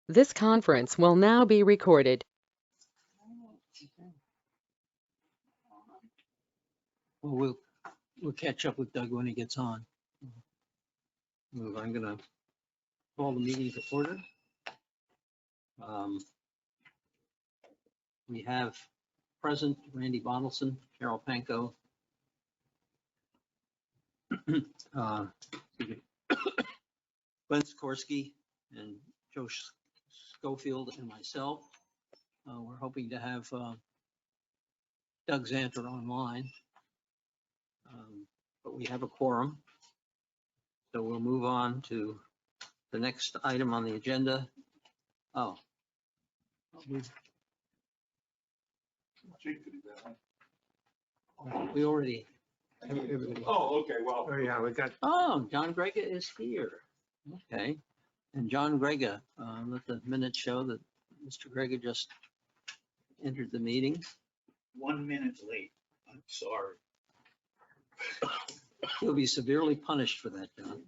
This conference will now be recorded. Well, we'll catch up with Doug when he gets on. I'm gonna call the meeting to order. We have present Randy Bondelson, Carol Panko, excuse me, Glenn Sikorsky, and Joe Schofield, and myself. We're hoping to have Doug Zanter online, but we have a quorum. So we'll move on to the next item on the agenda. Oh. We already. Everybody. Oh, okay, well. Oh, yeah, we got, Oh, John Grega is here. Okay. And John Grega, let the minutes show that Mr. Grega just entered the meeting. 1 minute late. I'm sorry. He'll be severely punished for that, John.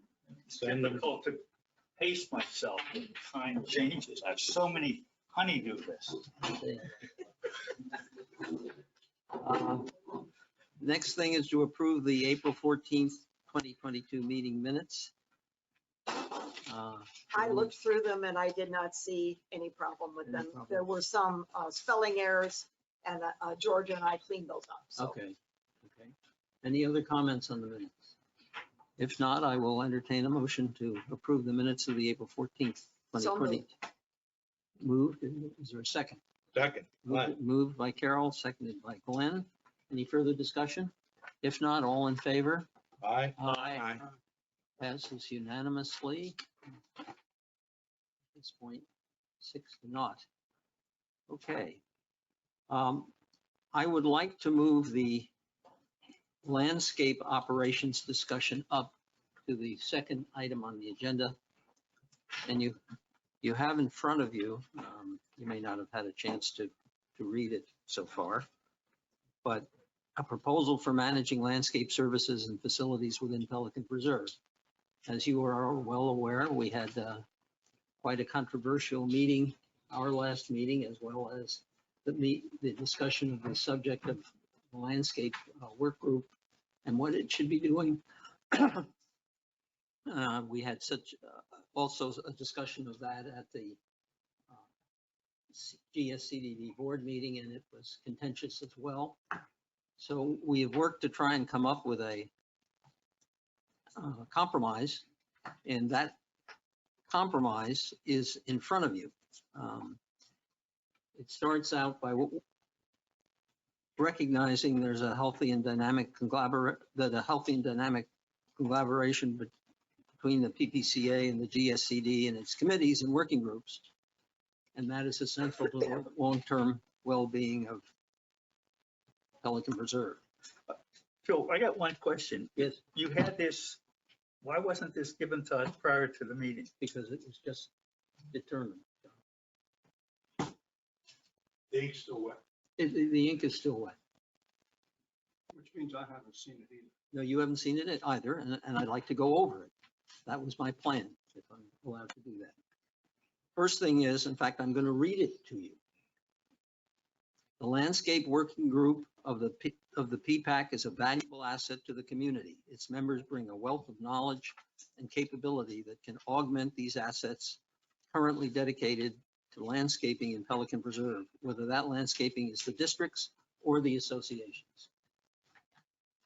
It's difficult to pace myself when time changes. I have so many honeydew lists. Next thing is to approve the April 14th, 2022 meeting minutes. I looked through them and I did not see any problem with them. There were some spelling errors and Georgia and I cleaned those up. So. Okay. Any other comments on the minutes? If not, I will entertain a motion to approve the minutes of the April 14th, 2020. Moved. Is there a second? second. Moved by Carol, seconded by Glenn. Any further discussion? If not, all in favor? Aye. Aye. Passes unanimously. At this point, 6-0. Okay. I would like to move the landscape operations discussion up to the second item on the agenda. And you have in front of you, you may not have had a chance to read it so far, but a proposal for managing landscape services and facilities within Pelican Preserve. As you are well aware, we had quite a controversial meeting, our last meeting, as well as the discussion of the subject of the landscape work group and what it should be doing. We had also a discussion of that at the GSCDD board meeting, and it was contentious as well. So we have worked to try and come up with a compromise, and that compromise is in front of you. It starts out by recognizing there's a healthy and dynamic collaboration between the PPCA and the GSCD and its committees and working groups, and that is essential to the long-term well-being of Pelican Preserve. Phil, I got one question. Yes, You had this, why wasn't this given to us prior to the meeting? because it was just determined. The ink's still wet, The ink is still wet. which means I haven't seen it either. No, you haven't seen it either, and I'd like to go over it. That was my plan, if I'm allowed to do that. First thing is, in fact, I'm going to read it to you. The landscape working group of the PPAC is a valuable asset to the community. Its members bring a wealth of knowledge and capability that can augment these assets currently dedicated to landscaping in Pelican Preserve, whether that landscaping is the districts or the associations.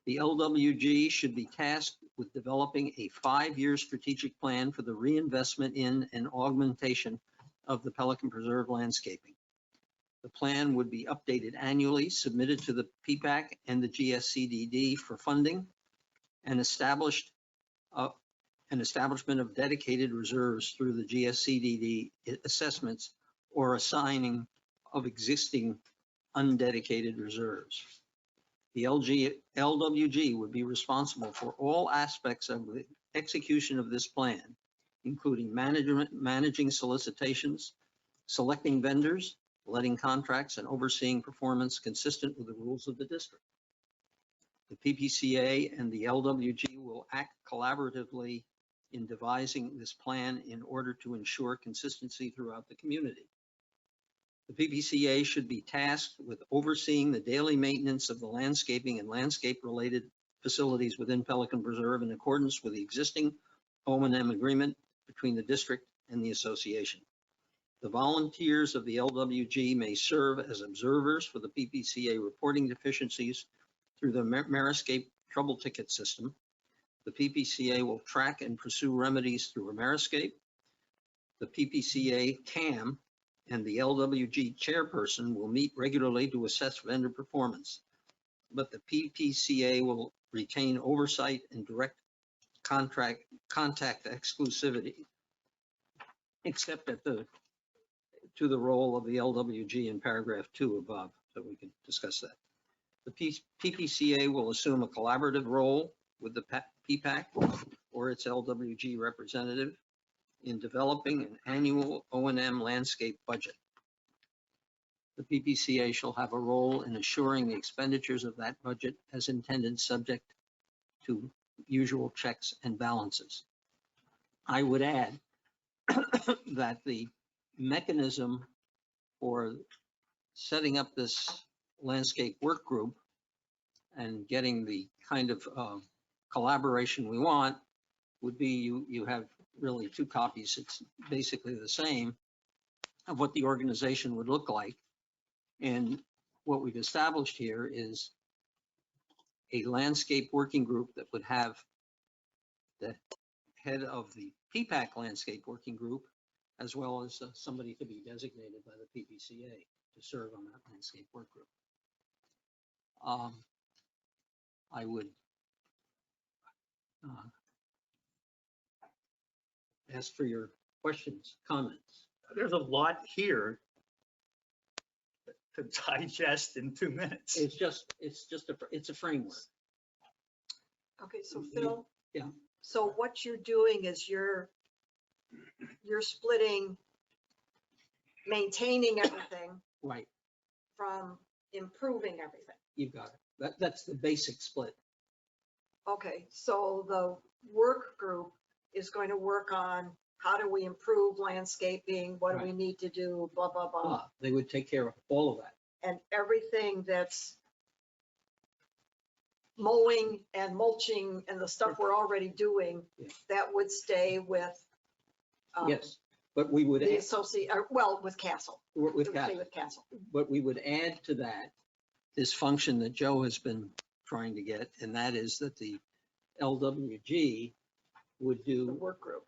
The LWG should be tasked with developing a 5-year strategic plan for the reinvestment in and augmentation of the Pelican Preserve landscaping. The plan would be updated annually, submitted to the PPAC and the GSCDD for funding, and establishment of dedicated reserves through the GSCDD assessments or assigning of existing undedicated reserves. The LWG would be responsible for all aspects of the execution of this plan, including managing solicitations, selecting vendors, letting contracts, and overseeing performance consistent with the rules of the district. The PPCA and the LWG will act collaboratively in devising this plan in order to ensure consistency throughout the community. The PPCA should be tasked with overseeing the daily maintenance of the landscaping and landscape-related facilities within Pelican Preserve in accordance with the existing O&M agreement between the district and the association. The volunteers of the LWG may serve as observers for the PPCA reporting deficiencies through the Meriscape trouble ticket system. The PPCA will track and pursue remedies through Meriscape. The PPCA CAM and the LWG chairperson will meet regularly to assess vendor performance, but the PPCA will retain oversight and direct contact exclusivity, except to the role of the LWG in paragraph 2 above, so we can discuss that. The PPCA will assume a collaborative role with the PPAC or its LWG representative in developing an annual O&M landscape budget. The PPCA shall have a role in assuring the expenditures of that budget as intended, subject to usual checks and balances. I would add that the mechanism for setting up this landscape work group and getting the kind of collaboration we want would be you have really two copies. It's basically the same of what the organization would look like. And what we've established here is a landscape working group that would have the head of the PPAC landscape working group, as well as somebody to be designated by the PPCA to serve on that landscape work group. I would ask for your questions, comments. There's a lot here to digest in 2 minutes. It's a framework. Okay, so Phil? Yeah. So what you're doing is you're splitting maintaining everything Right, from improving everything. you've got it. That's the basic split. Okay, so the work group is going to work on how do we improve landscaping, what do we need to do, blah, blah, blah. They would take care of all of that. And everything that's mowing and mulching and the stuff we're already doing, Yeah. that would stay with Yes, but we would the add, associate, well, with Castle. It with would stay Castle, with Castle. but we would add to that this function that Joe has been trying to get, and that is that the LWG would The do work group.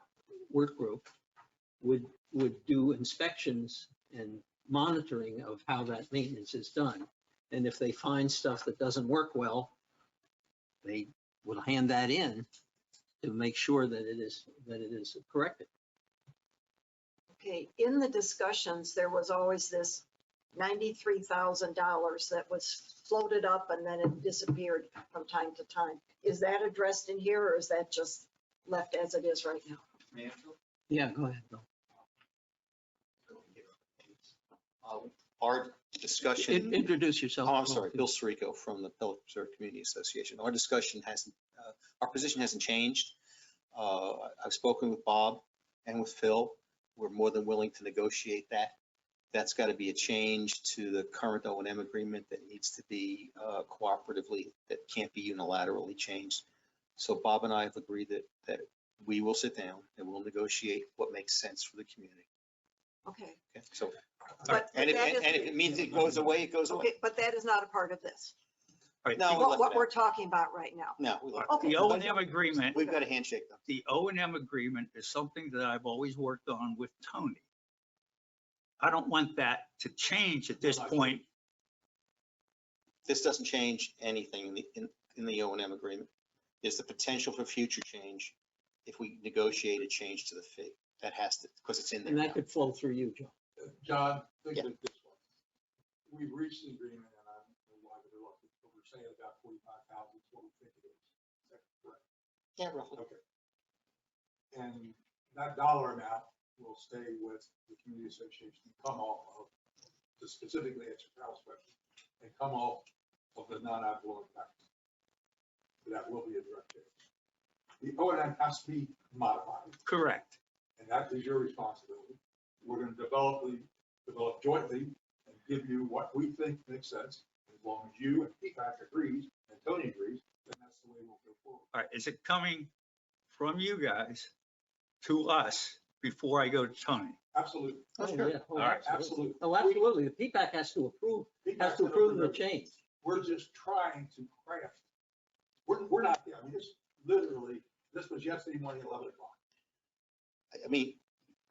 would do inspections and monitoring of how that maintenance is done. And if they find stuff that doesn't work well, they will hand that in to make sure that it is corrected. Okay, in the discussions, there was always this $93,000 that was floated up and then it disappeared from time to time. Is that addressed in here or is that just left as it is right now? Yeah, go ahead, Bill. Our discussion, Introduce yourself. I'm sorry, Bill Sirico from the Pelican Preserve Community Association. Our discussion hasn't, our position hasn't changed. I've spoken with Bob and with Phil. We're more than willing to negotiate that. That's got to be a change to the current O&M agreement that needs to be cooperatively, that can't be unilaterally changed. So Bob and I have agreed that we will sit down and we'll negotiate what makes sense for the community. Okay. Okay, so, But and if that is- it means it goes away, it goes away. Okay, but that is not a part of this. Right, No, we left What it we're out. talking about right now. No, we left Okay. The O&M agreement, We've got a handshake though. the O&M agreement is something that I've always worked on with Tony. I don't want that to change at this point. This doesn't change anything in the O&M agreement. There's the potential for future change if we negotiate a change to the fee. That has to, because it's in there And now. that could flow through you, Joe. John, think Yeah. of it this way. We've reached an agreement and I'm reluctant, but we're saying about 45,000 is what we think it is. Is that correct? Yeah, roughly. Okay. And that dollar amount will stay with the community association and come off of, to specifically answer Carol's question, and come off of the non-ad valorem tax. That will be a direct change. the O&M has to be modified, Correct. and that is your responsibility. We're gonna develop jointly and give you what we think makes sense. As long as you and PPAC agrees and Tony agrees, then that's the way we'll go forward. All right, is it coming from you guys to us before I go to Tony? Absolutely, Oh, sure. yeah. Oh, All right. absolutely. Oh, absolutely. The PPAC has to approve the change. We're just trying to craft. We're not there. I mean, this was yesterday morning, 11 o'clock. I mean,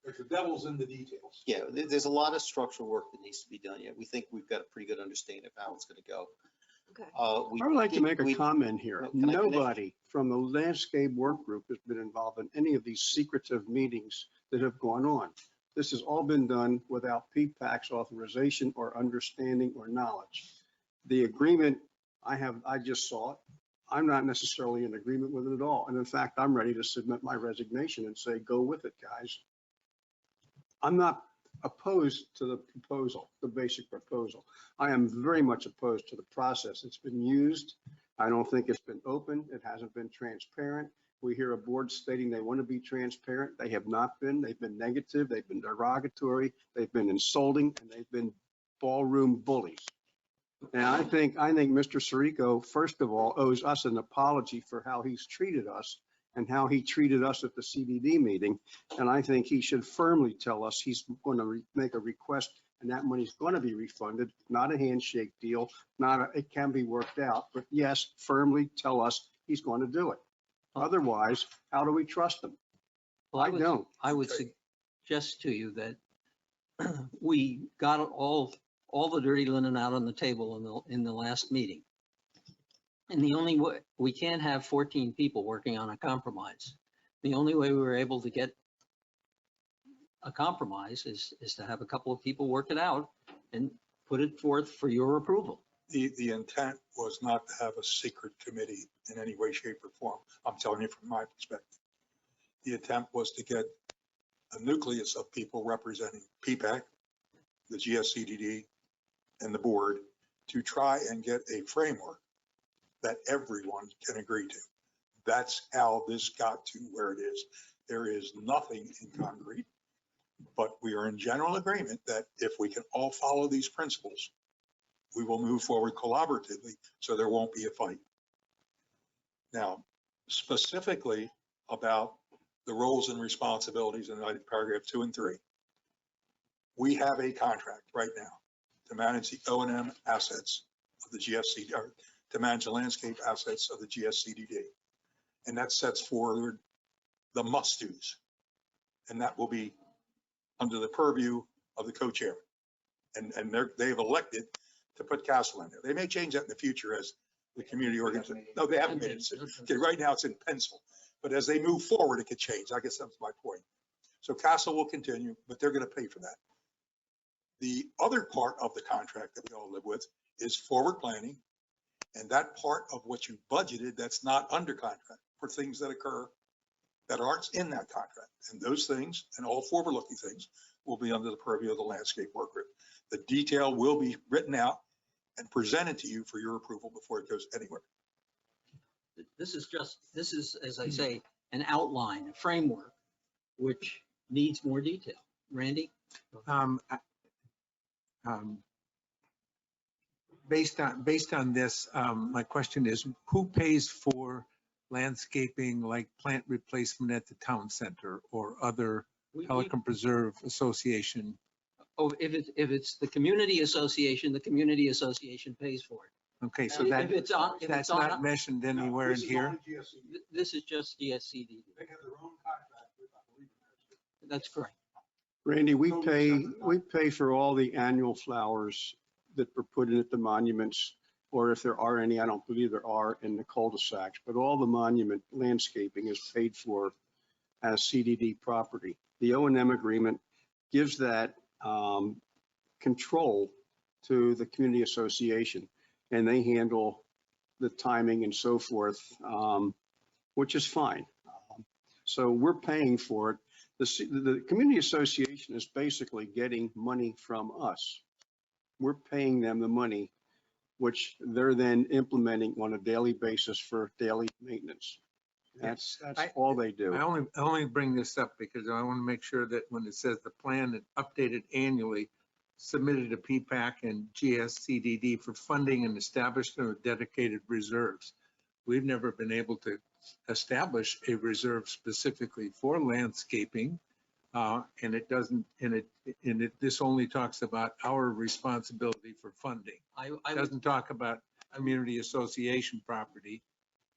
Like the devil's in the details. yeah, there's a lot of structural work that needs to be done yet. We think we've got a pretty good understanding of how it's going to go. Okay. We I would like to did- make a we- comment here. Can I finish? Nobody from the landscape work group has been involved in any of these secretive meetings that have gone on. This has all been done without PPAC's authorization or understanding or knowledge. The agreement I just saw it. I'm not necessarily in agreement with it at all. And in fact, I'm ready to submit my resignation and say, go with it, guys. I'm not opposed to the proposal, the basic proposal. I am very much opposed to the process. It's been used. I don't think it's been open. It hasn't been transparent. We hear a board stating they want to be transparent. They have not been. They've been negative. They've been derogatory. They've been insulting, and they've been ballroom bullies. And I think Mr. Sirico, first of all, owes us an apology for how he's treated us and how he treated us at the CDD meeting. And I think he should firmly tell us he's going to make a request and that money's going to be refunded, not a handshake deal, it can be worked out, but yes, firmly tell us he's going to do it. Otherwise, how do we trust him? Well, I don't. I would suggest to you that we got all the dirty linen out on the table in the last meeting. And the only way, we can't have 14 people working on a compromise. The only way we were able to get a compromise is to have a couple of people work it out and put it forth for your approval. The intent was not to have a secret committee in any way, shape, or form. I'm telling you from my perspective. The intent was to get a nucleus of people representing PPAC, the GSCDD, and the board to try and get a framework that everyone can agree to. That's how this got to where it is. There is nothing in concrete, but we are in general agreement that if we can all follow these principles, we will move forward collaboratively so there won't be a fight. Now, specifically about the roles and responsibilities in paragraph 2 and 3, we have a contract right now to manage the O&M assets of the GSC, or to manage the landscape assets of the GSCDD. And that sets forward the must-dos. And that will be under the purview of the co-chairman. And they've elected to put Castle in there. They may change that in the future as the community organization. No, they haven't made a decision. Okay, right now it's in pencil. But as they move forward, it could change. I guess that's my point. So Castle will continue, but they're going to pay for that. The other part of the contract that we all live with is forward planning. And that part of what you budgeted, that's not under contract for things that occur that aren't in that contract. And those things and all forward-looking things will be under the purview of the landscape work group. The detail will be written out and presented to you for your approval before it goes anywhere. This is, as I say, an outline, a framework, which needs more detail. Randy? Based on this, my question is, who pays for landscaping like plant replacement at the town center or other Pelican Preserve Association? Oh, if it's the community association pays for it. Okay, so If it's on, that's not mentioned anywhere in here. This is just GSCD. They have their own contract with, I believe, That's correct. Randy, we pay for all the annual flowers that were put in at the monuments, or if there are any, I don't believe there are in the cul-de-sacs, but all the monument landscaping is paid for as CDD property. The O&M agreement gives that control to the community association, and they handle the timing and so forth, which is fine. So we're paying for it. The community association is basically getting money from us. We're paying them the money, which they're then implementing on a daily basis for daily maintenance. That's I- all they do. I only bring this up because I want to make sure that when it says the plan is updated annually, submitted to PPAC and GSCDD for funding and establishment of dedicated reserves. We've never been able to establish a reserve specifically for landscaping. And it doesn't, this only talks about our responsibility for funding. I It would, doesn't talk about community association property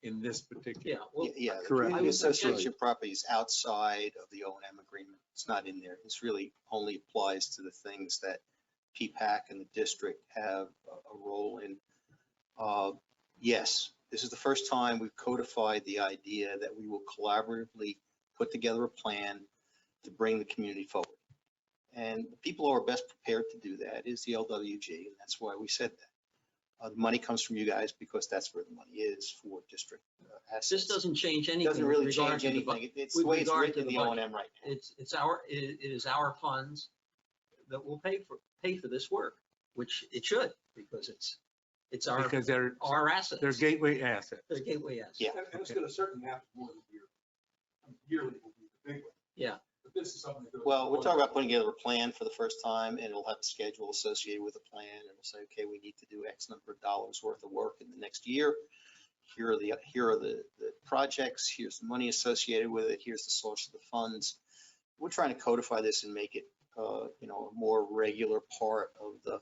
in this yeah, particular. well, Yeah, the Correct. community I would suggest- association property is outside of the O and M agreement. It's not in there. It's really only applies to the things that PPAC and the district have a role in. Yes, this is the first time we've codified the idea that we will collaboratively put together a plan to bring the community forward. And the people who are best prepared to do that is the LWG, and that's why we said that. The money comes from you guys because that's where the money is for district assets. this doesn't change anything. Doesn't with really regard change to the bu- anything. It's with the way it's regard written to in the the O budget. and M right now. It is our funds that will pay for this work, which it should, because it's our, Because they're assets. they're gateway assets. They're gateway assets. Yeah. And it's gonna certainly happen more than a year. Yearly will be the big one. Yeah. But this is something that goes. Well, we're talking about putting together a plan for the first time, and it'll have a schedule associated with the plan, and it'll say, okay, we need to do X number of dollars worth of work in the next year. Here are the projects, here's the money associated with it, here's the source of the funds. We're trying to codify this and make it, a more regular part of the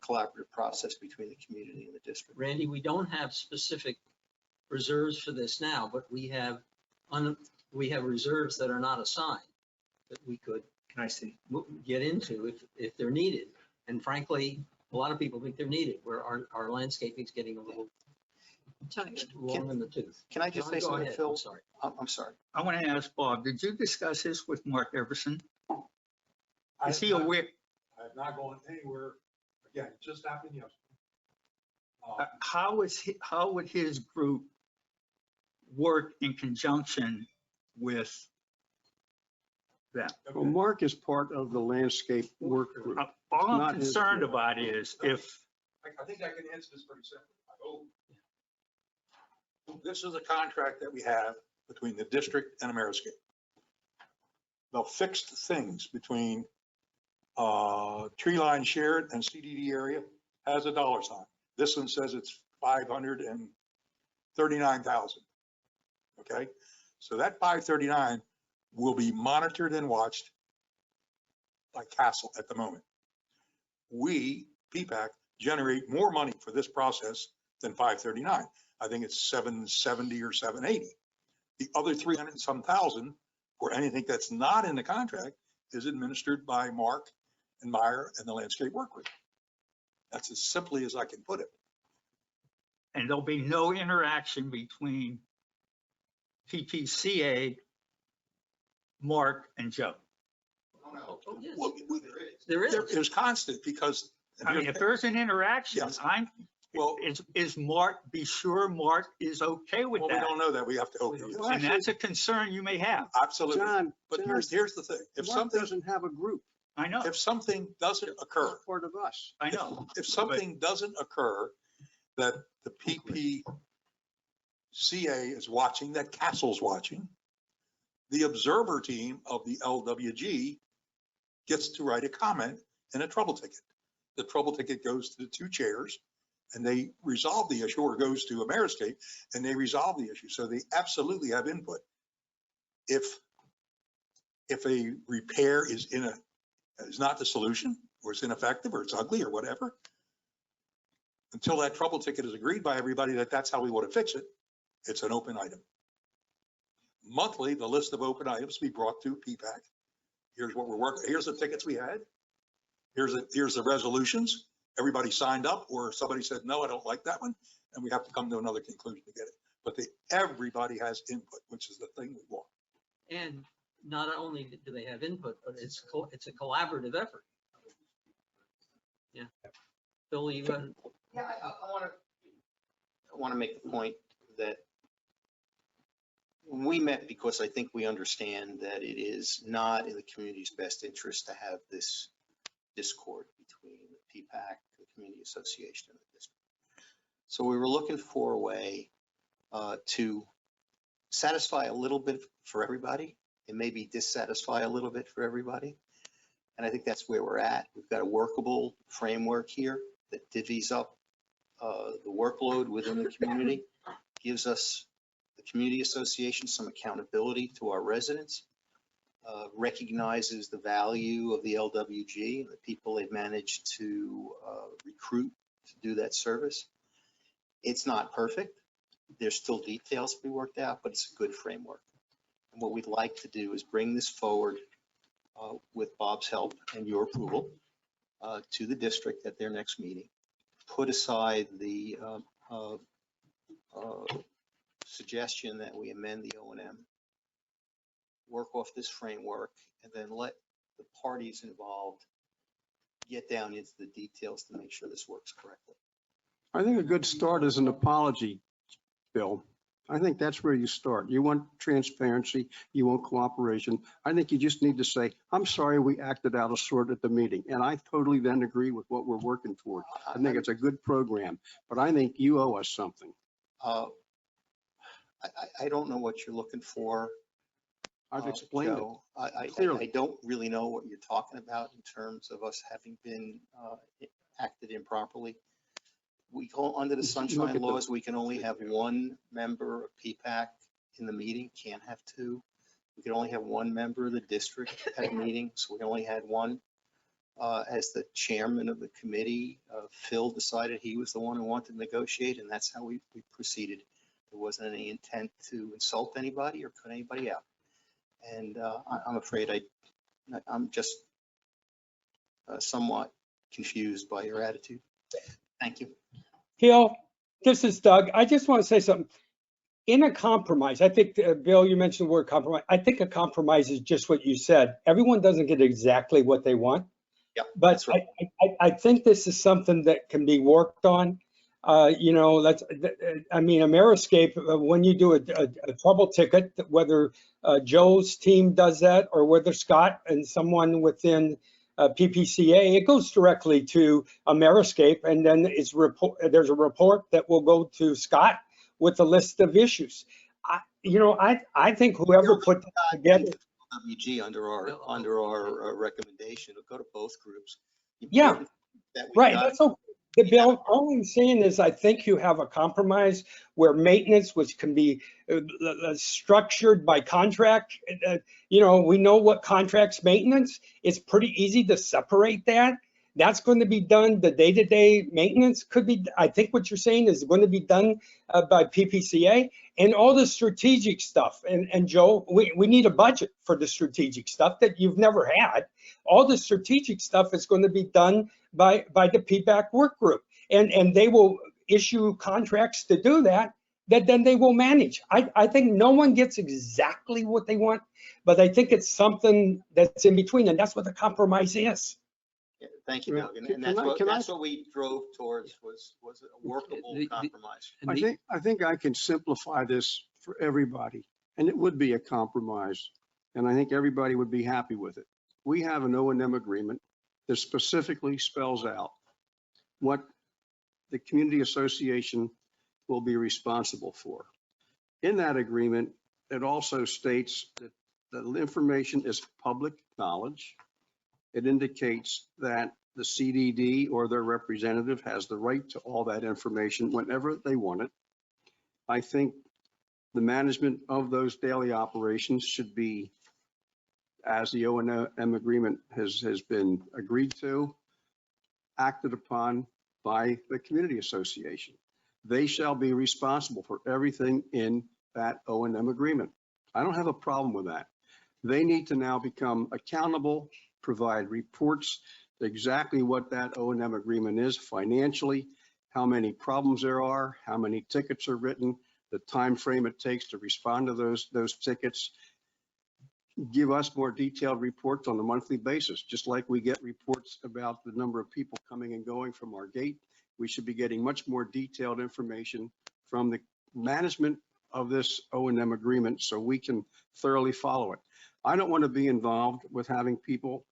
collaborative process between the community and the district. Randy, we don't have specific reserves for this now, but we have reserves that are not assigned that we could I see. get into if they're needed. And frankly, a lot of people think they're needed, where our landscaping's getting a little long in the tooth. Can I just John, say go something, ahead. Phil? I'm sorry. I'm sorry. I want to ask Bob, did you discuss this with Mark Everson? I Is have he not- aware? I have not gone anywhere. Again, it just happened yesterday. How would his group work in conjunction with them? Well, Mark is part of the landscape work group. All I'm Not his concerned group. about is if, I think I can answer this pretty simply. I hope. This is a contract that we have between the district and Ameriscape. They'll fix the things between tree line shared and CDD area has a dollar sign. This one says it's 539,000. Okay, so that 539 will be monitored and watched by Castle at the moment. We, PPAC, generate more money for this process than 539. I think it's 770 or 780. The other 300 and some thousand for anything that's not in the contract is administered by Mark and Meyer and the landscape work group. That's as simply as I can put it. and there'll be no interaction between PPCA, Mark, and Joe. Oh, yes. Well, There is. There's constant because. I mean, if there's an interaction, Yes. Well, is Mark, be sure Mark is okay with well, we that. don't know that. We have to hope he is. And that's a concern you may have. Absolutely. John, But here's the thing. If Mark something, doesn't have a group. I know, if something doesn't occur, Not part of us. I know. if something doesn't occur that the PPCA is watching, that Castle's watching, the observer team of the LWG gets to write a comment in a trouble ticket. The trouble ticket goes to the two chairs and they resolve the issue, or goes to Ameriscape and they resolve the issue. So they absolutely have input. If a repair is not the solution, or it's ineffective, or it's ugly, or whatever, until that trouble ticket is agreed by everybody that that's how we want to fix it, it's an open item. Monthly, the list of open items be brought to PPAC. Here's what we're working, here's the tickets we had. Here's the resolutions. Everybody signed up, or somebody said, no, I don't like that one. And we have to come to another conclusion to get it. But everybody has input, which is the thing we want. And not only do they have input, but it's a collaborative effort. Yeah. Phil, you got, Yeah, I want to make the point that we met because I think we understand that it is not in the community's best interest to have this discord between the PPAC, the Community Association, and the district. So we were looking for a way to satisfy a little bit for everybody and maybe dissatisfy a little bit for everybody. And I think that's where we're at. We've got a workable framework here that divvies up the workload within the community, gives us, the community association, some accountability to our residents, recognizes the value of the LWG and the people they've managed to recruit to do that service. It's not perfect. There's still details to be worked out, but it's a good framework. And what we'd like to do is bring this forward with Bob's help and your approval to the district at their next meeting. Put aside the suggestion that we amend the O&M, work off this framework, and then let the parties involved get down into the details to make sure this works correctly. I think a good start is an apology, Bill. I think that's where you start. You want transparency, you want cooperation. I think you just need to say, I'm sorry we acted out of sort at the meeting. And I totally then agree with what we're working toward. I think it's a good program, but I think you owe us something. I don't know what you're looking for. I've explained Joe. it clearly. I don't really know what you're talking about in terms of us having been acted improperly. We go under the Look sunshine at the- laws, we can only have one member of PPAC in the meeting, can't have two. We can only have one member of the district at a meeting, so we only had one. As the chairman of the committee, Phil decided he was the one who wanted to negotiate, and that's how we proceeded. There wasn't any intent to insult anybody or cut anybody out. And I'm afraid I'm just somewhat confused by your attitude. Thank you. Hill, this is Doug. I just want to say something. In a compromise, I think, Bill, you mentioned the word compromise. I think a compromise is just what you said. Everyone doesn't get exactly what they want. Yep, But that's right. I think this is something that can be worked on. You know, Ameriscape, when you do a trouble ticket, whether Joe's team does that or whether Scott and someone within PPCA, it goes directly to Ameriscape, and then there's a report that will go to Scott with a list of issues. I think whoever put that together. WG under our recommendation, it'll go to both groups. Yeah, That we right. got- That's okay. The bill, all I'm saying is I think you have a compromise where maintenance, which can be structured by contract. We know what contracts maintenance. It's pretty easy to separate that. That's going to be done. The day-to-day maintenance could be, I think what you're saying is going to be done by PPCA, and all the strategic stuff. And Joe, we need a budget for the strategic stuff that you've never had. All the strategic stuff is going to be done by the PPAC work group, and they will issue contracts to do that then they will manage. I think no one gets exactly what they want, but I think it's something that's in between, and that's what the compromise is. Yeah, thank you, Well, Doug. can And I- that's what we drove towards was a workable compromise. I think I can simplify this for everybody, and it would be a compromise, and I think everybody would be happy with it. We have an O&M agreement that specifically spells out what the community association will be responsible for. In that agreement, it also states that the information is public knowledge. It indicates that the CDD or their representative has the right to all that information whenever they want it. I think the management of those daily operations should be, as the O&M agreement has been agreed to, acted upon by the community association. They shall be responsible for everything in that O&M agreement. I don't have a problem with that. They need to now become accountable, provide reports exactly what that O&M agreement is financially, how many problems there are, how many tickets are written, the time frame it takes to respond to those tickets. Give us more detailed reports on a monthly basis, just like we get reports about the number of people coming and going from our gate. We should be getting much more detailed information from the management of this O&M agreement so we can thoroughly follow it. I don't want to be involved with having people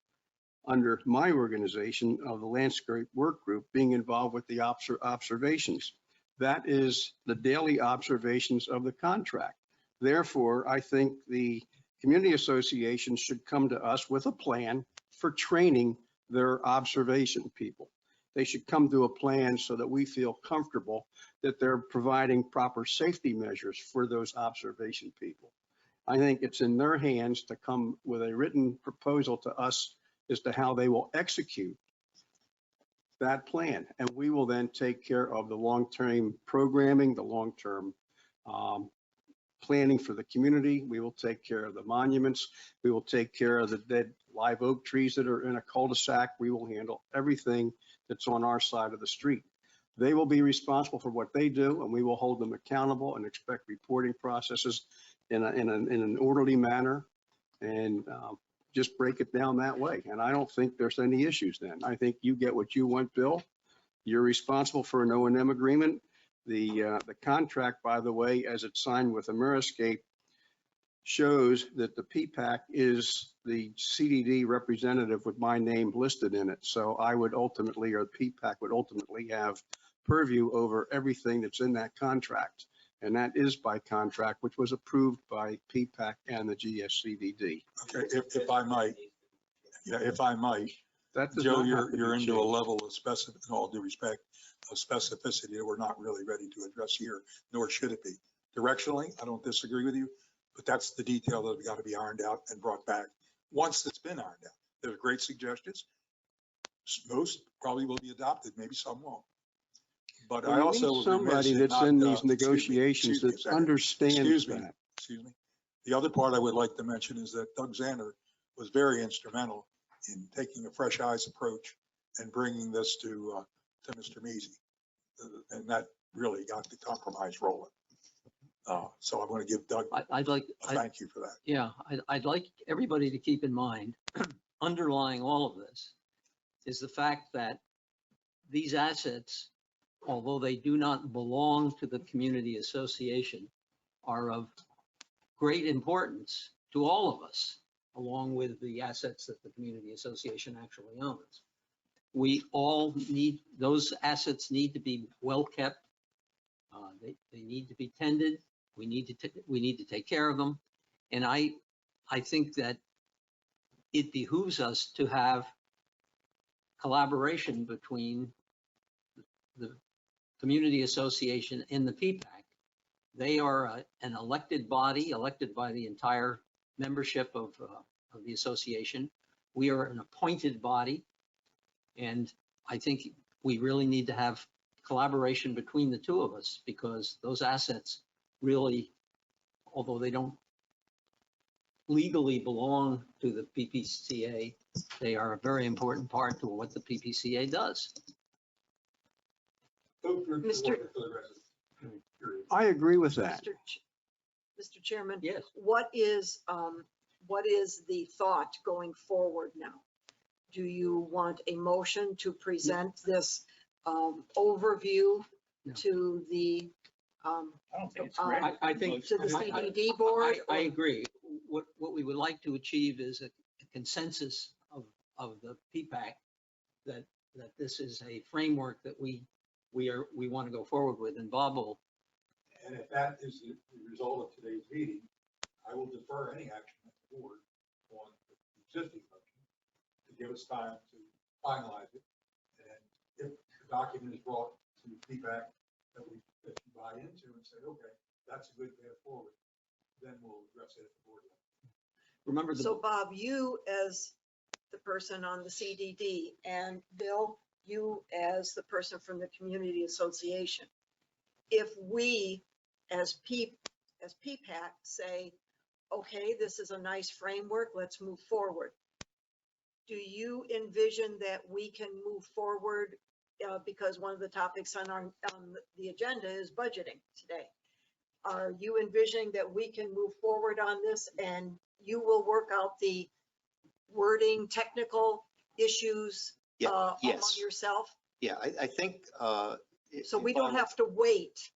under my organization of the landscape work group being involved with the observations. That is the daily observations of the contract. Therefore, I think the community association should come to us with a plan for training their observation people. They should come to a plan so that we feel comfortable that they're providing proper safety measures for those observation people. I think it's in their hands to come with a written proposal to us as to how they will execute that plan. And we will then take care of the long-term programming, the long-term planning for the community. We will take care of the monuments. We will take care of the dead live oak trees that are in a cul-de-sac. We will handle everything that's on our side of the street. They will be responsible for what they do, and we will hold them accountable and expect reporting processes in an orderly manner, and just break it down that way. And I don't think there's any issues then. I think you get what you want, Bill. You're responsible for an O&M agreement. The contract, by the way, as it's signed with Ameriscape, shows that the PPAC is the CDD representative with my name listed in it. So I would ultimately, or the PPAC would ultimately have purview over everything that's in that contract. And that is by contract, which was approved by PPAC and the GSCDD. Okay, if I might, if I might, That does Joe, not have to you're be into a changed. level of in all due respect, of specificity that we're not really ready to address here, nor should it be. Directionally, I don't disagree with you, but that's the detail that got to be ironed out and brought back once it's been ironed out. There's great suggestions. Most probably will be adopted, maybe some won't. But I We also need would somebody remiss that's not, in these excuse me negotiations a that second. understands Excuse me. that. Excuse me. The other part I would like to mention is that Doug Zander was very instrumental in taking a fresh eyes approach and bringing this to Mr. Measy. And that really got the compromise rolling. So I'm going to give Doug I'd like, a thank you for that. yeah, I'd like everybody to keep in mind, underlying all of this is the fact that these assets, although they do not belong to the community association, are of great importance to all of us, along with the assets that the community association actually owns. We all need, those assets need to be well kept. They need to be tended. We need to take care of them. And I think that it behooves us to have collaboration between the community association and the PPAC. They are an elected body, elected by the entire membership of the association. We are an appointed body. And I think we really need to have collaboration between the two of us, because those assets really, although they don't legally belong to the PPCA, they are a very important part to what the PPCA does. I agree with that. Mr. Chairman, Yes. what is the thought going forward now? Do you want a motion to present this overview No. to the I don't think it's Uh, ready. I think to the CDD board? I agree. What we would like to achieve is a consensus of the PPAC that this is a framework that we want to go forward with, and Bob will. And if that is the result of today's meeting, I will defer any action at the board on the existing motion to give us time to finalize it. And if the document is brought to feedback that you buy into and say, okay, that's a good path forward, then we'll address it at the board level. Remember So Bob, you as the person on the CDD, and Bill, you as the person from the community association, if we as PPAC say, okay, this is a nice framework, let's move forward. Do you envision that we can move forward? Because one of the topics on the agenda is budgeting today. Are you envisioning that we can move forward on this, and you will work out the wording, technical issues among Yes. yourself? Yeah, I think. So we don't have to wait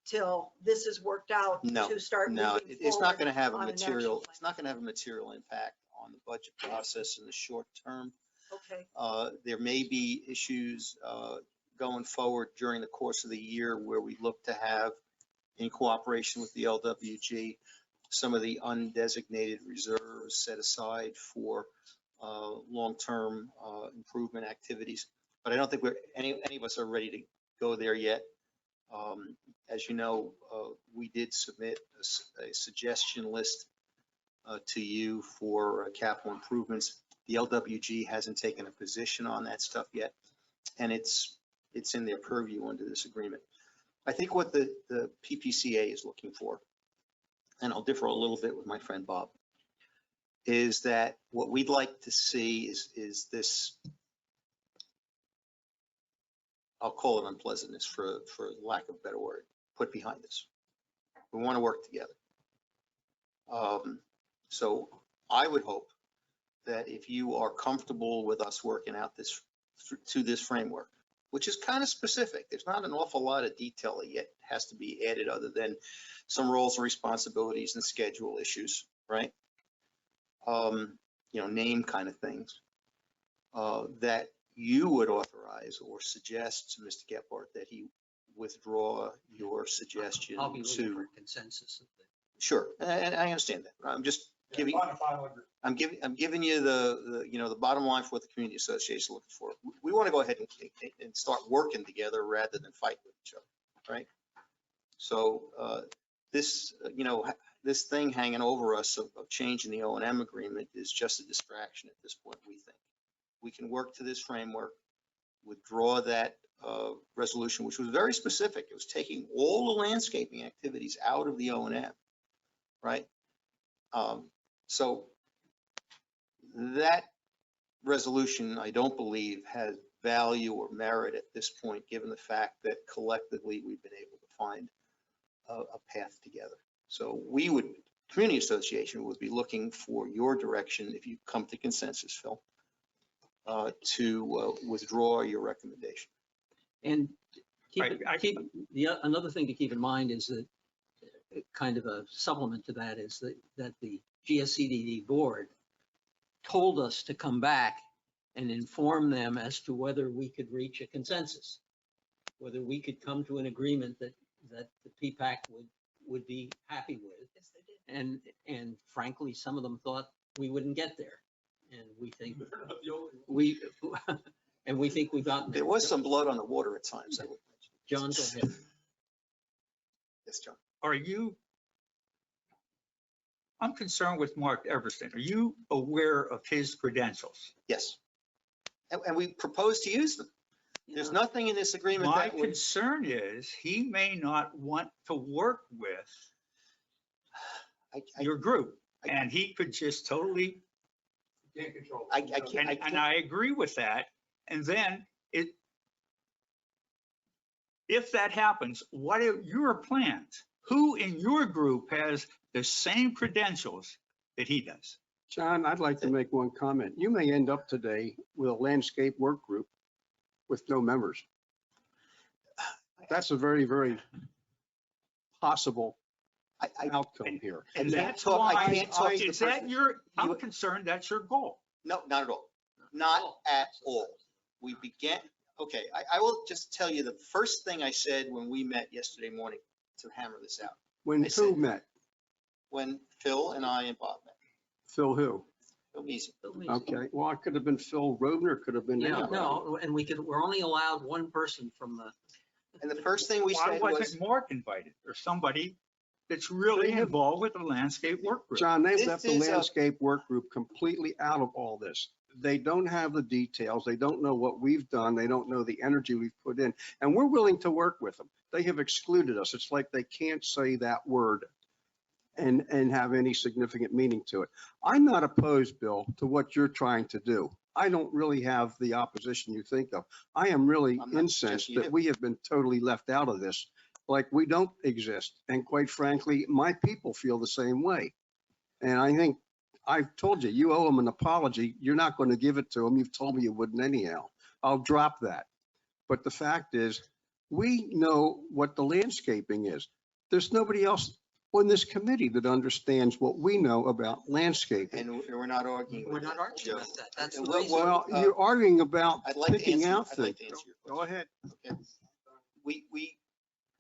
till this is worked out to start moving No, forward. it's not going to have a on an action material, plan. it's not going to have a material impact on the budget process in the short term. Okay, There may be issues going forward during the course of the year where we look to have, in cooperation with the LWG, some of the undesignated reserves set aside for long-term improvement activities. But I don't think any of us are ready to go there yet. As you know, we did submit a suggestion list to you for capital improvements. The LWG hasn't taken a position on that stuff yet, and it's in their purview under this agreement. I think what the PPCA is looking for, and I'll differ a little bit with my friend Bob, is that what we'd like to see is this, I'll call it unpleasantness for lack of a better word, put behind us. We want to work together. So I would hope that if you are comfortable with us working out this to this framework, which is kind of specific, there's not an awful lot of detail that yet has to be added other than some roles and responsibilities and schedule issues, right? Name kind of things, that you would authorize or suggest to Mr. Gephardt that he withdraw your suggestion I'll be looking to. for consensus. Sure, and I understand that. I'm just giving, I'm giving you the bottom line for what the community association is looking for. We want to go ahead and start working together rather than fight with each other, right? So this thing hanging over us of changing the O&M agreement is just a distraction at this point, we think. We can work to this framework, withdraw that resolution, which was very specific. It was taking all the landscaping activities out of the O&M, right? So that resolution, I don't believe, has value or merit at this point, given the fact that collectively we've been able to find a path together. So we would, community association would be looking for your direction, if you come to consensus, Phil, to withdraw your recommendation. And another thing to keep in mind is that kind of a supplement to that is that the GSCDD board told us to come back and inform them as to whether we could reach a consensus, whether we could come to an agreement that the PPAC would be happy with. Yes, they did. And frankly, some of them thought we wouldn't get there. And we think we think we've gotten there. There was some blood on the water at times, I would mention. John, go ahead. Yes, John. I'm concerned with Mark Everson. Are you aware of his credentials? Yes. And we propose to use them. There's nothing in this agreement My that would. concern is he may not want to work with your group, and he could just totally. Can't control. I can't. And I agree with that. And then if that happens, what are your plans? Who in your group has the same credentials that he does? John, I'd like to make one comment. You may end up today with a landscape work group with no members. That's a very, very possible outcome here. And that's talk- I why, can't talk to the is that person. I'm concerned that's your goal. No, not at all. Not at all. We began, okay, I will just tell you the first thing I said when we met yesterday morning to hammer this out. When I who said- met? When Phil and I and Bob met. Phil who? Phil Measy. Okay, well, it could have been Phil Rodner, could have been Yeah, anybody. no, and we're only allowed one person from the. And the first thing we Why said was, wasn't Mark invited, or somebody that's really They have- involved with the landscape work group? John, they've This left the is a- landscape work group completely out of all this. They don't have the details. They don't know what we've done. They don't know the energy we've put in. And we're willing to work with them. They have excluded us. It's like they can't say that word and have any significant meaning to it. I'm not opposed, Bill, to what you're trying to do. I don't really have the opposition you think of. I am really I'm not incensed suggesting you that do. we have been totally left out of this, like we don't exist. And quite frankly, my people feel the same way. And I think I've told you, you owe them an apology. You're not going to give it to them. You've told me you wouldn't anyhow. I'll drop that. But the fact is, we know what the landscaping is. There's nobody else on this committee that understands what we know about landscaping. and we're not arguing. We're with not that, arguing Joe. about that. That's And the we'll- reason. Well, uh, you're arguing about I'd like to picking answer, out I'd like things. to answer your Go question. ahead. Okay.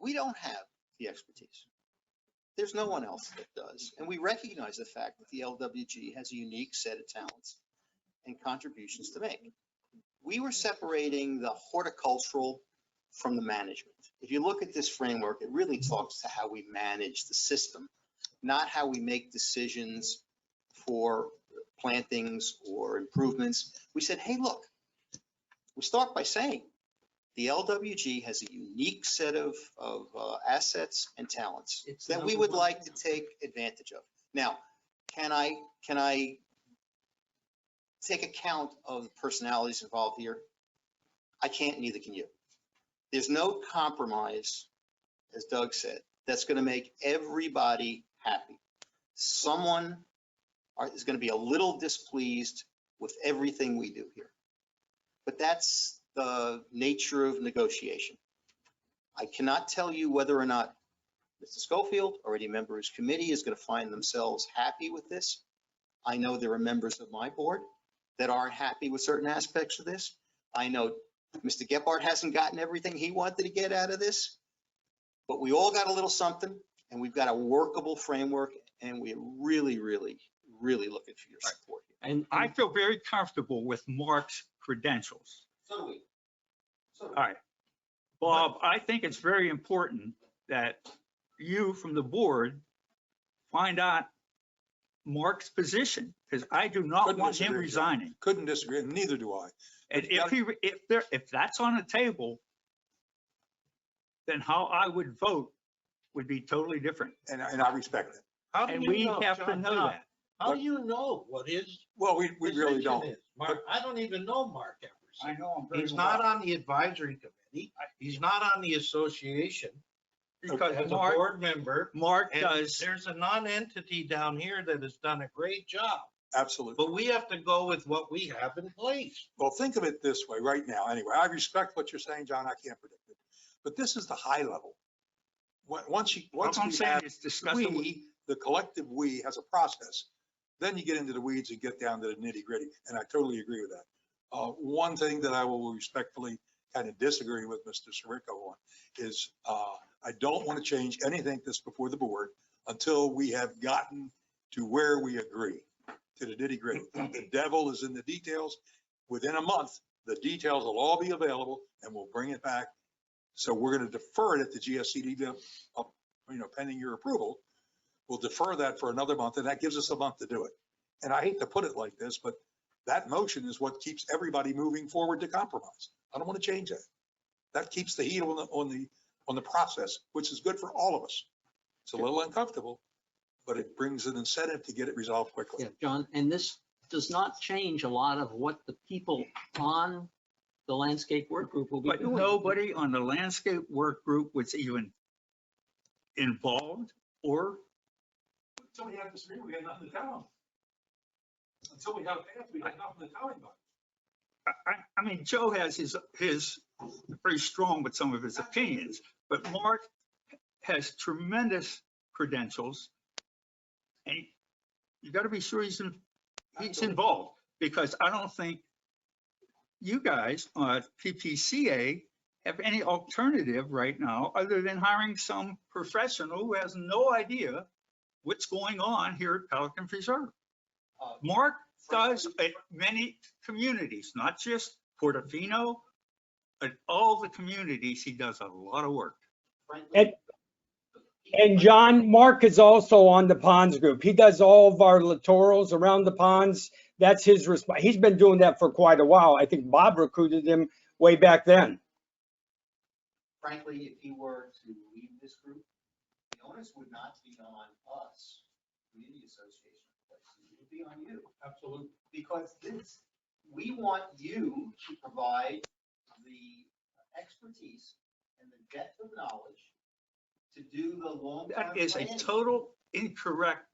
We don't have the expertise. There's no one else that does. And we recognize the fact that the LWG has a unique set of talents and contributions to make. We were separating the horticultural from the management. If you look at this framework, it really talks to how we manage the system, not how we make decisions for plantings or improvements. We said, hey, look, we start by saying the LWG has a unique set of assets and talents It's that we number would one. like to take advantage of. Now, can I take account of the personalities involved here? I can't, neither can you. There's no compromise, as Doug said, that's going to make everybody happy. Someone is going to be a little displeased with everything we do here. But that's the nature of negotiation. I cannot tell you whether or not Mr. Schofield or any member of his committee is going to find themselves happy with this. I know there are members of my board that aren't happy with certain aspects of this. I know Mr. Gephardt hasn't gotten everything he wanted to get out of this, but we all got a little something, and we've got a workable framework, and we're really, really, really looking for your support here. And I feel very comfortable with Mark's credentials. So do we. All right. Bob, I think it's very important that you from the board find out Mark's position, because I do not Couldn't want him disagree. resigning. Couldn't disagree, and neither do I. And if that's on the table, then how I would vote would be totally different. And I respect it. How do And you we know, have to John, know John, that. How do you know what his Well, we really position don't. is? Mark, I don't even know Mark Everson. know him He's not on the advisory committee. He's not on the association Because as a Mark board member. Mark And does, there's a non-entity down here that has done a great job, Absolutely. but we have to go with what we have in place. Well, think of it this way right now, anyway. I respect what you're saying, John. I can't predict it. But this is the high level. Once what I'm we saying have, is discuss it with the collective we has a process, then you get into the weeds and get down to the nitty gritty. And I totally agree with that. One thing that I will respectfully kind of disagree with Mr. Sirico on is I don't want to change anything that's before the board until we have gotten to where we agree, to the nitty gritty. The devil is in the details. Within a month, the details will all be available and we'll bring it back. So we're going to defer it at the GSCD, pending your approval. We'll defer that for another month, and that gives us a month to do it. And I hate to put it like this, but that motion is what keeps everybody moving forward to compromise. I don't want to change that. That keeps the heat on the process, which is good for all of us. It's a little uncomfortable, but it brings an incentive to get it resolved quickly. yeah, John, and this does not change a lot of what the people on the landscape work group will be But doing. nobody on the landscape work group was even involved or. Until we have disagreement, we have nothing to tell them. Until we have a path, we have nothing to tell anybody. I mean, Joe has his very strong with some of his opinions, but Mark has tremendous credentials. And you got to be sure he's involved, because I don't think you guys on PPCA have any alternative right now other than hiring some professional who has no idea what's going on here at Pelican Preserve. Mark does at many communities, not just Portofino, but all the communities, he does a lot of work. And John, Mark is also on the ponds group. He does all of our littorals around the ponds. That's his response. He's been doing that for quite a while. I think Bob recruited him way back then. Frankly, if he were to leave this group, the onus would not be on us, Community Association, it would be on you. Absolutely. Because we want you to provide the expertise and the depth of knowledge to do the long-term That is a planning. total incorrect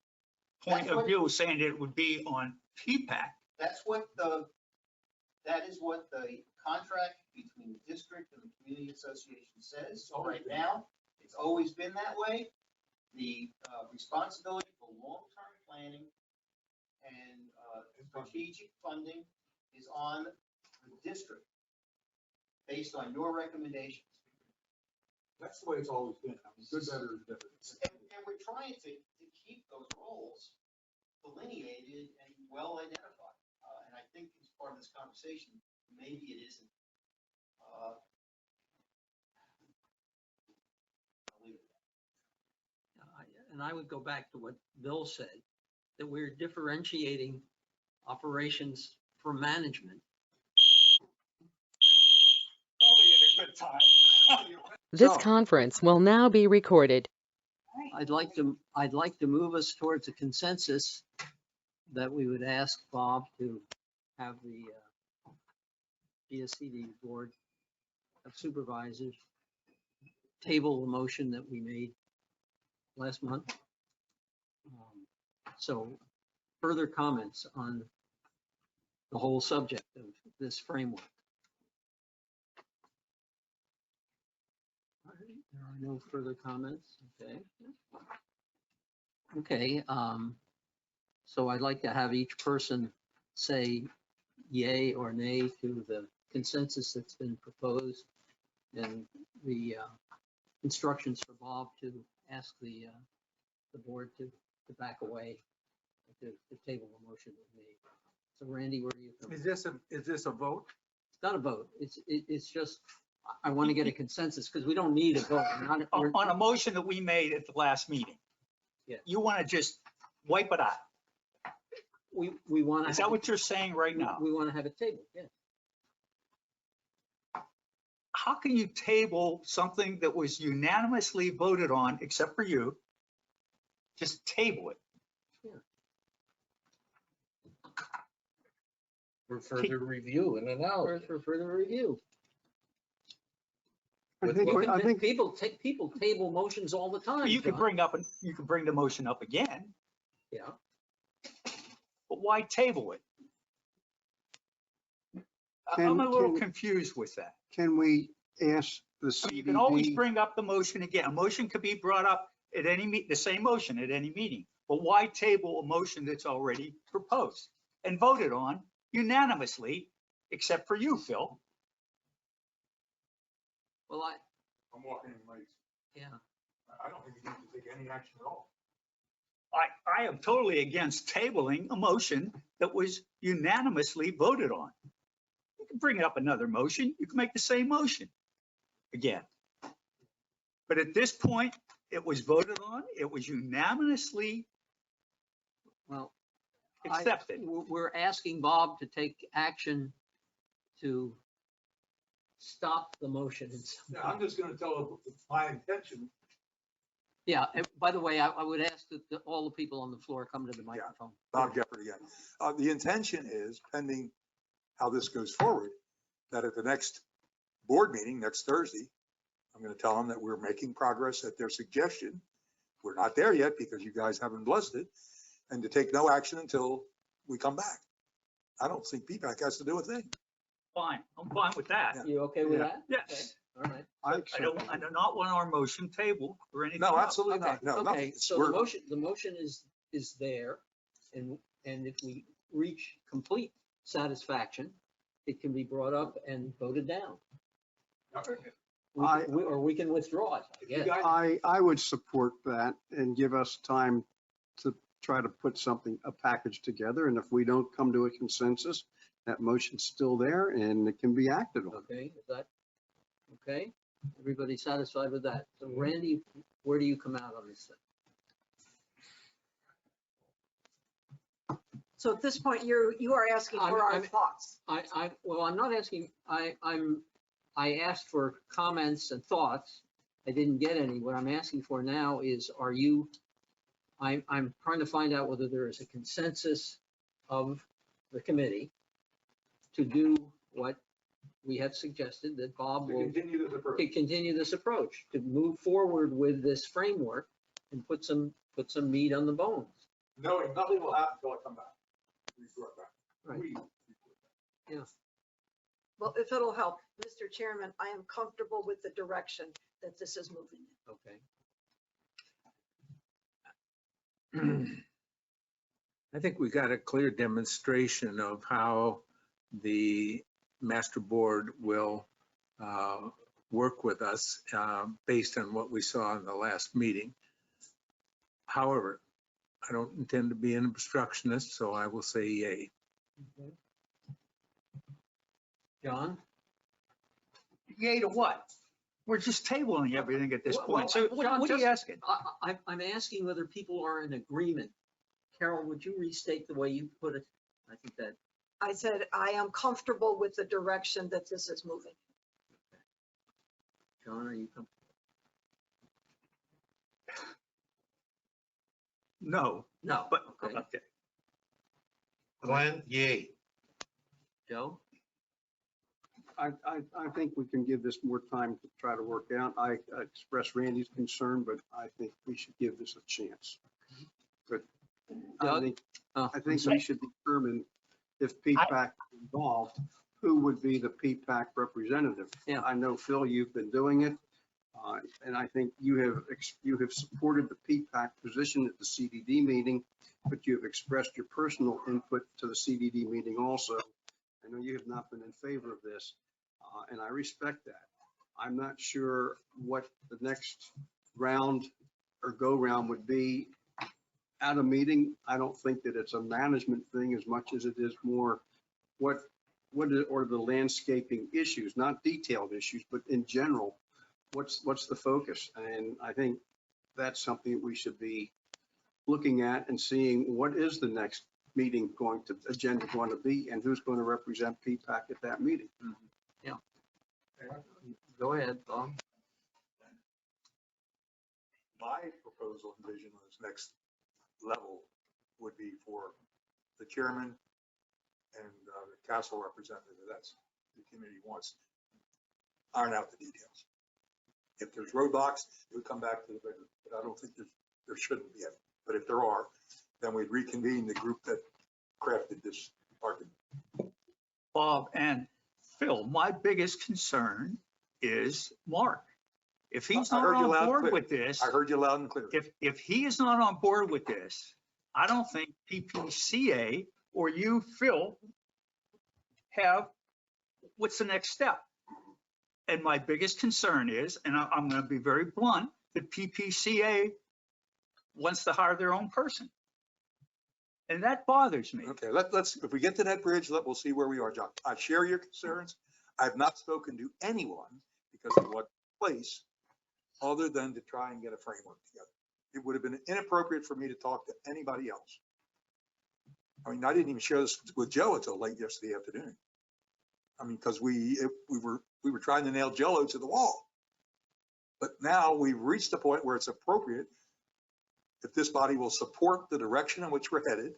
point That's of what- view, saying that it would be on PPAC. That is what the contract between the district and the community association says. Right now, it's always been that way. The responsibility for long-term planning and strategic funding is on the district based on your recommendations. That's the way it's always been. I mean, good, better, and different. And we're trying to keep those roles delineated and well identified. And I think as part of this conversation, maybe it isn't. I'll leave it at that. And I would go back to what Bill said, that we're differentiating operations from management. Probably at a good time. This So- conference will now be recorded. I'd like to move us towards a consensus that we would ask Bob to have the GSCD Board of Supervisors table the motion that we made last month. So further comments on the whole subject of this framework. All right, there are no further comments, okay. Okay, so I'd like to have each person say yay or nay to the consensus that's been proposed and the instructions for Bob to ask the board to back away, to table the motion that we made. So Randy, where do you come? Is this a vote? It's not a vote. It's just, I want to get a consensus because we don't need a vote. We're not- On a motion that we made at the last meeting. Yeah. You want to just wipe it out. We want to. Is that what you're saying right now? We want to have it tabled, yeah. How can you table something that was unanimously voted on, except for you? Just table it. For further review and analysis. For further review. I think People table motions all the time. You could John. you could bring the motion up again, Yeah, but why table it? Can- I'm a little can- confused with that. Can we ask the I mean, you can always CBD? bring up the motion again. A motion could be brought up at any the same motion at any meeting. But why table a motion that's already proposed and voted on unanimously, except for you, Phil? well, I'm walking in late. yeah, I don't think you need to take any action at all. I am totally against tabling a motion that was unanimously voted on. You can bring up another motion. You can make the same motion again. But at this point, it was voted on. It was unanimously well. accepted. We're asking Bob to take action to stop the motion. I'm just gonna tell my intention. Yeah, and by the way, I would ask that all the people on the floor come to the microphone. Bob Gephardt again. The intention is, pending how this goes forward, that at the next board meeting, next Thursday, I'm going to tell them that we're making progress at their suggestion. We're not there yet because you guys haven't blessed it, and to take no action until we come back. I don't think PPAC has to do a thing. Fine, I'm fine with that. You okay with Yeah. that? Yes, All right. I do not want our motion tabled or anything No, else. absolutely Okay, not. No, okay, nothing. so the motion is there, and if we reach complete satisfaction, it can be brought up and voted down. Or we can withdraw it, I guess. I would support that and give us time to try to put a package together. And if we don't come to a consensus, that motion's still there and it can be acted on. Okay, is that, okay? Everybody satisfied with that? So Randy, where do you come out on this thing? So at this point, you are asking for our thoughts. Well, I'm not asking, I asked for comments and thoughts. I didn't get any. What I'm asking for now is, I'm trying to find out whether there is a consensus of the committee to do what we have suggested, that Bob will continue this approach, to move forward with this framework and put some meat on the bones. Knowing nothing will happen until I come back. Report back. Right. Well, if it'll help, Mr. Chairman, I am comfortable with the direction that this is moving in. Okay. I think we got a clear demonstration of how the master board will work with us based on what we saw in the last meeting. However, I don't intend to be an obstructionist, so I will say yay. John? Yay to what? We're just tabling everything at this point. So John, what are you asking? I'm asking whether people are in agreement. Carol, would you restate the way you put it? I think that, I said, I am comfortable with the direction that this is moving. John, are you comfortable? No, No, but, okay. okay. Glenn, yay. Joe? I think we can give this more time to try to work out. I express Randy's concern, but I think we should give this a chance. But I Doug? think, Oh, I I'm think sorry. we should determine if PPAC is involved, who would be the PPAC representative. Yeah. I know, Phil, you've been doing it. And I think you have supported the PPAC position at the CDD meeting, but you have expressed your personal input to the CDD meeting also. I know you have not been in favor of this, and I respect that. I'm not sure what the next round or go round would be at a meeting. I don't think that it's a management thing as much as it is more what are the landscaping issues, not detailed issues, but in general, what's the focus? And I think that's something that we should be looking at and seeing what is the next meeting agenda going to be, and who's going to represent PPAC at that meeting. Yeah. Go ahead, Bob. My proposal and vision on this next level would be for the chairman and the council representative, that's the committee wants, iron out the details. If there's roadblocks, it would come back to the regular, but I don't think there shouldn't be any. But if there are, then we'd reconvene the group that crafted this argument. Bob and Phil, my biggest concern is Mark. If he's I not heard you on loud and board clear. with this, I heard you loud and clear. if he is not on board with this, I don't think PPCA or you, Phil, have, what's the next step? And my biggest concern is, and I'm going to be very blunt, that PPCA wants to hire their own person. And that bothers me. Okay, let's, if we get to that bridge, we'll see where we are, John. I share your concerns. I've not spoken to anyone because of what took place other than to try and get a framework together. It would have been inappropriate for me to talk to anybody else. I mean, I didn't even share this with Joe until late yesterday afternoon. I mean, because we were trying to nail Jello to the wall. But now we've reached the point where it's appropriate. If this body will support the direction in which we're headed,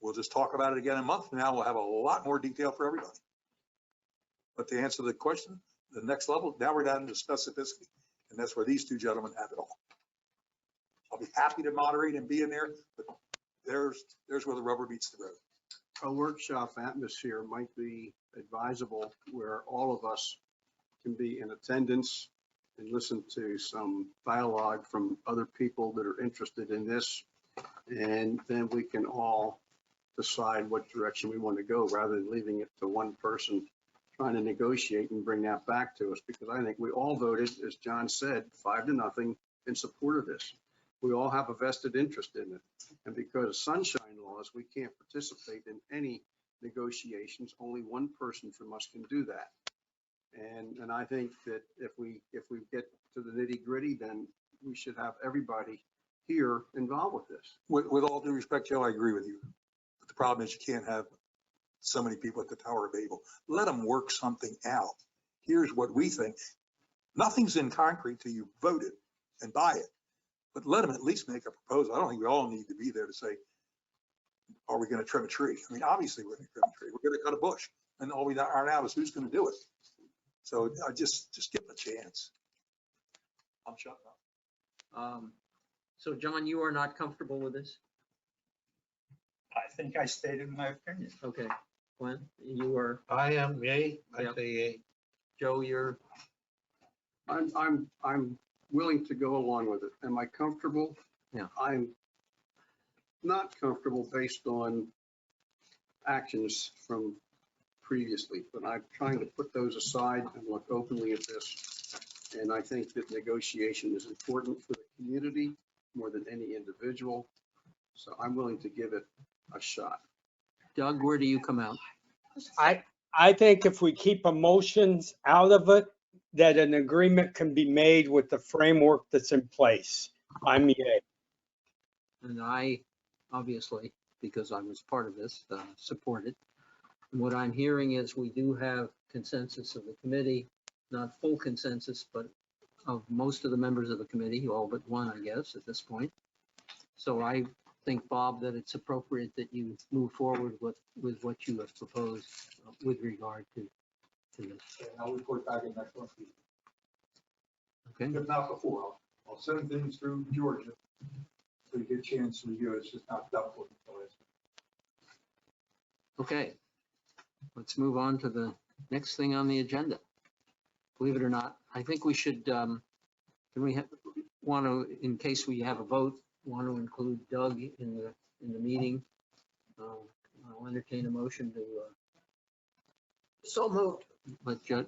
we'll just talk about it again in a month from now. We'll have a lot more detail for everybody. But to answer the question, the next level, now we're down to specificity, and that's where these two gentlemen have it all. I'll be happy to moderate and be in there, but there's where the rubber meets the road. A workshop atmosphere might be advisable where all of us can be in attendance and listen to some dialogue from other people that are interested in this. And then we can all decide what direction we want to go rather than leaving it to one person trying to negotiate and bring that back to us. Because I think we all voted, as John said, 5-0 in support of this. We all have a vested interest in it. And because of sunshine laws, we can't participate in any negotiations. Only one person from us can do that. And I think that if we get to the nitty gritty, then we should have everybody here involved with this. With all due respect, Joe, I agree with you. But the problem is you can't have so many people at the Tower of Babel. Let them work something out. Here's what we think. Nothing's in concrete till you vote it and buy it. But let them at least make a proposal. I don't think we all need to be there to say, are we going to trim a tree? I mean, obviously we're going to trim a tree. We're going to cut a bush. And all we iron out is who's going to do it. So I just give them a chance. I'm shutting up. So John, you are not comfortable with this? I think I stated my opinion. Okay. Glenn, you are, I am, yay, I Yep. say yay. Joe, you're, I'm willing to go along with it. Am I comfortable? Yeah. I'm not comfortable based on actions from previously, but I'm trying to put those aside and look openly at this. And I think that negotiation is important for the community more than any individual. So I'm willing to give it a shot. Doug, where do you come out? I think if we keep emotions out of it, that an agreement can be made with the framework that's in place. I'm yay. And I, obviously, because I was part of this, support it. And what I'm hearing is we do have consensus of the committee, not full consensus, but of most of the members of the committee, all but one, I guess, at this point. So I think, Bob, that it's appropriate that you move forward with what you have proposed with regard to this. And I'll report back in next month. Okay, If not before, I'll send things through Georgia so you get a chance to review it. It's just not done for the last. okay. Let's move on to the next thing on the agenda. Believe it or not, I think we should, can we want to, in case we have a vote, want to include Doug in the meeting? I'll entertain a motion to, So moved. let Judd,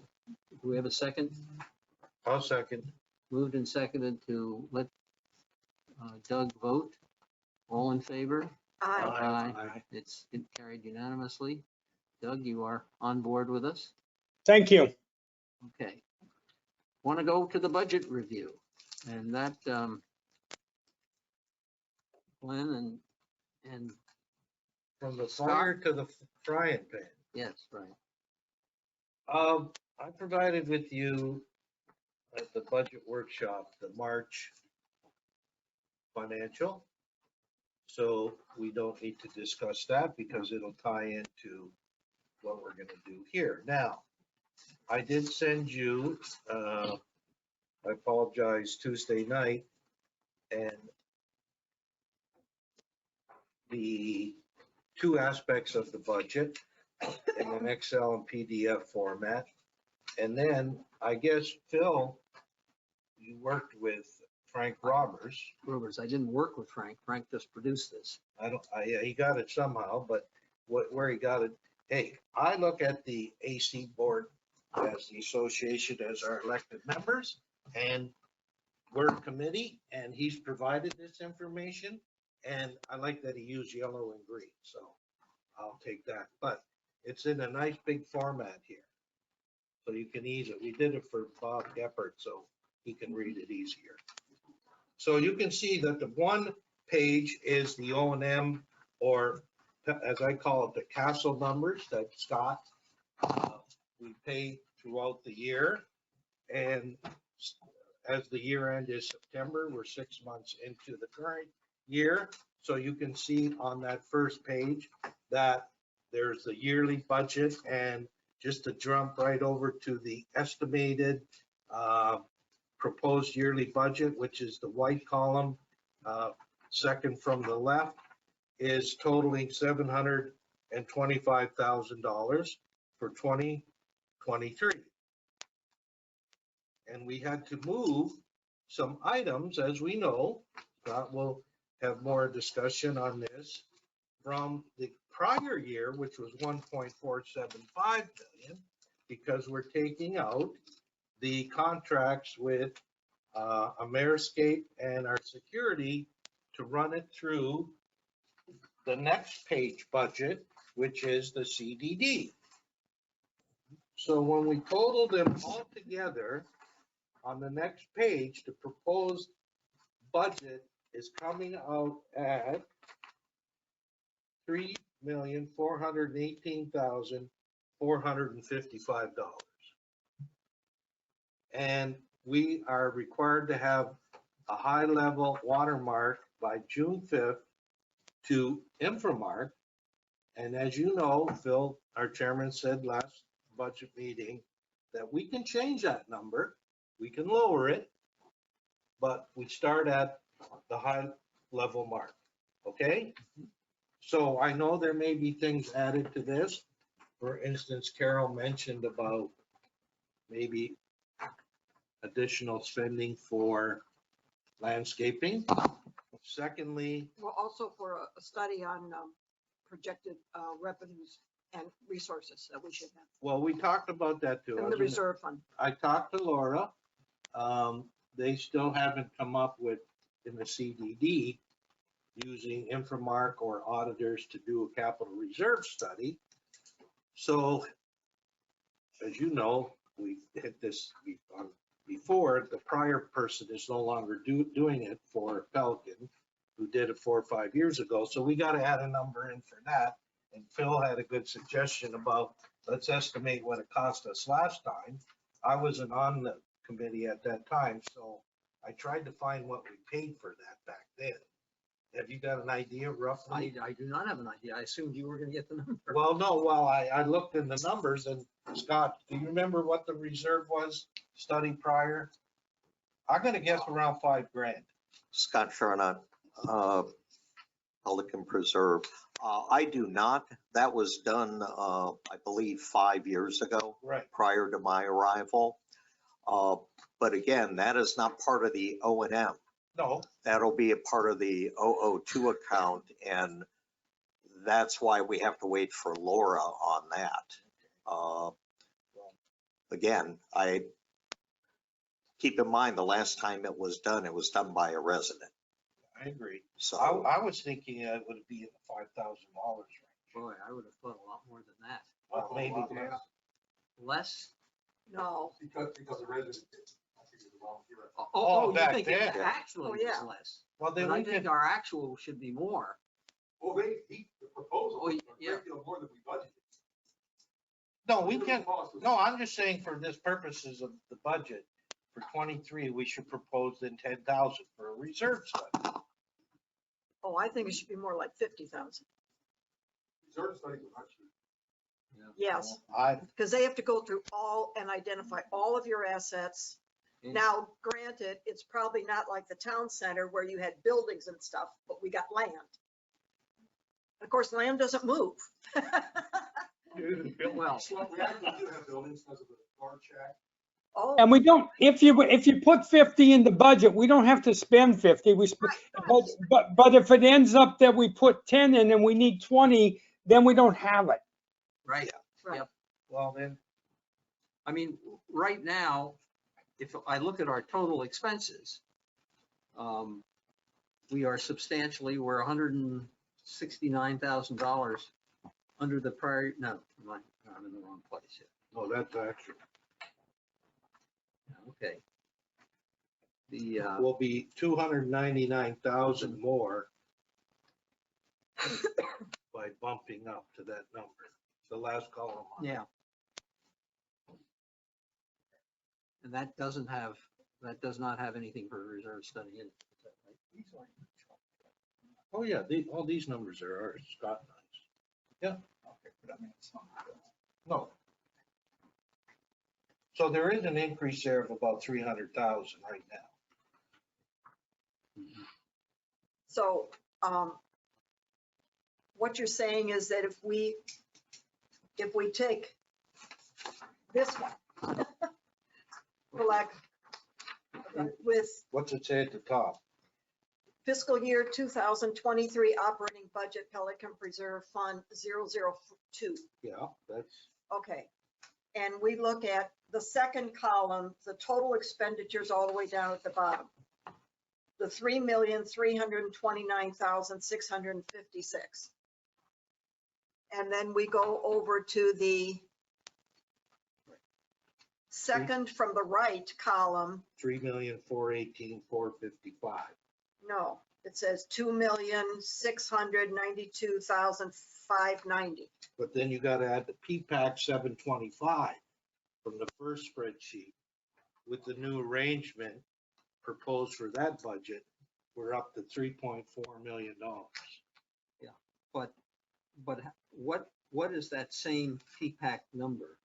do we have a second? I'll second. Moved and seconded to let Doug vote. All in favor? Aye. It carried unanimously. Doug, you are on board with us? Thank you. Okay. Want to go to the budget review, and that, Glenn and From the Scott? fire to the frying pan. yes, right. I provided with you at the budget workshop, the March financial. So we don't need to discuss that because it'll tie into what we're gonna do here. Now, I did send you, I apologize, Tuesday night, and the two aspects of the budget in an Excel and PDF format. And then I guess, Phil, you worked with Frank Roberts. Rovers, I didn't work with Frank. Frank just produced this. He got it somehow, but where he got it, hey, I look at the AC board as the association as our elected members, and we're a committee, and he's provided this information, and I like that he used yellow and green, so I'll take that. But it's in a nice big format here, so you can easily, we did it for Bob Geppert, so he can read it easier. So you can see that the one page is the O&M, or as I call it, the castle numbers that Scott, we pay throughout the year. And as the year end is September, we're 6 months into the current year. So you can see on that first page that there's the yearly budget, and just to jump right over to the estimated proposed yearly budget, which is the white column, second from the left, is totaling $725,000 for 2023. And we had to move some items, as we know, Scott will have more discussion on this, from the prior year, which was 1.475 million, because we're taking out the contracts with Ameriscape and our security to run it through the next page budget, which is the CDD. So when we total them all together on the next page, the proposed budget is coming out at $3,418,455. And we are required to have a high level watermark by June 5th to Infomark. And as you know, Phil, our chairman, said last budget meeting that we can change that number, we can lower it, but we start at the high level mark, okay? So I know there may be things added to this. For instance, Carol mentioned about maybe additional spending for landscaping. Secondly, Well, also for a study on projected revenues and resources that we should have Well, we talked about that too. in the reserve fund. I talked to Laura. They still haven't come up with, in the CDD, using Infomark or auditors to do a capital reserve study. So, as you know, we hit this before, the prior person is no longer doing it for Pelican, who did it 4 or 5 years ago. So we got to add a number in for that. And Phil had a good suggestion about, let's estimate what it cost us last time. I wasn't on the committee at that time, so I tried to find what we paid for that back then. Have you got an idea roughly? I do not have an idea. I assumed you were gonna get the number. Well, no, well, I looked in the numbers, and Scott, do you remember what the reserve was study prior? I'm gonna guess around $5,000. Scott Charnock, Pelican Preserve. I do not. That was done, I believe, 5 years ago, Right. prior to my arrival. But again, that is not part of the O&M. No, That'll be a part of the 002 account, and that's why we have to wait for Laura on that. Again, I keep in mind, the last time it was done by a resident. I agree. So I was thinking it would be in the $5,000 range. Boy, I would have thought a lot more than that. Well, maybe Less? No, Because the resident, I think it's wrong here. Oh, You back think it then. actually Oh, was yeah. less? Well, But then I we think can, our actual should be more. Well, the proposal Oh, was a yeah. great deal more than we budgeted. no, we can, no, I'm just saying for this purposes of the budget for 23, we should propose then 10,000 for a reserve study. oh, I think it should be more like 50,000. Reserve study was actually. Yes, I, because they have to go through all and identify all of your assets. And- Now, granted, it's probably not like the town center where you had buildings and stuff, but we got land. Of course, land doesn't move. Well, Well, we actually do have buildings because of the guard shack. Oh, And we don't, if you put 50 in the budget, we don't have to spend 50. But if it ends up that we put 10 in and we need 20, then we don't have it. right. right. Yep. well, then, I mean, right now, if I look at our total expenses, we are substantially, we're $169,000 under the prior, no, I'm in the wrong place here. no, that's actually, Okay. The, will be 299,000 more by bumping up to that number, the last column. on it. yeah. And that does not have anything for a reserve study in it. Is that right? Oh, yeah, all these numbers are ours, Scott knows. Yeah. No. So there is an increase there of about 300,000 right now. So, what you're saying is that if we take this one, with What's it say at the top? fiscal year 2023 operating budget Pelican Preserve Fund 002. Yeah, that's, Okay. And we look at the second column, the total expenditures all the way down at the bottom. The 3,329,656. And then we go over to the second from the right column. 3,418,455. No, it says 2,692,590. But then you gotta add the P-PAC 725 from the first spreadsheet. With the new arrangement proposed for that budget, we're up to $3.4 million. But what is that same P-PAC number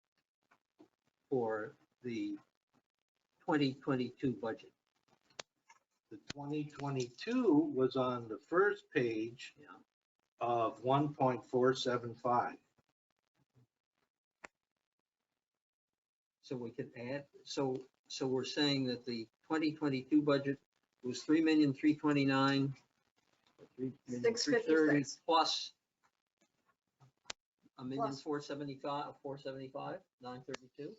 for the 2022 budget? The 2022 was on the first page Yeah. of 1.475. So we could add, so we're saying that the 2022 budget was 3,329,330 656. plus $1,475,000, 932?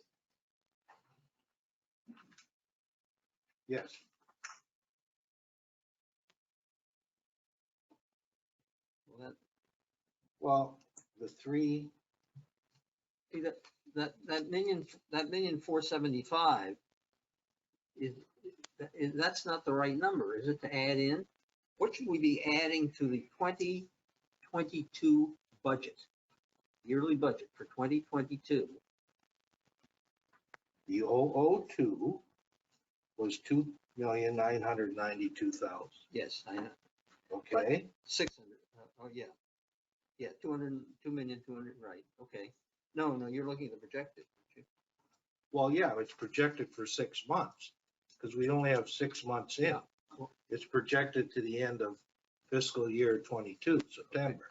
Yes. Well, Well, the three, see, that million 475 that's not the right number, is it, to add in? What should we be adding to the 2022 budget? Yearly budget for 2022? the 002 was 2,992,000. Yes, I know, Okay, 600, oh, yeah. Yeah, 2,200,000, right, okay. No, you're looking at the projected, aren't you? well, yeah, it's projected for 6 months, because we only have 6 months in. Yeah. It's projected to the end of fiscal year 22, September.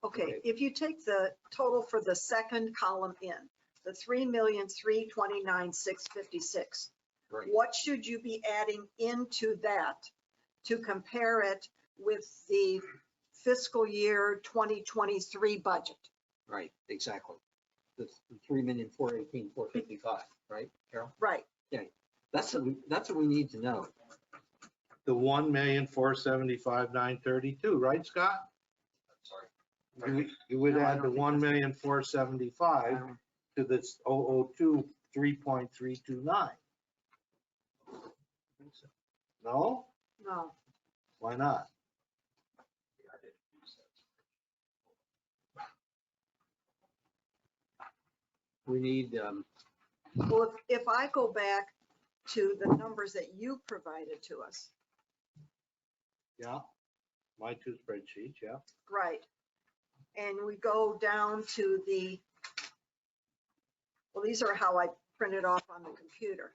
Okay, Okay. if you take the total for the second column in, the 3,329,656, Right. what should you be adding into that to compare it with the fiscal year 2023 budget? Right, exactly. The 3,418,455, right, Carol? Right, That's what we need to know. The 1,475,932, right, Scott? Sorry. You would No, I add the don't think 1,475,000 to this 002, 3.329. No? no, Why not? We need, well, if I go back to the numbers that you provided to us, Yeah, my two spreadsheets, yeah. right, and we go down to the, well, these are how I printed off on the computer,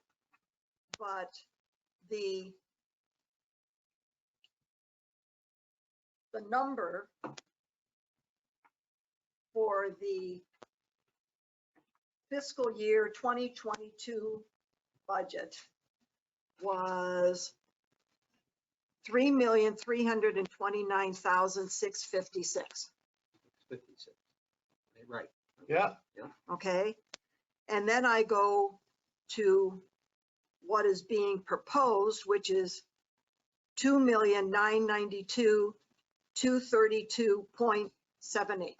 but the number for the fiscal year 2022 budget was 3,329,656. 56. Right. Yeah. Okay, and then I go to what is being proposed, which is 2,992,232.78.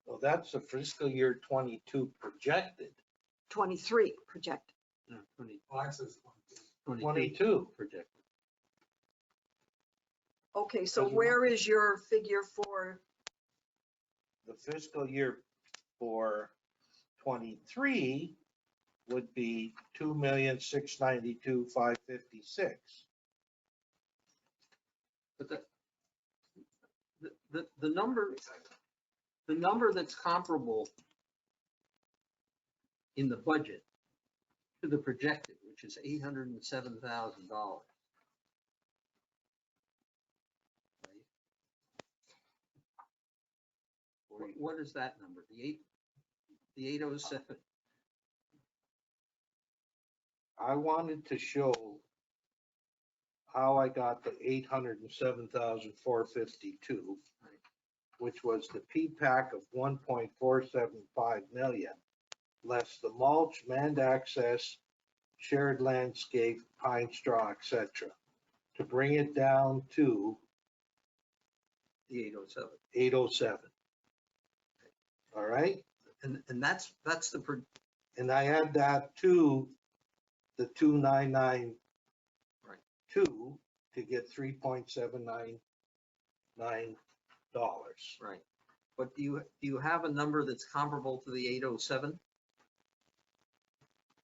Well, that's the fiscal year 22 projected. 23 projected. No, 20, Access. 22. projected. Okay, so Doesn't where is your figure for, The fiscal year for 23 would be 2,692,556. But the number that's comparable in the budget to the projected, which is $807,000. What is that number? The 807. I wanted to show how I got the 807,452, which was the P-PAC of 1.475 million, less the mulch, manned access, shared landscape, pine straw, etc., to bring it down to The 807. 807. All right? And that's the, And I add that to the 2,992 to get $3.799. right. But do you have a number that's comparable to the 807?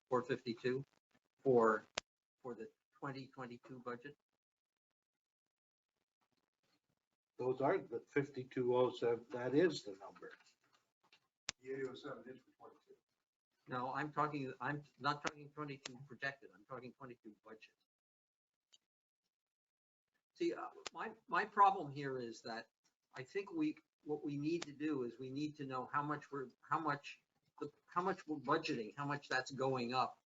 452 for the 2022 budget? Those are the 5207, that is the number. The 807 is for 22. No, I'm not talking 22 projected, I'm talking 22 budget. See, my problem here is that I think what we need to do is we need to know how much we're budgeting, how much that's going up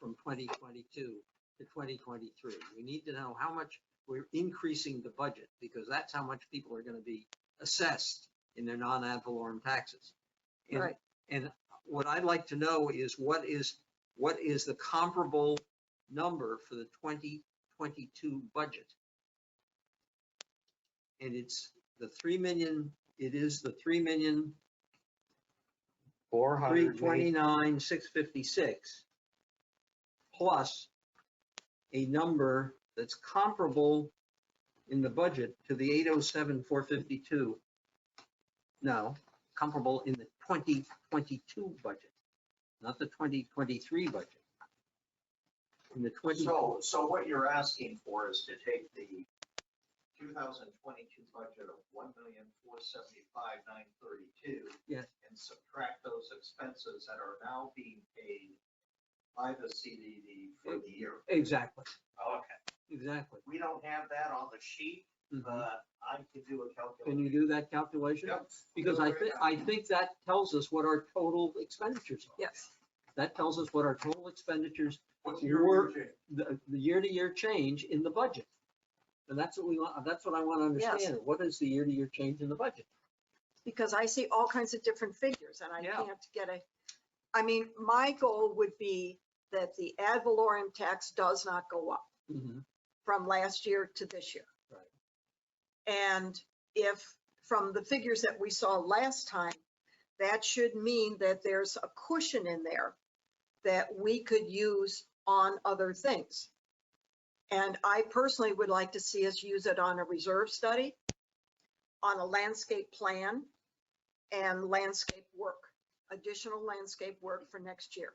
from 2022 to 2023. We need to know how much we're increasing the budget, because that's how much people are going to be assessed in their non-ad valorem taxes. And- Right. And what I'd like to know is what is the comparable number for the 2022 budget? And it's the 3 million, it is the 3,329,656 plus a number that's comparable in the budget to the 807,452. No, comparable in the 2022 budget, not the 2023 budget. In the 20. So what you're asking for is to take the 2022 budget of 1,475,932. Yes. And subtract those expenses that are now being paid by the CDD for the year. Exactly, Okay. exactly. We don't have that on the sheet, Mhm. but I can do a Can calculation. you do that calculation? Yep. Because I think that tells us what our total expenditures are. Yes. That tells us what our total expenditures, What's your- the year-to-year change in the budget. And that's what we want, that's what I want to understand. What is the year-to-year change in the budget? Because I see all kinds of different figures and I Yeah. can't get I mean, my goal would be that the ad valorem tax does not go up from last year to this year. Right. And if, from the figures that we saw last time, that should mean that there's a cushion in there that we could use on other things. And I personally would like to see us use it on a reserve study, on a landscape plan, and landscape work, additional landscape work for next year.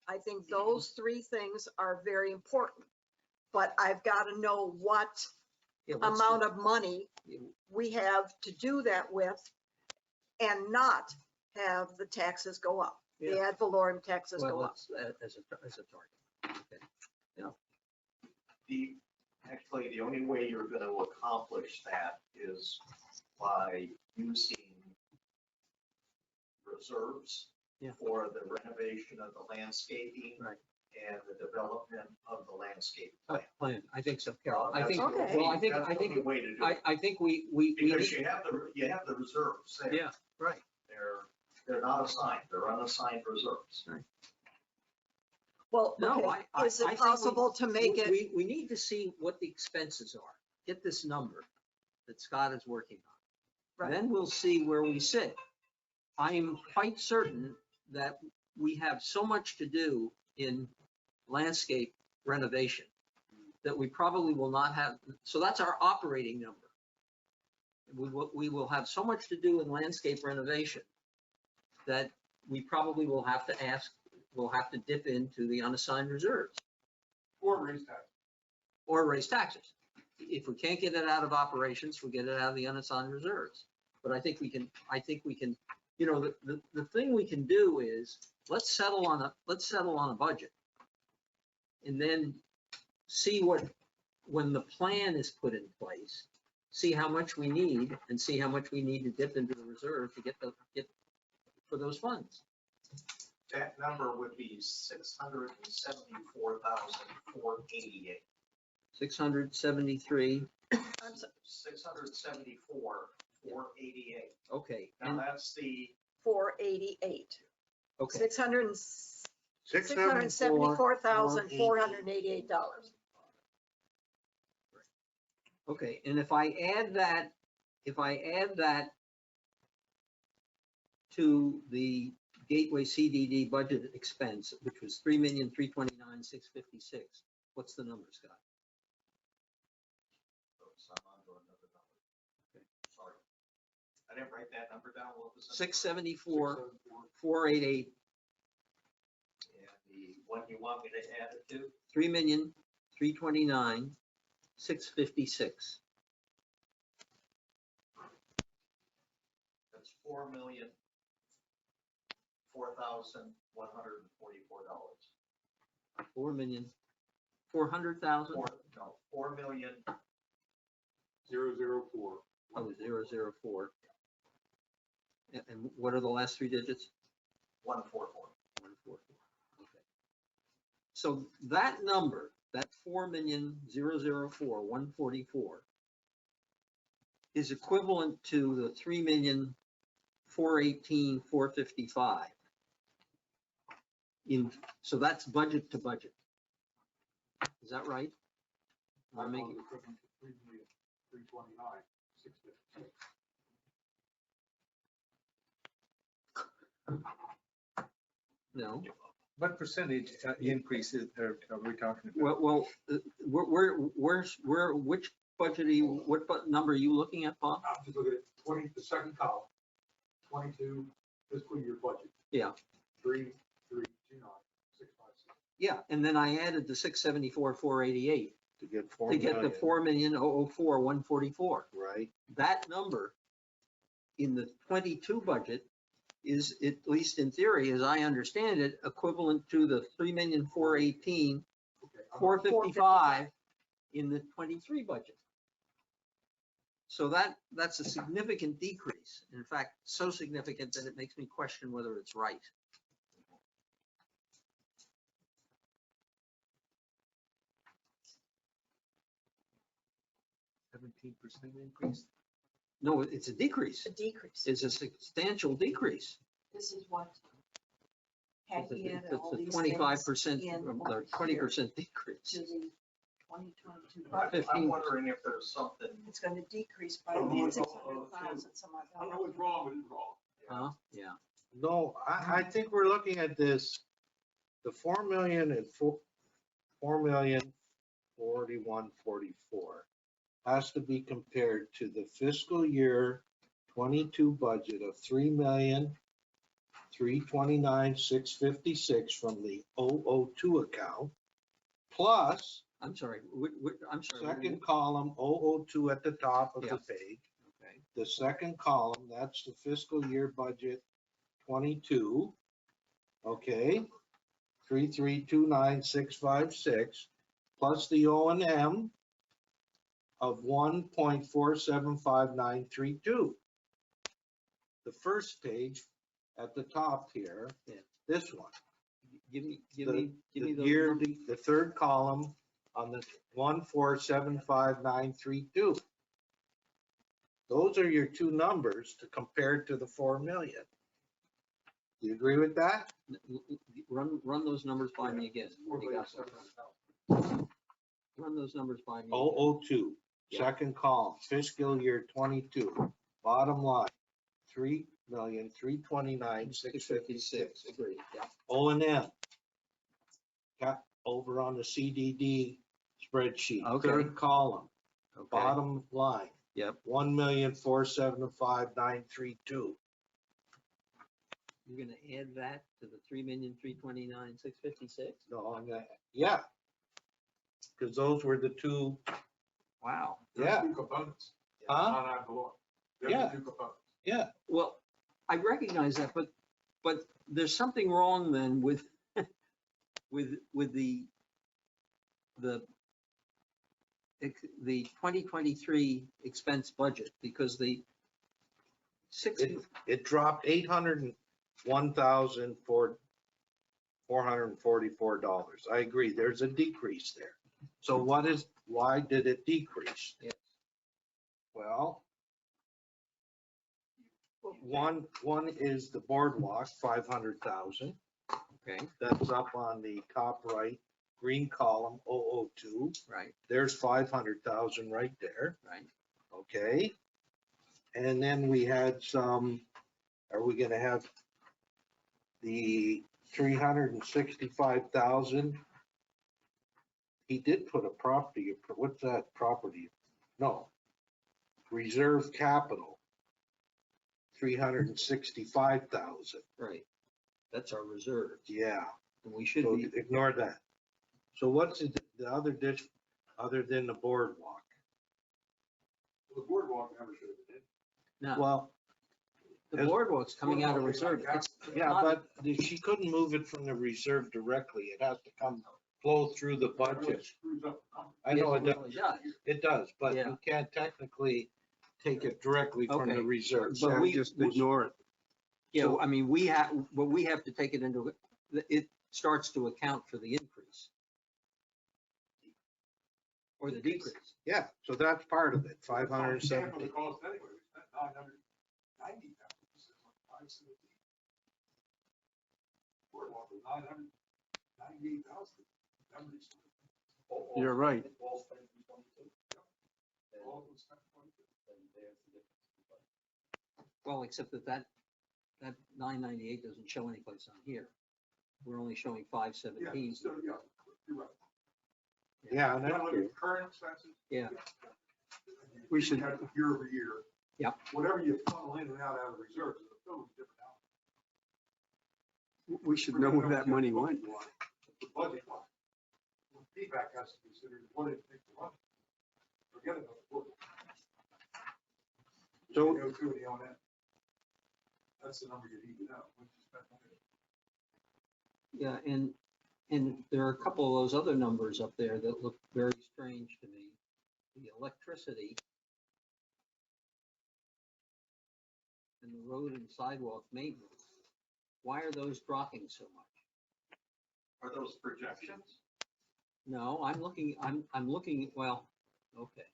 I think those three things are very important, but I've got to know what Yeah, what's the- amount of money we have to do that with and not have the taxes go up, the Yeah. ad valorem taxes Well, go up. that's as a target. Okay. Actually, the only way you're going to accomplish that is by using reserves Yeah. for the renovation of the landscaping Right. and the development of the landscape plan. Plan, I think so, Carol. I That's think, the Okay. only- well, I think, that's the only way to do it. I think we Because you have the reserves there. yeah, right. They're not assigned, they're unassigned reserves. Well, No, okay, I is think it possible to make it, We need to see what the expenses are. Get this number that Scott is working on. Right. Then we'll see where we sit. I am quite certain that we have so much to do in landscape renovation that we probably will not have, so that's our operating number. We will have so much to do in landscape renovation that we probably will have to we'll have to dip into the unassigned reserves. Or raise taxes. Or raise taxes. If we can't get it out of operations, we get it out of the unassigned reserves. But I think we can, you know, the thing we can do is, let's settle on a budget. And then see when the plan is put in place, see how much we need and see how much we need to dip into the reserve to get for those funds. That number would be 674,488. 673, I'm so- 674,488. okay, Now and, that's the 488, okay. $674,488. Okay, and if I add that to the Gateway CDD budget expense, which was 3,329,656, what's the number, Scott? So I'm on to another number. Okay, sorry. I didn't write that number down. What was it? 674,488, And the one you want me to add it to? 3,329,656. That's $4,004,144. 4,400,000? No, 4,000,000. 004. Oh, 004. And what are the last three digits? 144. 144. Okay. So that number, that 4,004,144 is equivalent to the 3,000,000 418, 455. So that's budget to budget. Is that right? Am I making- No. What percentage increases are we talking about? Well, which budget are you, number are you looking at, Bob? I'm just looking at the second column, 22 fiscal year budget. Yeah. 3,329,656. Yeah, and then I added the 674, 488 To get 4 to get the million, 4,004, 144. right? That number in the 22 budget is, at least in theory, as I understand it, equivalent to the 3,418,455 in the 23 budget. So that's a significant decrease. In fact, so significant that it makes me question whether it's right. Increase? No, it's a decrease. A decrease. It's a substantial decrease. This is what. It's Had he added a all these 25%, in or one 20% decrease. to the 2022 I'm budget, 15. wondering if there's something. it's going to decrease by Oh, no, it's all- 600,000, some odd I don't know dollars. what's wrong, but it's wrong. Huh? Yeah. No, I think we're looking at this, the 4 million and 4,041,44 has to be compared to the fiscal year 22 budget of 3,329,656 from the 002 account, plus I'm sorry. I'm sorry. second column 002 at the top of Yeah. the page. Okay. The second column, that's the fiscal year budget 22. Okay, 3,329,656 plus the O and M of 1.475932. The first page at the top here, Yeah. this one. Give me The those year, numbers. the third column on the 1475932. Those are your two numbers to compare to the 4 million. Do you agree with that? Run those numbers by me again. What do you got? Run those numbers by me. 002, Yeah. second column, fiscal year 22, bottom line, 3,329,656. Agreed. Yeah. O and M. Got over on the CDD spreadsheet, Okay. third column, Okay. bottom line, Yep. 1,475,932. You're gonna add that to the 3,329,656? No, I'm gonna, yeah. Because those were the two, Wow. yeah, Two components. huh? Not ad valorem. They're Yeah. the two components. Yeah, Well, I recognize that, but there's something wrong then with the 2023 expense budget, because the it dropped $801,444. I agree, there's a decrease there. So why did it decrease? Yes. Well, one is the boardwalk, 500,000. Okay, That's up on the top right, green column, 002. right, There's 500,000 right there, right. okay? And then we had some, are we gonna have the 365,000? He did put a property, what's that property? No, reserve capital, 365,000. Right. That's our reserve, Yeah, and we should so be, ignore that. So what's the other ditch other than the boardwalk? The boardwalk never should have been. now, Well, the boardwalk's coming out of reserve. It's yeah, not- but she couldn't move it from the reserve directly. It has to flow through the budget. Screws up the numbers. I know Yes, it does. does. It does, but Yeah. you can't technically take it directly from Okay. the reserve. But we- Just ignore it. You know, I mean, we have to take it into, it starts to account for the increase. Or the decrease. Yeah, so that's part of it, Half of 570. the cost anyway, we spent 990,000. Boardwalk was 998,000. You're right. Well, except that 998 doesn't show any place on here. We're only showing 517. So, yeah, you're right. Yeah, and You that's wanna look true. at current expenses? Yeah. We should- Year over year. Yep. Whatever you funnel in and out of reserves is a totally different outcome. We should know where that money went. The budget line. What feedback has to be considered, what it takes to run. Forget about the board. So- Go through the O&M. That's the number you need to know. Once you spend money. Yeah, and there are a couple of those other numbers up there that look very strange to me. The electricity and the road and sidewalk maintenance. Why are those dropping so much? Are those projections? No, I'm looking, well, okay.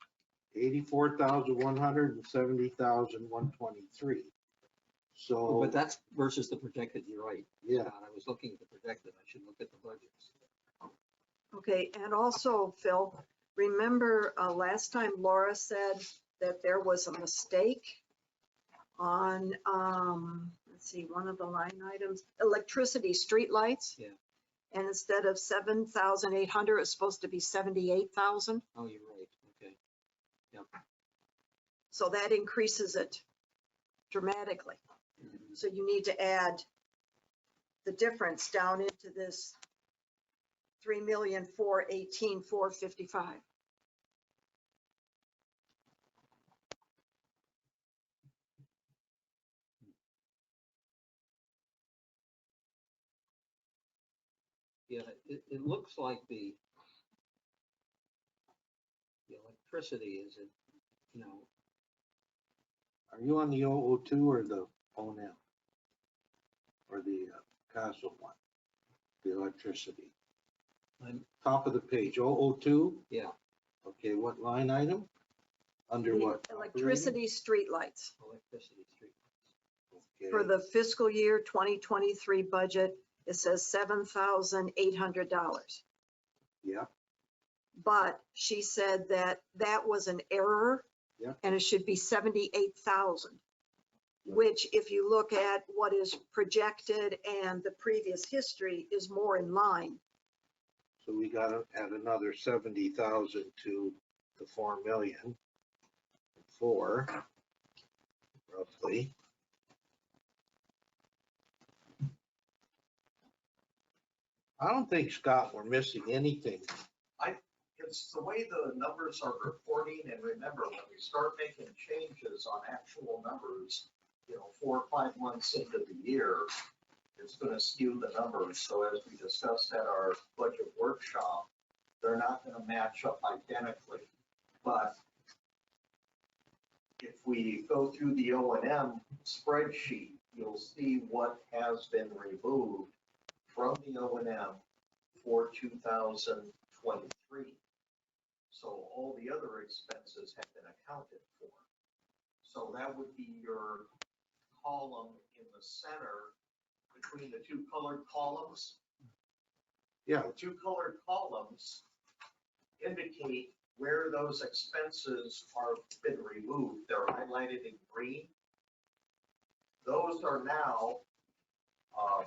84,100 and 70,123. So, But that's versus the projected, you're right. yeah, Scott, I was looking at the projected, I should look at the budgets. Okay, and also, Phil, remember last time Laura said that there was a mistake on, let's see, one of the line items, electricity streetlights? Yeah. And instead of 7,800, it's supposed to be 78,000. Oh, you're right, okay. So that increases it dramatically. So you need to add the difference down into this 3,418,455. Yeah, it looks like the electricity is, you know, are you on the 002 or the O&M? Or the castle one? The electricity? I'm, Top of the page, 002? yeah, Okay, what line item? Under The what? electricity streetlights electricity street. Okay. for the fiscal year 2023 budget, it says $7,800. Yeah, But she said that that was an error. Yeah. And it should be 78,000, which if you look at what is projected and the previous history is more in line. so we gotta add another 70,000 to the 4 million. 4, roughly. I don't think, Scott, we're missing anything. It's the way the numbers are reporting, and remember, when we start making changes on actual numbers, 4 or 5 months into the year, it's gonna skew the numbers. So as we discussed at our budget workshop, they're not gonna match up identically. But if we go through the O&M spreadsheet, you'll see what has been removed from the O&M for 2023. So all the other expenses have been accounted for. So that would be your column in the center between the two colored columns. Yeah, The two colored columns indicate where those expenses are been removed. They're highlighted in green. Those are now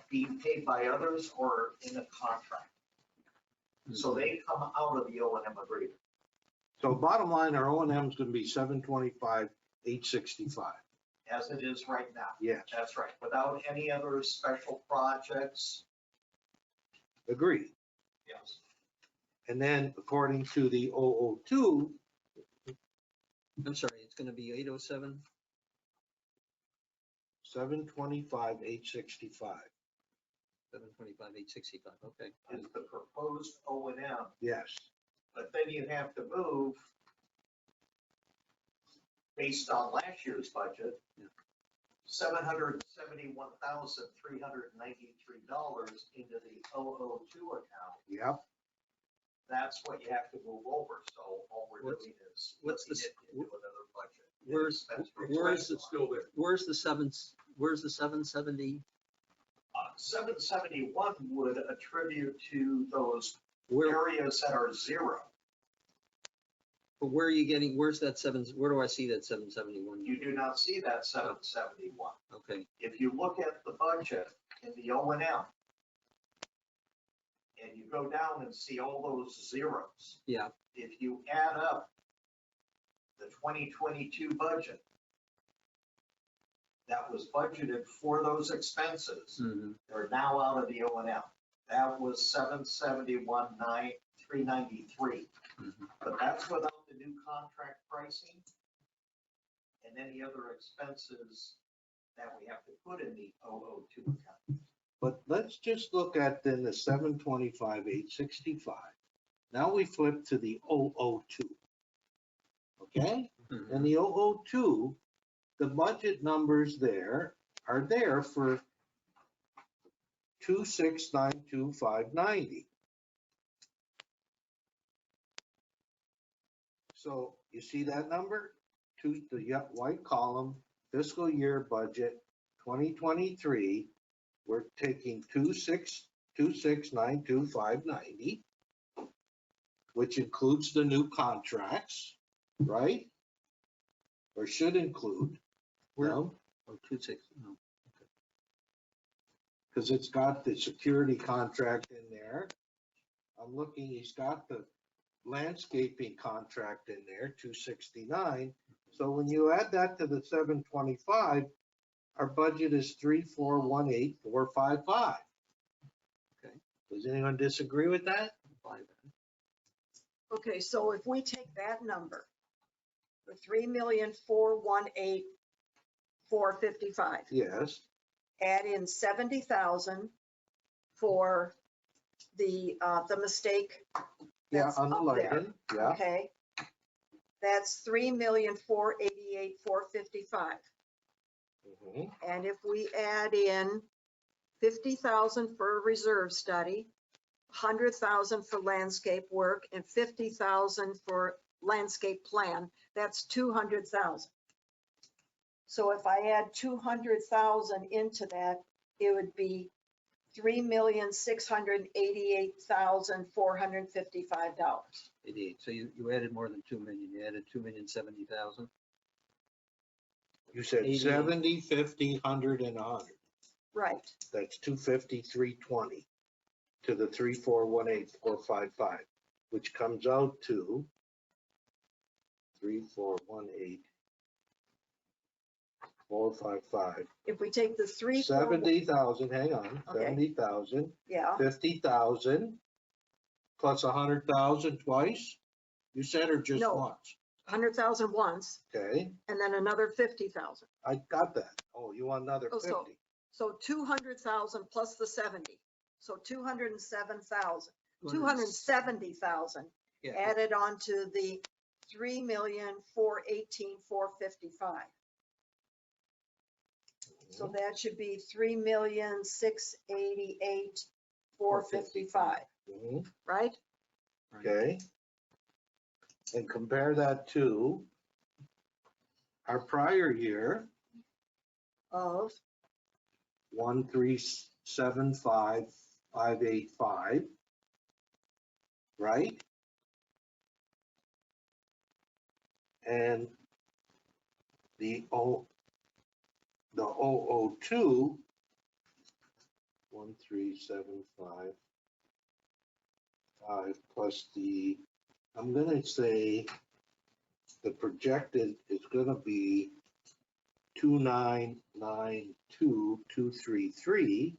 being paid by others or in a contract. So they come out of the O&M agreement. so bottom line, our O&M is gonna be 725,865. As it is right now. Yes, That's right, without any other special projects, agree. yes. And then according to the 002, I'm sorry, it's gonna be 807? 725,865. 725, 865, okay. Is the proposed O&M, Yes, but then you have to move based on last year's budget, Yeah. $771,393 into the 002 account. yep. That's what you have to move over. So all we're What's- doing is what's looking this- into another budget. Where's the 770? 771 would attribute to those Where, areas that are zero. but where are you getting, where's that where do I see that 771? You do not see that 771. Okay, If you look at the budget in the O&M, and you go down and see all those zeros, yeah, if you add up the 2022 budget that was budgeted for those expenses, mhm, they're now out of the O&M. That was 771,393. mhm. But that's without the new contract pricing and any other expenses that we have to put in the 002 account. But let's just look at then the 725, 865. Now we flip to the 002. Okay? Mhm. And the 002, the budget numbers there are there for 2692590. So you see that number? The white column, fiscal year budget 2023, we're taking 2692590, which includes the new contracts, right? Or should include. Where, No, oh, 26, no. because it's got the security contract in there. I'm looking, he's got the landscaping contract in there, 269. So when you add that to the 725, our budget is 3418455. Okay. Does anyone disagree with that? Buy that. Okay, so if we take that number, the 3,418,455, Yes. add in 70,000 for the mistake. Yeah, that's on the up there, lighting, yeah. Okay, that's 3,488,455. Mhm. And if we add in 50,000 for a reserve study, 100,000 for landscape work, and 50,000 for landscape plan, that's 200,000. So if I add 200,000 into that, it would be $3,688,455. 88, so you added more than 2 million, you added 2,070,000. You said 88. 70, 50, 100, and 100. Right. That's 250, 320 to the 3418455, which comes out to 3418455. If we take the 70,000, hang on, Okay. 70,000, yeah, 50,000 plus 100,000 twice, you said, or just No. once? 100,000 once, Okay, and then another 50,000. I got that. Oh, you want another Oh, so- 50? So 200,000 plus the 70. So 207,000, 270,000 Yeah, added on to the 3,418,455. So that should be 3,688,455, Mhm. right? Okay. And compare that to our prior year, Of, 1375585, right? And the 002, 13755 plus the, I'm gonna say the projected is gonna be 2992233.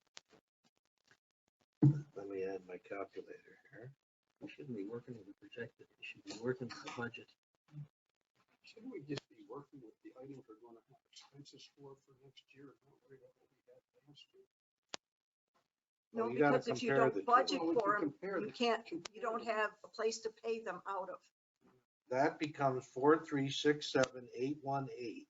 Let me add my calculator here. we shouldn't be working with the projected, we should be working with the budget. Shouldn't we just be working with the items we're going to have expenses for next year? And not worry about what we had last year? no, Well, you gotta because if you compare the don't two. budget Well, we for can them, compare you the- can't, you compare don't them. have a place to pay them out of. That becomes 4367818.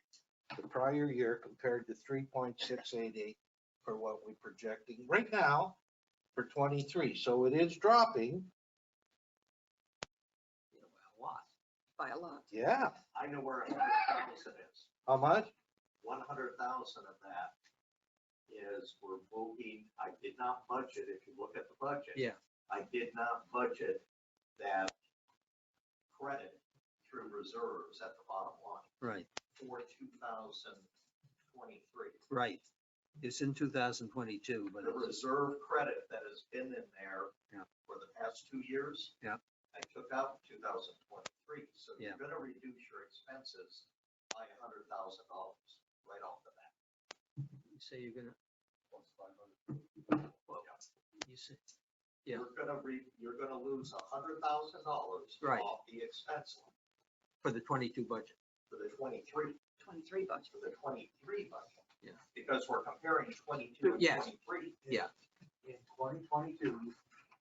The prior year compared to 3.688 for what we're projecting right now for 23. So it is dropping. A lot. by a lot. Yeah, I know where 100,000 is. how much? 100,000 of that is we're moving, I did not budget, if you look at the budget. Yeah. I did not budget that credit through reserves at the bottom line Right, for 2023. right. It's in 2022, but The reserve credit that has been in there Yeah. for the past 2 years. Yeah. I took out in 2023, so Yeah. you're gonna reduce your expenses by $100,000 right off the bat. you say you're gonna, you say, Yeah. You're gonna lose $100,000 Right. off the expense line for the 22 budget. for the 23 budget. for the 23 budget. Yeah. Because we're comparing 22 and Yes. 23. Yeah. In 2022,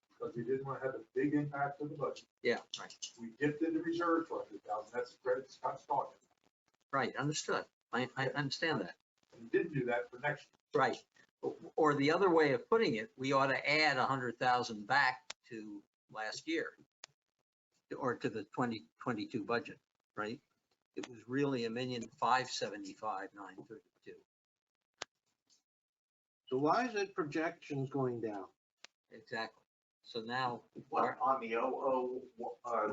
because we didn't want to have a big impact on the budget, Yeah, right, we dipped into reserve for 100,000. That's the credit Scott's talking. right, understood. I understand that. We didn't do that for next year. Right. Or the other way of putting it, we ought to add 100,000 back to last year. Or to the 2022 budget, right? It was really $1,575,932. So why is it projections going down? Exactly. So now, What, on the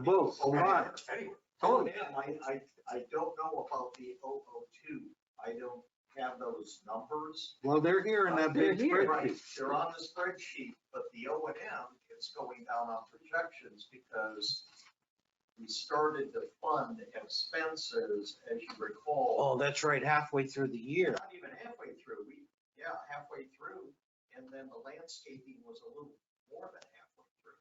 Both, why? Anyway, totally, I don't know about the 002. I don't have those numbers. Well, they're here in that big Right, spreadsheet. they're on the spreadsheet, but the O&M, it's going down on projections because we started to fund expenses, as you recall. Oh, that's right, halfway through the year. Not even halfway through, halfway through, and then the landscaping was a little more than halfway through.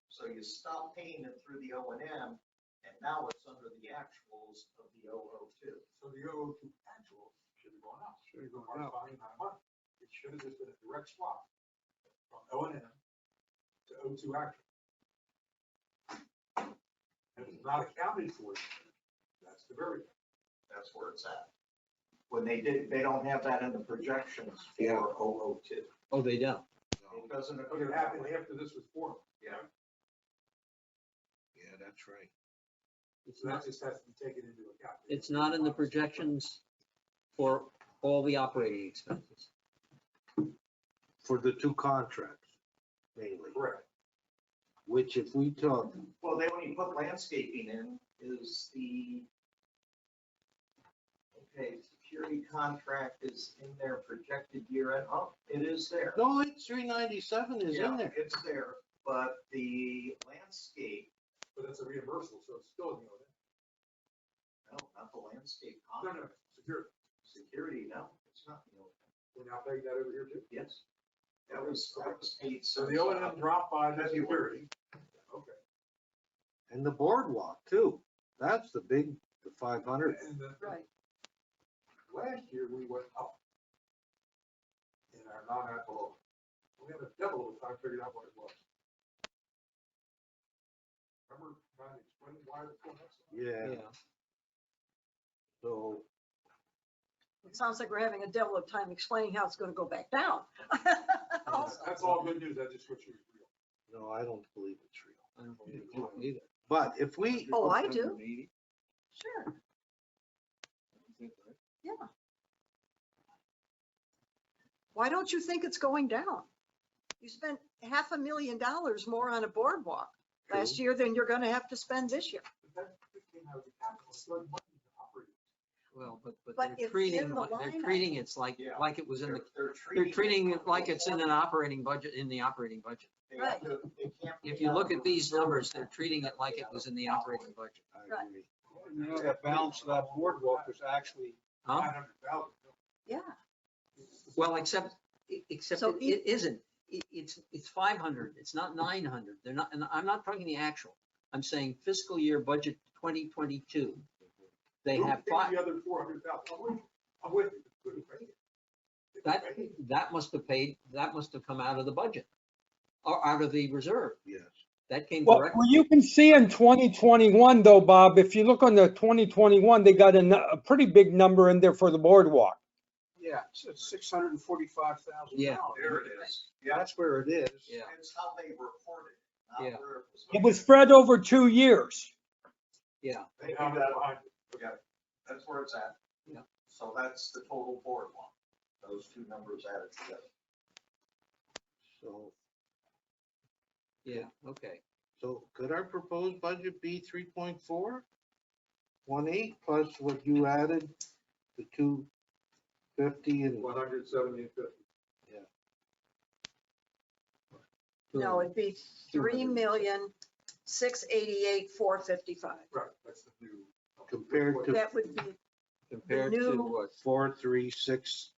So you stop paying it through the O&M, and now it's under the actuals of the 002. so the 002 actual should have gone up. Should have gone Our up. finding that money. It should have just been a direct swap from O&M to 02 actual. And it's not accounted for. That's the variable. That's where it's at. When they don't have that in the projections Yeah. for 002. oh, they don't. It doesn't But appear it that happened way. after this was formed. Yeah. Yeah, that's right. So that just has to be taken into account. It's not in the projections for all the operating expenses. For the two contracts mainly, Correct. which if we took, Well, they only put landscaping in is okay, security contract is in their projected year end. Oh, it is there. no, it's 397 is Yeah, in there. it's there, but the landscape, But it's a reimbursable, so it's still, no, not the landscape no, contract. secure. Security, no, it's not. We're now paying that over here too. Yes. That was paid. So the O&M dropped by the February. security. Okay. And the boardwalk too. That's the big, the 500. And Right. last year we went up in our non-ad valorem. We had a devil of a time figuring out what it was. Remember trying to explain why it was going up? so much? Yeah, so, It sounds like we're having a devil of time explaining how it's gonna go back down. Also. That's all good news. I just wish it was real. no, I don't believe it's real. I don't believe it either. But if we, Oh, I do. Sure. Yeah. Why don't you think it's going down? You spent $500,000 more on a boardwalk last year than you're gonna have to spend this year. But that came out of the capital. It's like money to operate. Well, but But they're it's treating, in the line they're item. treating it's like Yeah. it was in the, They're they're treating it like it's in an operating budget, in the operating budget. Right. If you look at these numbers, they're treating it like it was in the operating budget. I Right. agree. You know, that balance of that boardwalk was actually, Huh? 900,000. Yeah. Well, except So it isn't. It's 500. It's not 900. They're not, and I'm not talking the actual. I'm saying fiscal year budget 2022. They Who have paid five, the other 400,000. I'm with you. Couldn't pay it. that must have come out of the budget. Or out of the reserve. Yes. That came Well, directly. well, you can see in 2021 though, Bob, if you look on the 2021, they got a pretty big number in there for the boardwalk. yeah, it's $645,000. Yeah. There it is. Yeah, That's where it is. Yeah. it's how they reported, not Yeah. where it was. It was spread over 2 years. Yeah. think How you much got, behind it? forget it. That's where it's at. Yeah. So that's the total boardwalk, those two numbers added together. So, Yeah, okay. so could our proposed budget be 3.418 plus what you added, the 250 and 170 and 50. No, it'd be 3,688,455. Right, that's the new. compared to That would be Compared to new- what? 436?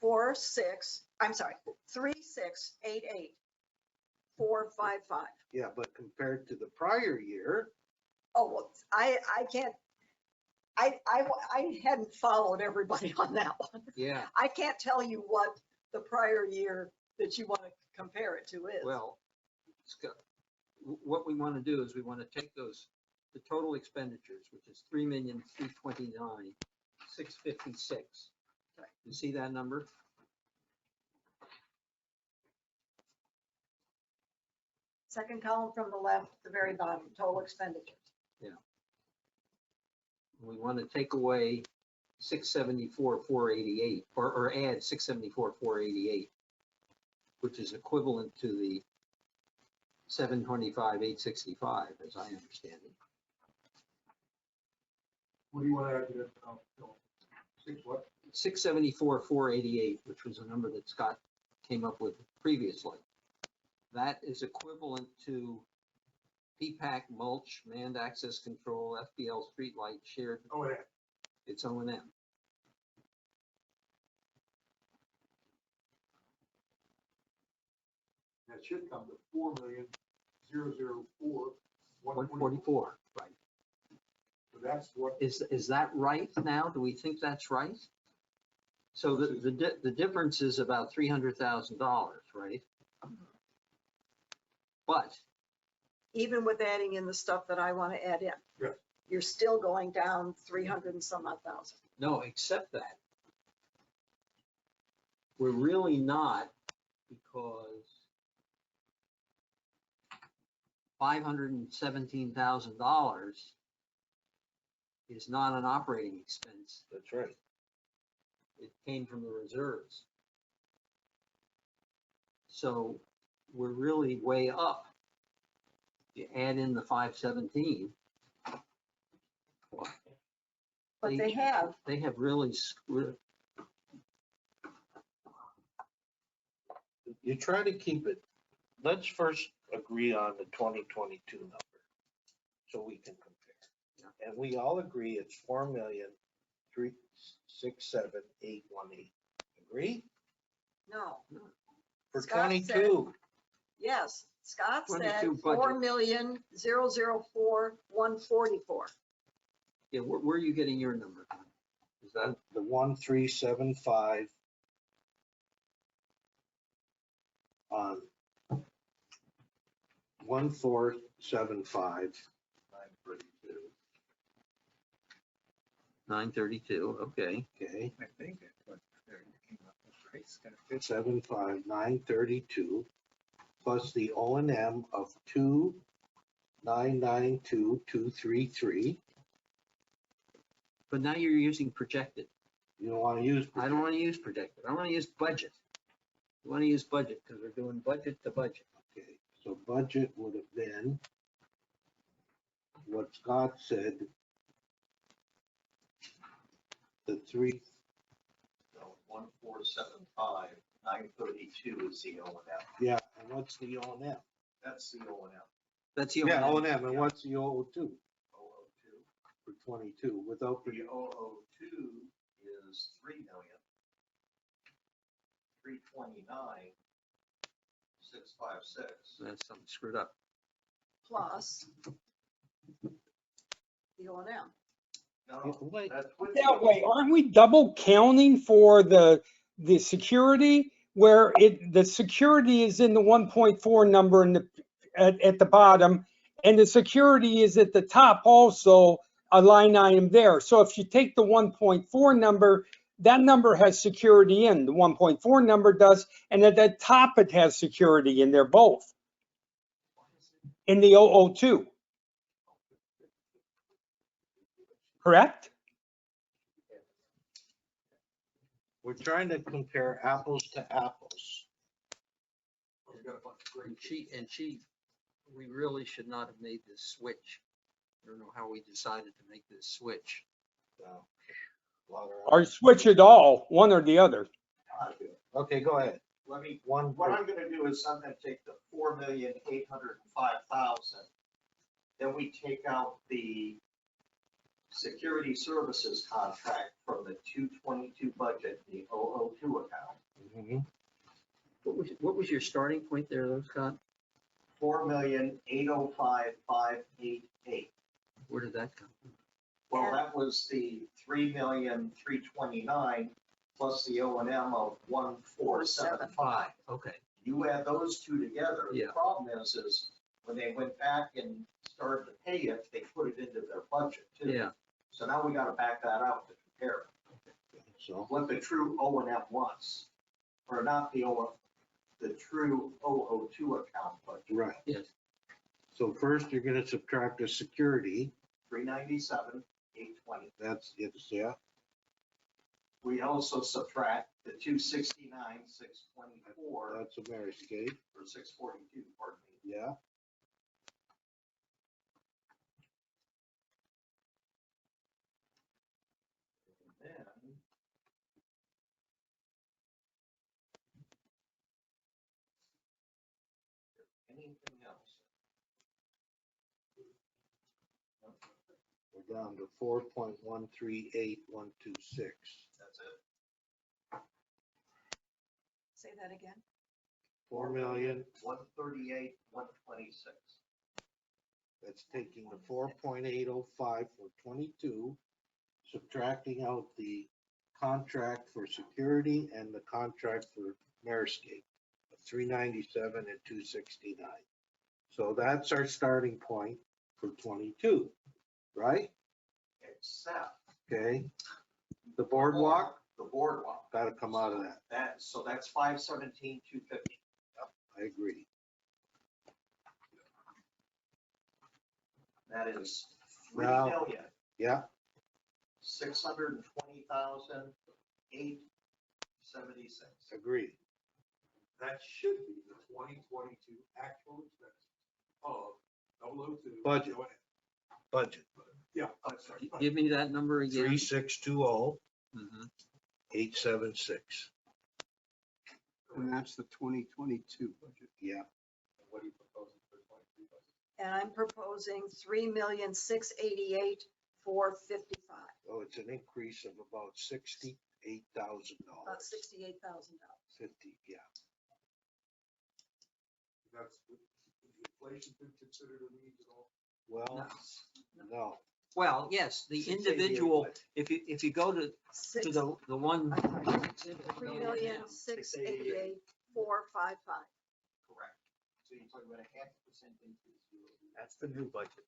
3,688,455. Yeah, but compared to the prior year, Oh, well, I can't, I hadn't followed everybody on that one. Yeah, I can't tell you what the prior year that you want to compare it to is. well, Scott, what we want to do is we want to take those, the total expenditures, which is 3,329,656. Right. You see that number? Second column from the left, the very bottom, total expenditures. We want to take away 674,488, or add 674,488, which is equivalent to the 725,865, as I understand it. What do you want to add to that? Six what? 674,488, which was a number that Scott came up with previously. That is equivalent to P-PAC mulch, manned access control, FBL streetlight, shared, Oh, yeah. it's O&M. That should come to 4,004,144. 144, right. So that's what, Is that right now? Do we think that's right? So the difference is about $300,000, right? But Even with adding in the stuff that I want to add in. Yeah. You're still going down 300 and some odd thousand. no, except that we're really not, because $517,000 is not an operating expense. that's right. It came from the reserves. So we're really way up. You add in the 517. But they have, They have really screwed. You try to keep it, let's first agree on the 2022 number, so we can compare. And we all agree it's 4,367,818. Agree? no, For Scott said- 22, yes, Scott said 22 budget. 4,004,144. Yeah, where are you getting your number from? Is that, the 1,375 on 1,475. 932, okay. Okay, I think that's what they're came up with, right? It's gonna fit. 75,932 plus the O and M of 2,992,233. But now you're using projected. You don't want to use. I don't want to use projected. I want to use budget. You want to use budget because we're doing budget to budget. Okay, so budget would have been what Scott said. The three, So 1,475,932 is the O and M. yeah, and what's the O and M? That's the O and M. That's the Yeah, O only, and M, and what's the O 2 002. for 22 without the, The 002 is 3,329,656. that's something screwed up. Plus the O and M. No, wait, that's with. Yeah, wait, aren't we double counting for the security where the security is in the 1.4 number in at the bottom, and the security is at the top also, a line item there. So if you take the 1.4 number, that number has security in, the 1.4 number does, and at the top it has security in there both. In the 002. correct? We're trying to compare apples to apples. And she, we really should not have made this switch. I don't know how we decided to make this switch. So, a lot of- Or switch it all, one or the other. Okay, go ahead. Let me, One, what I'm gonna do is I'm gonna take the 4,805,000. Then we take out the security services contract from the 222 budget, the 002 account. Mhm. What was your starting point there, though, Scott? 4,805,588. Where did that come from? Well, that was the 3,329 plus the O and M of 1,475. Okay. You add those two together, the Yeah. problem is when they went back and started to pay it, they put it into their budget too. Yeah. So now we gotta back that out to compare So, what the true O and M was, or not the true 002 account budget, right. Yes. So first you're gonna subtract the security. 397,820. That's, it's, yeah, We also subtract the 269,624, that's Ameriscape, or 642, pardon me. yeah. Then anything else? We're down to 4.138126. That's it. Say that again. 138,126. That's taking the 4.805 for 22, subtracting out the contract for security and the contract for Meriscape of 397 and 269. So that's our starting point for 22, right? Except Okay. The boardwalk, the boardwalk. got to come out of that. So that's 517,250. I agree. That is Now- 3,620,876. Yeah, agreed. That should be the 2022 actual expenses of 002. Budget. Budget, Yeah. That's right. Give me that number again. 3620,876. Mhm. And that's the 2022 budget. Yeah, What are you proposing for 23 budget? And I'm proposing 3,688,455, oh, it's an increase of about $68,000. about $68,000. 50, yeah. That's, inflation been considered a need at all? Well, no. Well, yes, the 688, individual, if you go to Six, the one. 3,688,455. Correct. So you're talking about a 0.5% increase. That's the new budget.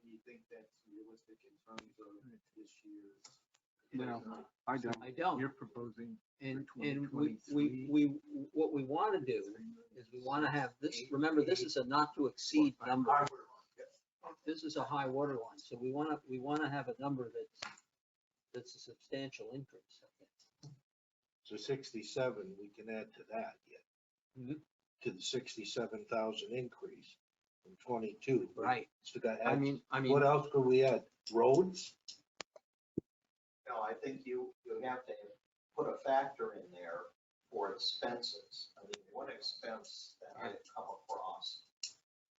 Do you think that's realistic in terms of this year's? No, I don't. I don't. You're proposing And what we want to do is we want to have this, remember, this is a not to exceed number. This is a high water line, so we want to have a number that's a substantial increase. I think. So 67, we can add to that yet. Mhm. To the 67,000 increase from 22. Right. So got, I mean, what else could we add? Roads? No, I think you have to put a factor in there for expenses. I mean, one expense that I've come across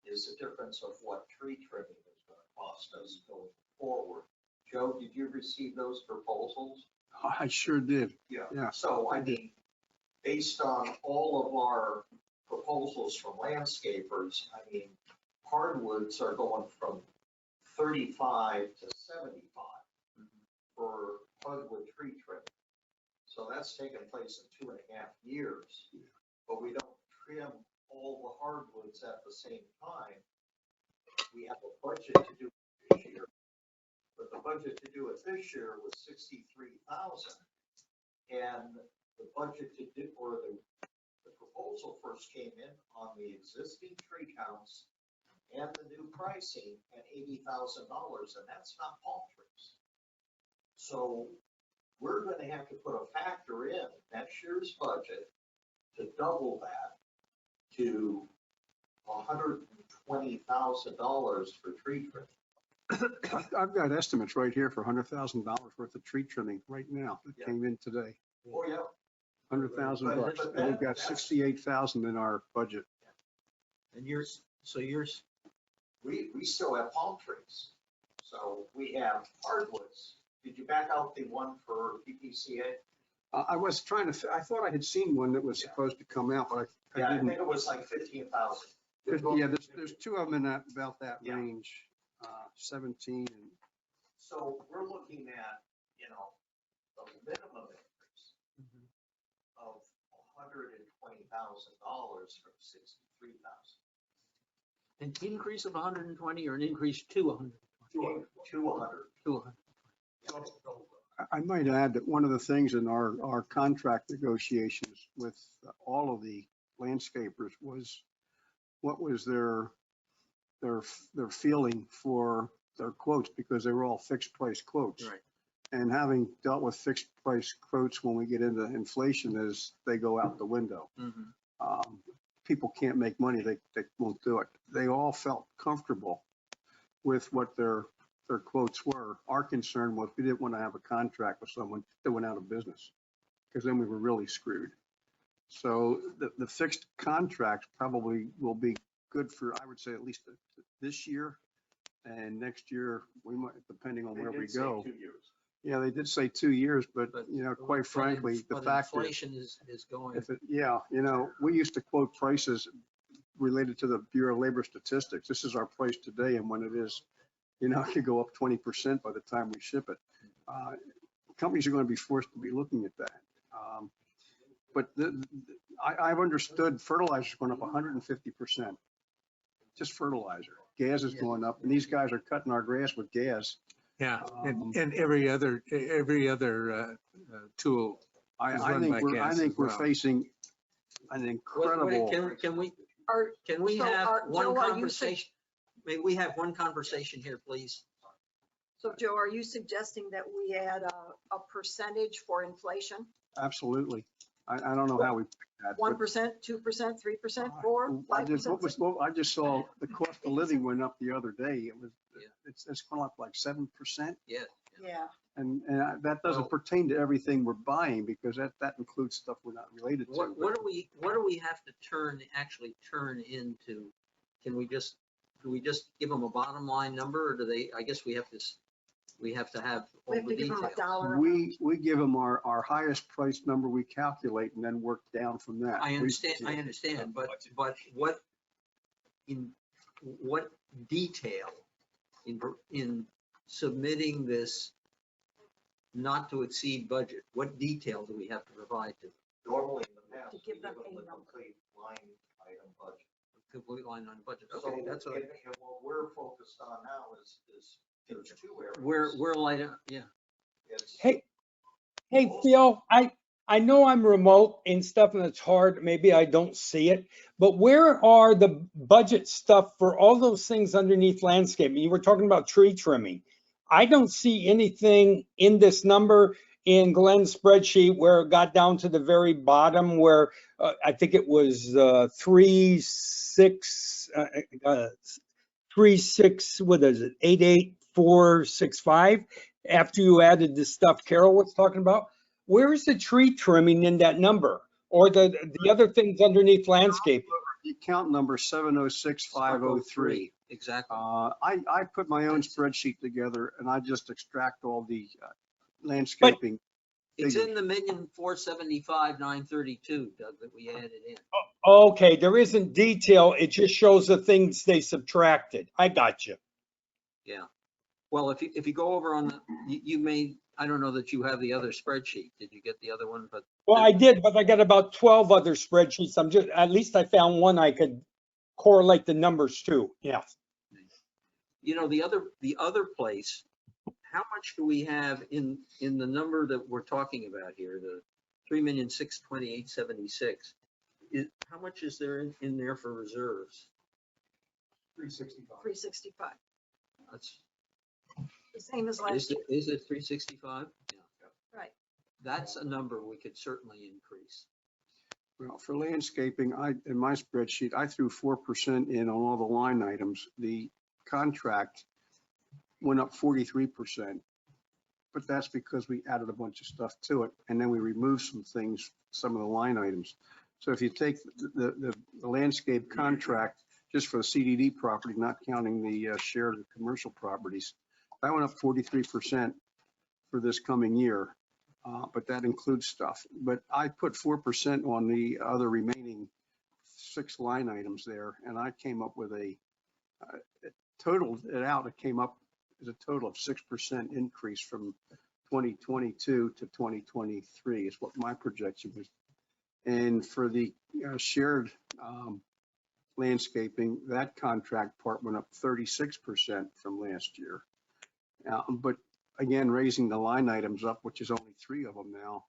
is the difference of what tree trimming is going to cost us going forward. Joe, did you receive those proposals? I sure did. Yeah. So, I I did. mean, based on all of our proposals from landscapers, I mean, hardwoods are going from 35 to 75 for hardwood tree trimming. So that's taken place in 2.5 years, but we don't trim all the hardwoods at the same time. We have a budget to do it this year, but the budget to do it this year was 63,000. And the budget to do, or the proposal first came in on the existing tree counts and the new pricing at $80,000, and that's not palm trees. So we're gonna have to put a factor in next year's budget to double that to $120,000 for tree trimming. I've got estimates right here for $100,000 worth of tree trimming right now that Yeah. came in today. Oh, yeah. 100,000 But- bucks. but And we've got that's- 68,000 in our budget. And yours, so yours, We still have palm trees. So we have hardwoods. Did you back out the one for PPCA? I was trying to, I thought I had seen one that was Yeah. supposed to come out, but Yeah, I I didn't. think it was like 15,000. Yeah, there's two of them in that, about that Yeah. range, 17 and So we're looking at, the minimum increase of $120,000 from 63,000 an increase of 120 or an increase to 120? to 100. To 100. I might add that one of the things in our contract negotiations with all of the landscapers was what was their feeling for their quotes, because they were all fixed price quotes. Right. And having dealt with fixed price quotes when we get into inflation is they go out the window. Mhm. People can't make money, they won't do it. They all felt comfortable with what their quotes were. Our concern was we didn't want to have a contract with someone that went out of business, because then we were really screwed. So the fixed contracts probably will be good for, I would say, at least this year. And next year, we might, depending on They where did we say go. 2 years. Yeah, they did say 2 years, but But- quite frankly, the But fact is, inflation is going, if it, yeah, we used to quote prices related to the Bureau of Labor Statistics. This is our price today, and when it is, it could go up 20% by the time we ship it. Companies are going to be forced to be looking at that. But I've understood fertilizer's going up 150%. Just fertilizer. Gas is going up, and these guys are cutting our grass with gas. Yeah, Um, and every other tool. Is I run by gas think as we're well. facing an incredible. can we So, have one Joe, are you conversation? May we have one conversation here, please? So Joe, are you suggesting that we add a percentage for inflation? Absolutely. I don't know how we picked that. but- 1%, 2%, 3%, 4%, I just, 5%? I just saw the cost of living went up the other day. Yeah. It's gone up like 7%. Yeah. Yeah, And that doesn't Well- pertain to everything we're buying, because that includes stuff we're not related to. What do we have to actually turn into? Do we just give them a bottom line number, or do they, I guess we have to have all we have the to give them a details. dollar. We give them our highest price number we calculate and then work down from that. I understand, but what detail in submitting this not to exceed budget, what detail do we have to provide to them? Normally in the past, To we give give them them a the number. complete line item budget. Complete line on budget. So, Okay, that's what and what we're focused on now is there's 2 areas. we're light, yeah. It's- Hey, Phil, I know I'm remote and stuff and it's hard. Maybe I don't see it, but where are the budget stuff for all those things underneath landscaping? You were talking about tree trimming. I don't see anything in this number in Glenn's spreadsheet where it got down to the very bottom where I think it was 36, what is it, 88465? After you added the stuff Carol was talking about, where is the tree trimming in that number? Or the other things underneath landscape? The account number 706503. Exactly. I put my own spreadsheet together and I just extract all the landscaping. It's figures. in the 1,475,932, Doug, that we added in. Okay, there isn't detail. It just shows the things they subtracted. I got you. Yeah. Well, if you go over on you may, I don't know that you have the other spreadsheet. Did you get the other one? But Well, I did, but I got about 12 other spreadsheets. At least I found one I could correlate the numbers to. Yeah. the other place, how much do we have in the number that we're talking about here, the 3,628,76? How much is there in there for reserves? 365. 365, That's, the same as is last it, year, is it 365? Yeah. right? That's a number we could certainly increase. Well, for landscaping, in my spreadsheet, I threw 4% in on all the line items. The contract went up 43%, but that's because we added a bunch of stuff to it, and then we removed some things, some of the line items. So if you take the landscape contract, just for the CDD property, not counting the shared commercial properties, that went up 43% for this coming year. But that includes stuff. But I put 4% on the other remaining 6 line items there, and I came up with totaled it out. It came up as a total of 6% increase from 2022 to 2023 is what my projection was. And for the shared landscaping, that contract part went up 36% from last year. But again, raising the line items up, which is only 3 of them now,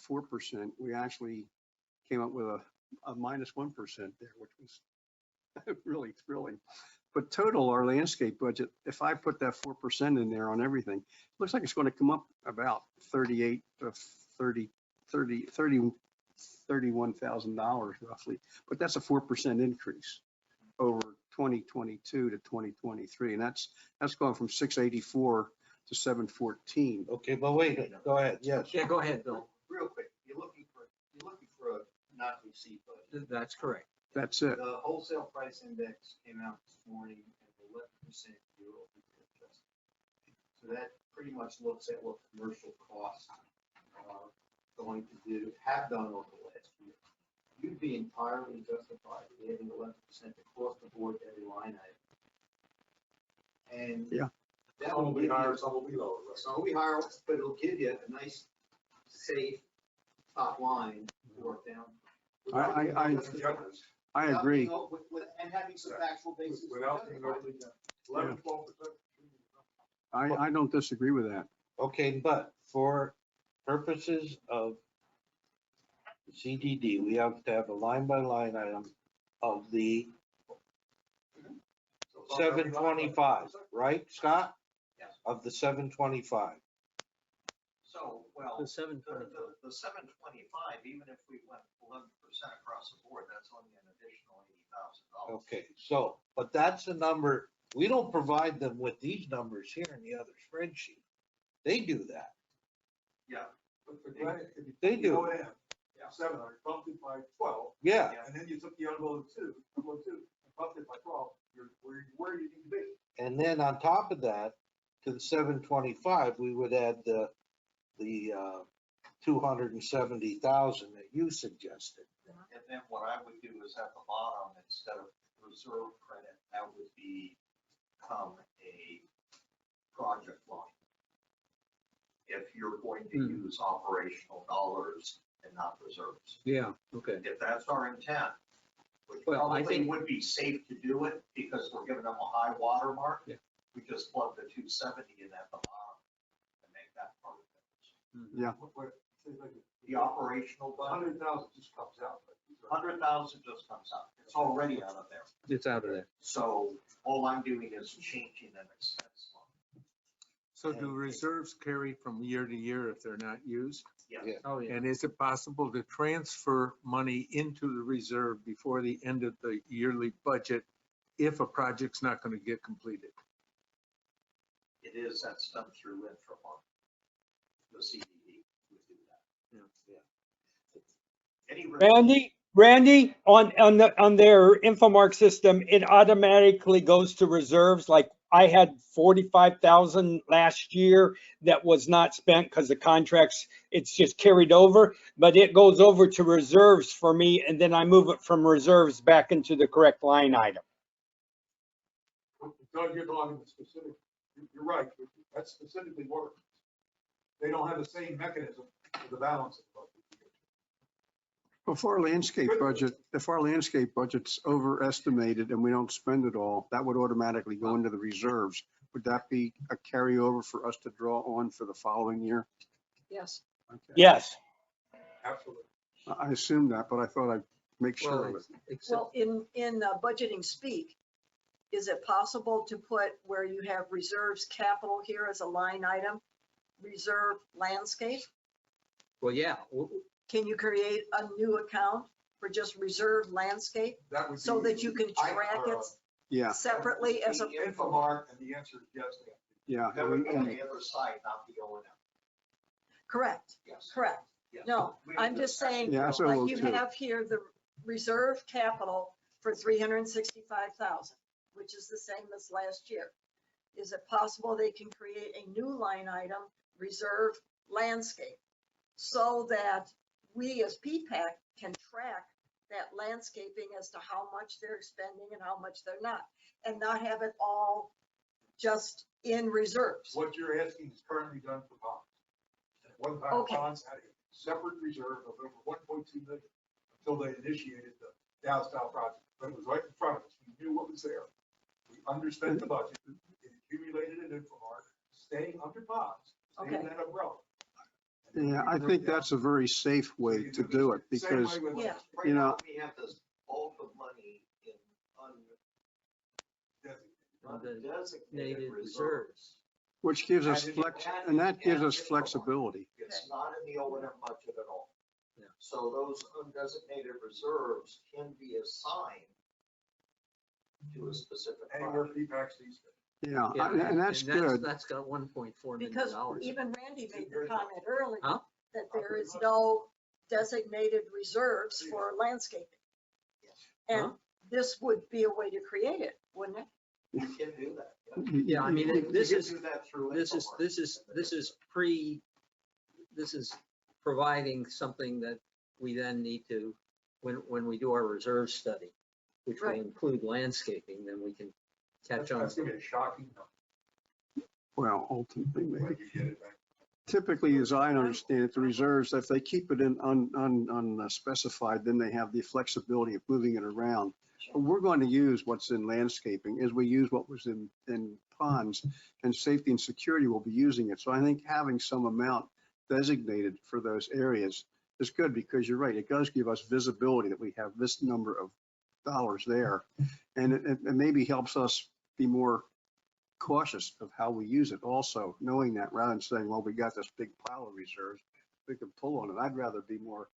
4%, we actually came up with a minus 1% there, which was really thrilling. But total, our landscape budget, if I put that 4% in there on everything, looks like it's going to come up about $31,000 roughly. But that's a 4% increase over 2022 to 2023. And that's going from 684 to 714. Okay, but wait, go ahead, yes. Yeah, go ahead, Bill. Real quick, you're looking for a not to exceed budget. That's correct. That's it. The wholesale price index came out this morning at 11% year-over-year adjustment. So that pretty much looks at what commercial costs are going to have done over the last year. You'd be entirely justified in adding 11% across the board to every line item. And Yeah. that will be higher, some will be lower. Some will be higher, but it'll give you a nice, safe top line to work down. I agree. And having some factual basis. I don't disagree with that. Okay, but for purposes of CDD, we have to have a line by line item of the 725, right, Scott? Yes. Of the 725. So, well, The the 725. 725, even if we went 11% across the board, that's only an additional $80,000. Okay, so, but that's a number, we don't provide them with these numbers here in the other spreadsheet. They do that. Yeah. They do. Yeah. 700, bumped it by 12, Yeah, and then you took the envelope two, and bumped it by 12, you're where you need to be. and then on top of that, to the 725, we would add the 270,000 that you suggested. And then what I would do is at the bottom, instead of reserve credit, that would become a project line. If you're going to use operational dollars and not reserves. Yeah, okay. If that's our intent, which Well, I probably think- would be safe to do it because we're giving them a high water mark. Yeah. We just plug the 270 in at the bottom and make that part of it. Yeah. The operational budget, 100,000 just comes out. 100,000 just comes out. It's already out of there. It's out of there. So all I'm doing is changing an expense line. So do reserves carry from year to year if they're not used? Yes. Yeah. Oh, yeah. And is it possible to transfer money into the reserve before the end of the yearly budget if a project's not going to get completed? It is, that's done through Inframark. The CDD would do that. Any Randy, on their Infomark system, it automatically goes to reserves. Like I had 45,000 last year that was not spent because the contracts, it's just carried over, but it goes over to reserves for me. And then I move it from reserves back into the correct line item. Doug, you're talking specific, you're right, that's specifically work. They don't have the same mechanism for the balance of the budget. If our landscape budget's overestimated and we don't spend it all, that would automatically go into the reserves. Would that be a carryover for us to draw on for the following year? Yes. Okay. Yes. Absolutely. I assumed that, but I thought I'd make sure Well, of it. except, Well, in budgeting speak, is it possible to put where you have reserves capital here as a line item, reserve landscape? Well, yeah, Can you create a new account for just reserve landscape That would so be- that you can I- track it Yeah, separately as a? The Infomart, and the answer is yes. yeah. That would be on the other side, not the O and M. Correct, Yes. correct. Yes. No, We I'm just saying, Yeah, that's what like we'll you do. have here, the reserve capital for 365,000, which is the same as last year. Is it possible they can create a new line item, reserve landscape? So that we as PPAC can track that landscaping as to how much they're expending and how much they're not, and not have it all just in reserves. What you're asking is currently done for bonds. At one time, Okay. bonds had a separate reserve of over 1.2 million until they initiated the downstyle project. But it was right in front of us. We knew what was there. We underspent the budget. It accumulated in Infomart, staying under bonds, staying in Okay. that umbrella. Yeah, I think that's a very safe way to do it because, Yeah. Right you now, know, we have this bulk of money in undesignated reserves. which gives us And that gives us Infomart. flexibility. It's not in the O and M budget at all. Yeah. So those undesignated reserves can be assigned to a specific And where project. PPAC sees fit. Yeah, yeah, and that's good. That's got $1.4 million. Because even Randy made the comment earlier Huh? that there is no designated reserves for landscaping. And Huh? this would be a way to create it, wouldn't it? You can do that. Yeah, I mean, this You is, can do that through this is Infomart. this is providing something that we then need to, when we do our reserve study, which will Right. include landscaping, then we can catch on. That's gonna be a shocking number Well, ultimately, maybe. when you get it back. Typically, as I understand it, the reserves, if they keep it in unspecified, then they have the flexibility of moving it around. We're going to use what's in landscaping as we use what was in ponds, and safety and security will be using it. So I think having some amount designated for those areas is good, because you're right, it does give us visibility that we have this number of dollars there. And it maybe helps us be more cautious of how we use it also, knowing that, rather than saying, well, we got this big pile of reserves, we can pull on it. I'd rather be more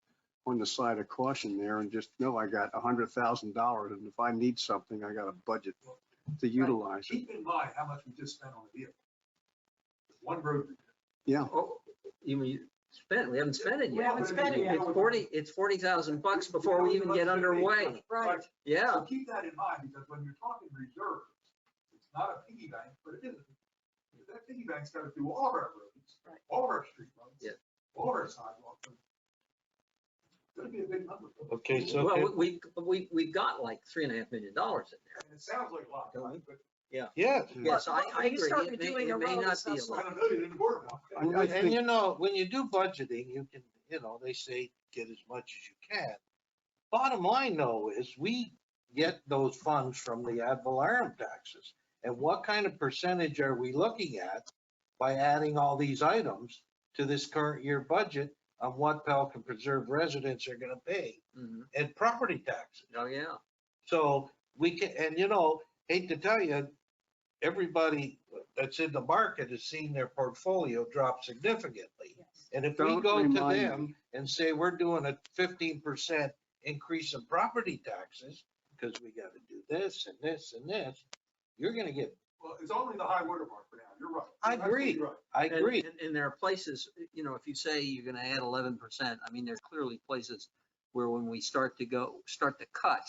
on the side of caution there and just know I got $100,000, and if I need something, I got a budget to utilize it. Keep in mind how much we just spent on the vehicle. One road. Yeah, Oh, you mean spent? We haven't spent it We yet. haven't spent it yet. It's $40,000 before we even get underway. Right. Yeah. So keep that in mind, because when you're talking reserves, it's not a piggy bank, but it is. That piggy bank's got to do all of our roads, Right. all of our street roads, Yeah. all of our sidewalks. It's gonna be a big number. Okay, so Well, we've got like $3.5 million in there. And it sounds like a lot, Don't we? right? But yeah, Yes, I When you agree. start It doing may a road, not it's be a not lot. $7 million in Boardwalk. I and think, you know, when you do budgeting, you can, you know, they say get as much as you can. Bottom line though is we get those funds from the ad valorem taxes. And what kind of percentage are we looking at by adding all these items to this current year budget on what Pelican Preserve residents are gonna pay Mhm. and property taxes? Oh, yeah. So we can, and you know, hate to tell you, everybody that's in the market has seen their portfolio drop significantly. Yes. And if we Don't go to remind them and say, we're doing a 15% increase in property taxes, because we gotta do this and this and this, you're gonna get, Well, it's only the high water mark for now. You're right. I You're absolutely agree. right. I And- agree. And there are places, you know, if you say you're gonna add 11%, I mean, there's clearly places where when we start to cut,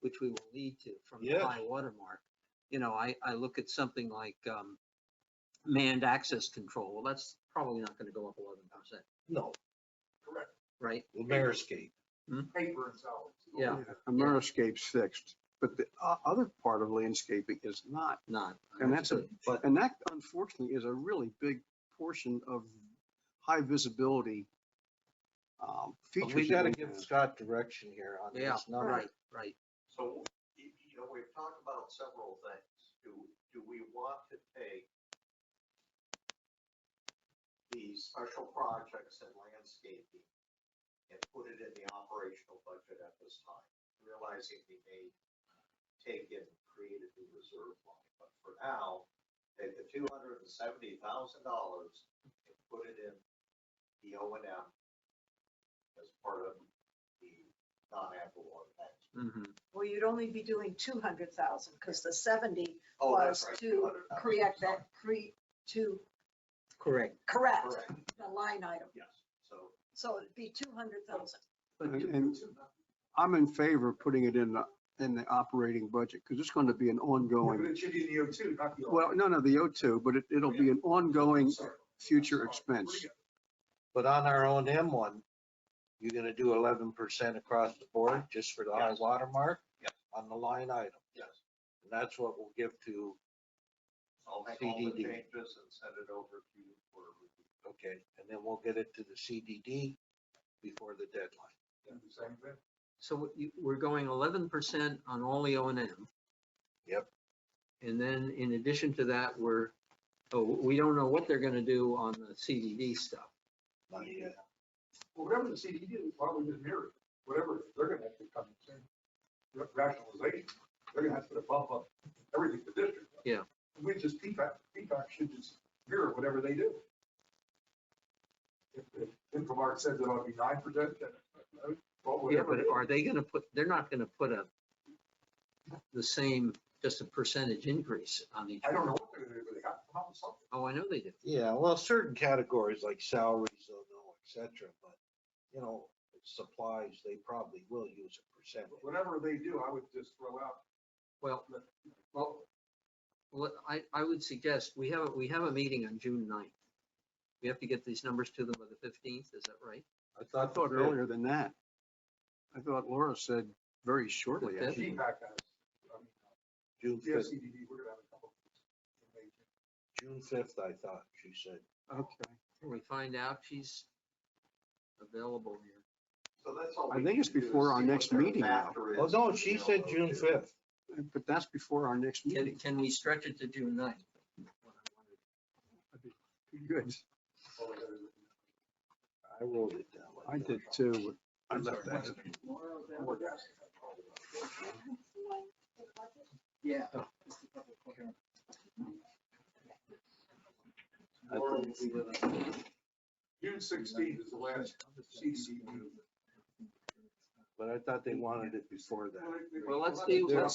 which we will need to from the Yes. high water mark, you know, I look at something like manned access control. Well, that's probably not gonna go up 11%, No, Correct. right? the Mayor'scape. Paper and salads. Yeah. Ameriscape's fixed, but the other part of landscaping is not. Not. And that's a, understood. and that unfortunately is a really big portion of high visibility But features. we that gotta we give have. Scott direction here on Yeah, this number. right. So, you know, we've talked about several things. Do we want to take the special projects and landscaping and put it in the operational budget at this time, realizing we may take it and create a new reserve? reserve line. But for now, take the $270,000 and put it in the O and M as part of the non-ad valorem tax. Well, you'd only be doing 200,000 because the 70 Oh, was that's right, to 200,000. correct that, to Correct. correct Correct. the line item. Yes, so. So it'd be 200,000. And I'm in favor of putting it in the operating budget because it's going to be an ongoing, It should be the O2, not the. well, no, the O2, but it'll be an ongoing future expense. But on our own M1, you're gonna do 11% across the board just for the high Yes. water mark? Yes. On the line item. Yes. And that's what we'll give to, I'll make all the CDD. changes and send it over to you for review. okay, and then we'll get it to the CDD before the deadline. Same thing. So we're going 11% on all the O and M. Yep. And then in addition to that, we don't know what they're gonna do on the CDD stuff. Not yet. Well, whatever the CDD is, probably just mirror it. Whatever, they're gonna have to come and say, rationalization, they're gonna have to bump up everything to district. Yeah. We just, PPAC should just mirror whatever they do. If Infomart says it ought to be 9%, then, well, Yeah, whatever. but are they gonna they're not gonna put the same, just a percentage increase on each. I don't know what they're gonna do, but they have to come up with something. Oh, I know they do. Yeah, well, certain categories like salaries, they'll know, et cetera, but, you know, supplies, they probably will use a percentage. Whatever they do, I would just throw out. Well, I would suggest, we have a meeting on June 9th. We have to get these numbers to them by the 15th, is that right? I I thought earlier than that. I thought Laura said very shortly. The fifth? actually. PPAC has, June yeah, 5th, CDD, we're gonna have a couple. June 5th, I thought, she said. Okay. Can we find out she's available here? So that's all. I we think need it's to do is before our see what next their meeting now. factor Oh, is, no, you she know, said June 5th. But that's before our next meeting. Can we stretch it to June 9th? Good. I wrote it down. I did too. I left that. Yeah. June 16th is the last CDD meeting. But I thought they wanted it before that. Well, let's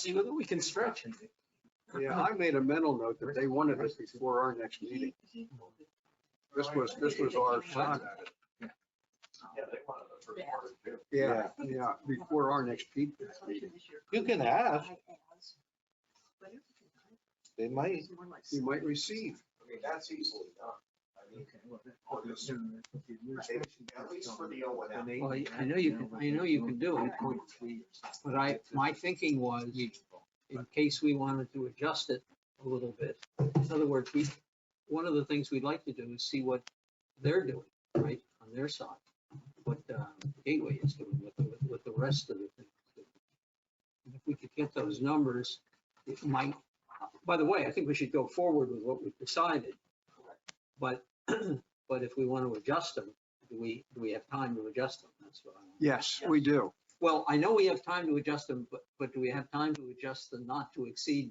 see whether we can stretch it. Yeah, I made a mental note that they wanted it before our next meeting. This was our shot at it. Yeah, they wanted the first part of June. Yeah, before our next meeting. You can ask, they might. You might receive. I mean, that's easily done. I mean, on this, at least for the O and M. Well, I know you can do it, but my thinking was, in case we wanted to adjust it a little bit. In other words, one of the things we'd like to do is see what they're doing, right, on their side. What Gateway is doing with the rest of the things. If we could get those numbers, it might, by the way, I think we should go forward with what we've decided. But if we want to adjust them, do we have time to adjust them? That's what I want. Yes, we do. Well, I know we have time to adjust them, but do we have time to adjust the not to exceed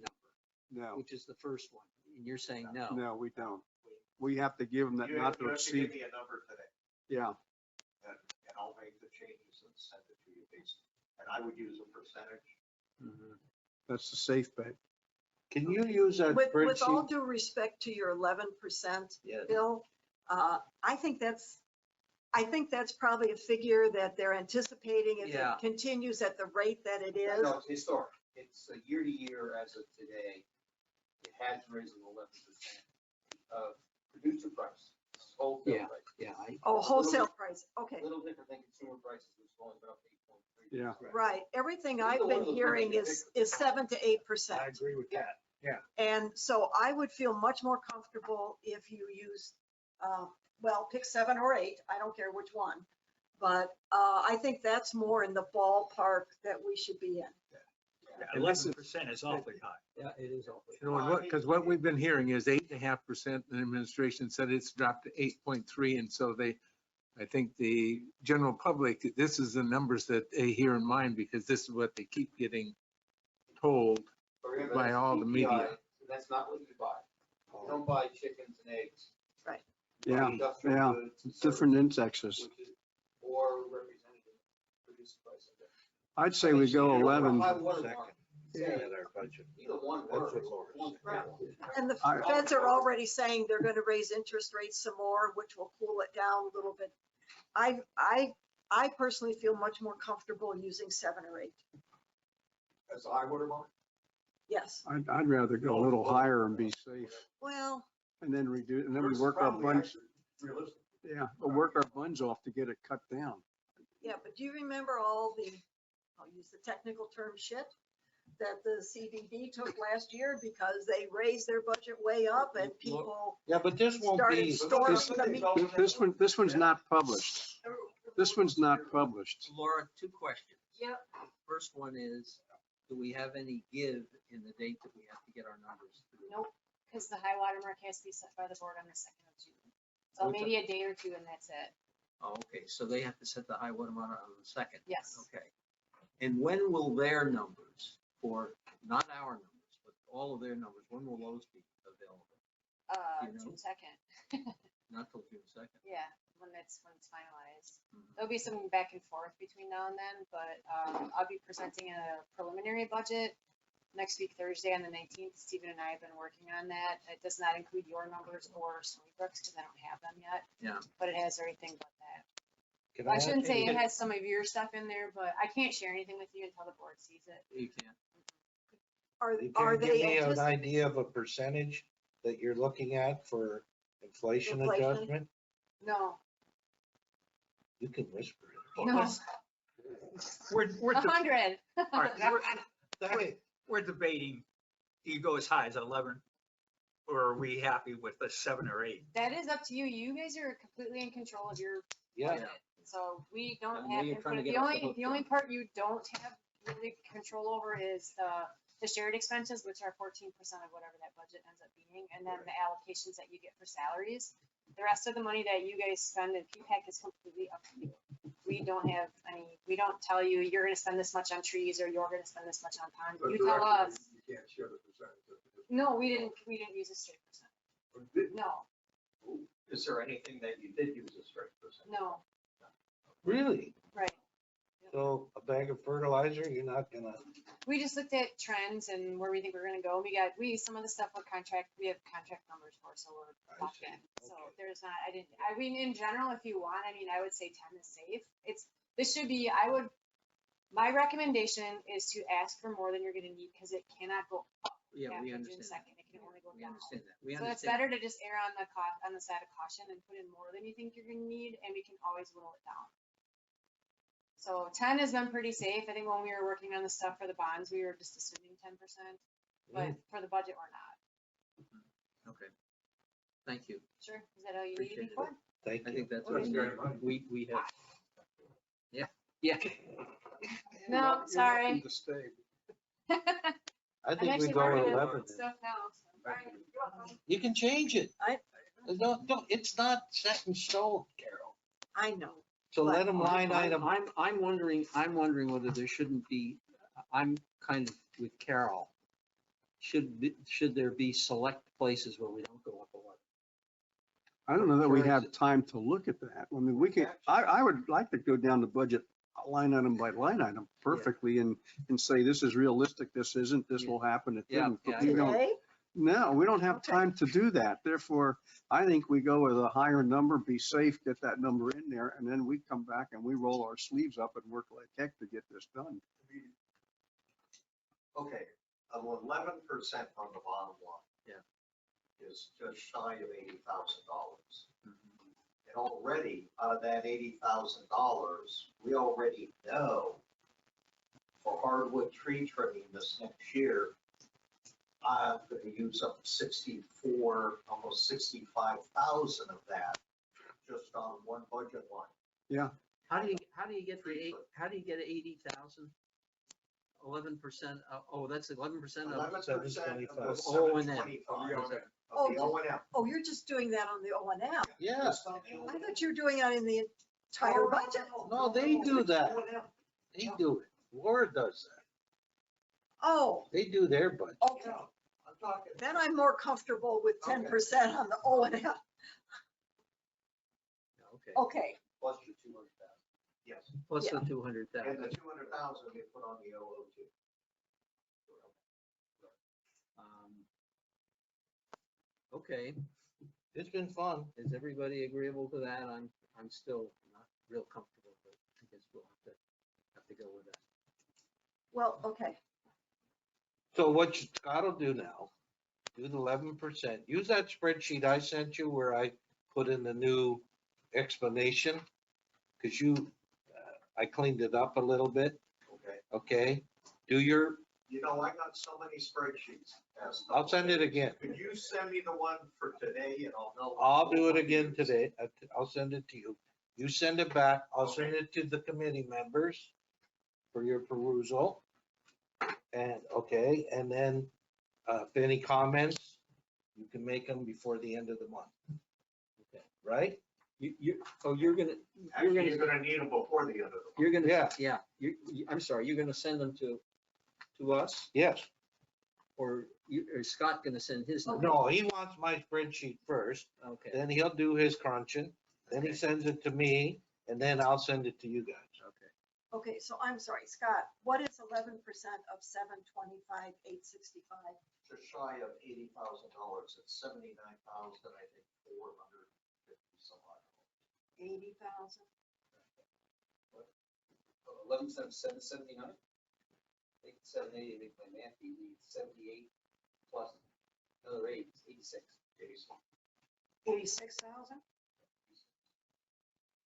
number, No, which is the first one? And you're saying no. no, we don't. We have to give them that You not have to to exceed. give me a number today, Yeah, and I'll make the changes and send it to you based, and I would use a percentage. that's the safe bet. Can you use that With all spreadsheet? due respect to your 11%, Yeah. Bill, I think that's probably a figure that they're anticipating if Yeah. it continues at the rate that it is. No, it's historic. It's a year to year as of today. It has risen 11%. Producer price, wholesale price. Yeah, Oh, wholesale price, okay, A little different than consumer prices, which is going up 8.3. Yeah. right. Everything Either I've one been of those hearing numbers is 7 to 8%. I agree with that. And so I would feel much more comfortable if you use, well, pick 7 or 8, I don't care which one. But I think that's more in the ballpark that we should be in. And this is- 11% is awfully high. yeah, it is awfully. You know, because what we've been hearing is 8.5%, and the administration said it's dropped to 8.3, and so I think the general public, this is the numbers that they hear in mind, because this is what they keep getting told. So you're by all the media. That's not what you buy. You don't buy chickens and eggs. Yeah, Industrial yeah, goods and different services, indexes. which is- Or representative produced by somebody. I'd say we go 11. High water mark. At our budget. Either one That's works. what Laura's One's Right. better. And the I- feds are already saying they're going to raise interest rates some more, which will cool it down a little bit. I personally feel much more comfortable using 7 or 8. That's a high water mark? Yes. I'd rather go a little higher and be safe Well, and then reduce, and then we Versus work our probably bunch, actually realistic. yeah, we'll work our buns off to get it cut down. yeah, but do you remember all the, I'll use the technical term shit, that the CBD took last year because they raised their budget way up and people Yeah, but this won't started be, storing this- the meat. This one's not published. This one's not published. Laura, 2 questions. Yep. First one is, do we have any give in the date that we have to get our numbers through? Nope, because the high water mark has to be set by the board on the 2nd of June. So What's maybe a day or 2 and that's it. Oh, okay, so they have to set the high water mark on the 2nd? Yes. Okay. And when will their numbers, for, not our numbers, but all of their numbers, when will those be available? You know? June 2nd. Not till June 2nd? Yeah, when it's finalized. Mhm. There'll be some back and forth between now and then, but I'll be presenting a preliminary budget next week, Thursday on the 19th. Stephen and I have been working on that. It does not include your numbers or Stony Brook's because I don't have them yet. Yeah. But it has everything but that. can I shouldn't say it can- has some of your stuff in there, but I can't share anything with you until the board sees it. You can't. Are You are can give they me an antici- idea of a percentage that you're looking at for inflation Inflation? adjustment? No, You can whisper it. no, We're, 100. all right, Hey, we're debating, do you go as high as 11? Or are we happy with a 7 or 8? That is up to you. You guys are completely in control of your Yeah, budget. So we don't And have you're trying to input. get The off the only, hook the only part you don't have really control over is the shared expenses, which are 14% of whatever that budget ends up being, and then the allocations that you get for salaries. The rest of the money that you guys spend in P-PAC is completely up to you. We don't have any, we don't tell you, you're gonna spend this much on trees, or you're gonna spend this much on ponds. You tell us. You can't share the percentage. No, we didn't use a straight percent. No, Is there anything that you did use a straight percent? no, really? right. So a bag of fertilizer, you're not gonna, We just looked at trends and where we think we're gonna go. Some of the stuff we have contract numbers for, so we're I locked see. in. So Okay. there's not, I mean, in general, if you want, I would say 10 is safe. My recommendation is to ask for more than you're gonna need, because it cannot go up Yeah, we after June understand. 2nd. It can only go We down. understand that. We So it's understand. better to just err on the side of caution and put in more than you think you're gonna need, and we can always whittle it down. So 10 has been pretty safe. I think when we were working on the stuff for the bonds, we were just assuming 10%, but for the budget, we're not. Okay. Thank you. Sure, is that all you needed Appreciate me it. for? thank I you. think that's Okay. what we have. Yeah, yeah. No, You're sorry. welcome to stay. I I'm think we actually go working on 11. stuff now. So. All right, you're welcome. You can change it. I No, it's not set in stone, Carol. I know. So let them line item. I'm wondering whether there shouldn't be, I'm kind of with Carol. Should there be select places where we don't go up a lot? I don't know that we have time to look at that. I mean, I would like to go down the budget line item by line item perfectly and say, this is realistic, this isn't, this will happen, it Yeah, didn't. yeah, But we don't, Today, no, we don't have Okay. time to do that. Therefore, I think we go with a higher number, be safe, get that number in there, and then we come back and we roll our sleeves up and work like heck to get this done. Okay, 11% on the bottom line. Yeah. Is just shy of $80,000. Mhm. And already, out of that $80,000, we already know for hardwood tree trimming this next year, I'm gonna use up 64, almost 65,000 of that just on one budget line. How do you get how do you get 80,000? 11%, oh, that's 11% of. 11% of the O and M. 725 Oh, of the O and M. oh, you're just doing that on the O and M. Yeah, I thought you were doing it in the entire budget. no, they do that. They do it. Laura does that. Oh, They do their budget. okay. I'm talking. Then I'm more comfortable with 10% on the O and M. Okay, Okay, Plus your 200,000. Yes. plus the Yeah. 200,000. And the 200,000 we put on the 002. Okay, It's been fun. is everybody agreeable to that? I'm still not real comfortable, but I guess we'll have to go with that. well, okay. So what Scott will do now, do the 11%. Use that spreadsheet I sent you where I put in the new explanation. Because I cleaned it up a little bit, Okay. okay? Do your, You know, I got so many spreadsheets. I'll send it again. Could you send me the one for today and I'll know? I'll do it again today. I'll send it to you. You send it back. I'll send it to the committee members for your perusal. And, okay, and then if any comments, you can make them before the end of the month. Okay. Right? You're Actually, you're gonna need them before the end of the month. you're gonna, Yeah. I'm sorry, you're gonna send them to us, Yes. or is Scott gonna send his? number? No, he wants my spreadsheet first, Okay, then he'll do his crunching, then he Okay. sends it to me, and then I'll send it to you guys. okay. Okay, so I'm sorry, Scott, what is 11% of 725, 865? Just shy of $80,000. It's 79,000, I think, 450 some odd. 80,000? 11% of 779? I think 780, make my math easy, 78 plus another 8, 86. 86,000?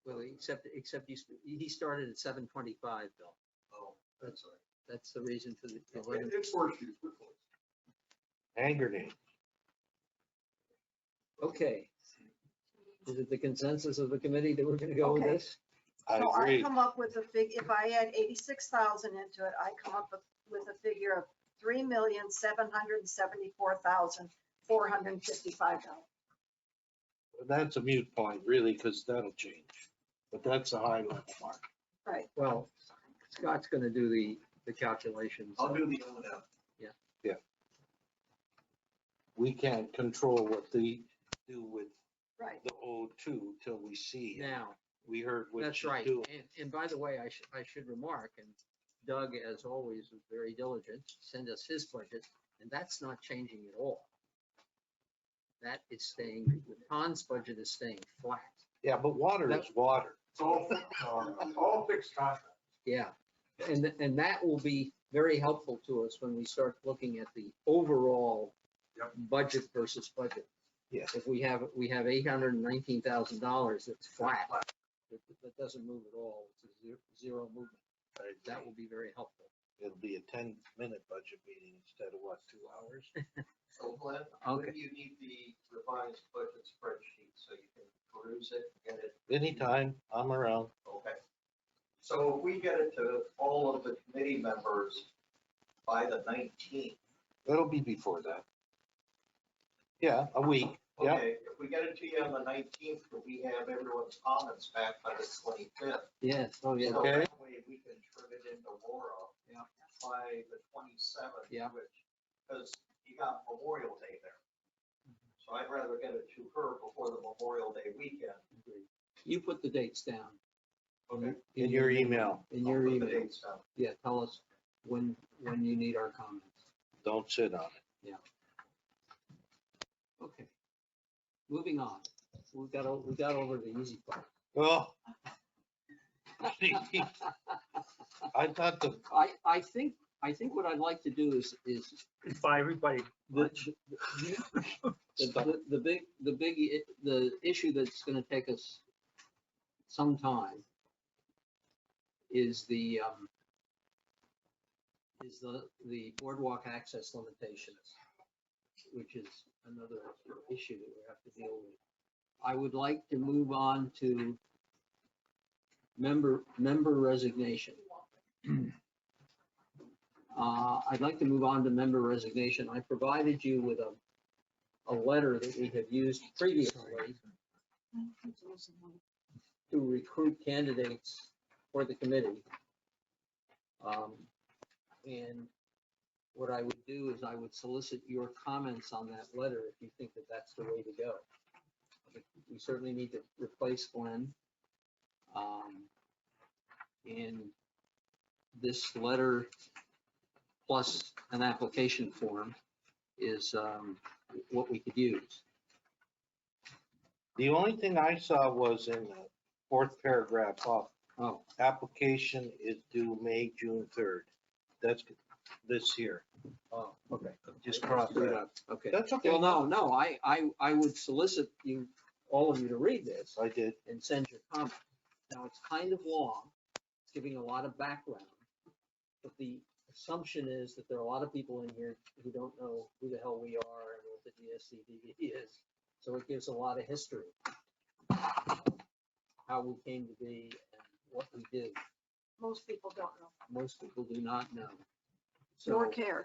Well, except he started at 725, Bill. Oh, that's right. That's the reason for the Okay, 11. it's horseshoes, we're close. Hand grenade. Okay. Is it the consensus of the committee that we're gonna go with Okay. this? I So I agree. come up with if I add 86,000 into it, I come up with a figure of $3,774,455. That's a mute point, really, because that'll change. But that's a high level mark. Right, Well, Scott's gonna do the calculations. I'll do the O&M. We can't control what they do with right. the O2 till we see. it. Now, We heard what that's she's right. doing. And by the way, I should remark, and Doug, as always, was very diligent, send us his budget, and that's not changing at all. That is staying, the Hans budget is staying flat. Yeah, but water is water. It's all fixed contract. Yeah, and that will be very helpful to us when we start looking at the overall Yep. budget versus budget. Yes. If we have $819,000 that's flat, that doesn't move at all, it's a zero movement. That will be very helpful. It'll be a 10-minute budget meeting instead of what, 2 hours? So Glenn, when do you need the revised budget spreadsheet so you can peruse it, get it? Anytime, I'm around. Okay. So if we get it to all of the committee members by the 19th. It'll be before that. Yeah, a week. Yeah, Okay, if we get it to you on the 19th, could we have everyone's comments back by the 25th? Yes, oh, yeah. So Okay. that way we can turn it into Laura. Yeah. By the 27th. Yeah. Because you got Memorial Day there. So I'd rather get it to her before the Memorial Day weekend. You put the dates down. Okay. in your email. In I'll your put the email. dates down. Yeah, tell us when you need our comments. Don't sit on it. Okay. Moving on. We got over the easy part. Oh. I thought I think what I'd like to do is Bye, everybody. the issue that's gonna take us some time is the boardwalk access limitations, which is another issue that we have to deal with. I would like to move on to member resignation. I'd like to move on to member resignation. I provided you with a letter that we have used previously to recruit candidates for the committee. And what I would do is I would solicit your comments on that letter if you think that that's the way to go. We certainly need to replace Glenn. And this letter plus an application form is what we could use. The only thing I saw was in the fourth paragraph up, Oh, application is due May, June 3rd. That's this here. oh, okay. Just cross Screwed that. up. Okay. That's okay. Well, no, I would solicit you, all of you to read this I did. and send your comments. Now, it's kind of long, it's giving a lot of background, but the assumption is that there are a lot of people in here who don't know who the hell we are and what the DSCD is. So it gives a lot of history, how we came to be and what we did. Most people don't know, Most people do not know. nor So, care.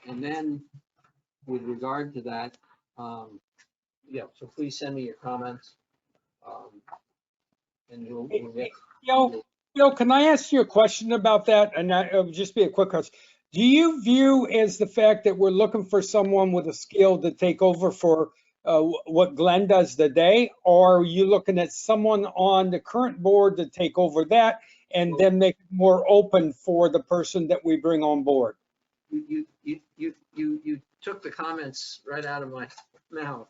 and then with regard to that, yeah, so please send me your comments. And we'll get. Bill, can I ask you a question about that? And it'll just be a quick question. Do you view as the fact that we're looking for someone with a skill to take over for what Glenn does today? Or are you looking at someone on the current board to take over that and then make it more open for the person that we bring on board? You took the comments right out of my mouth.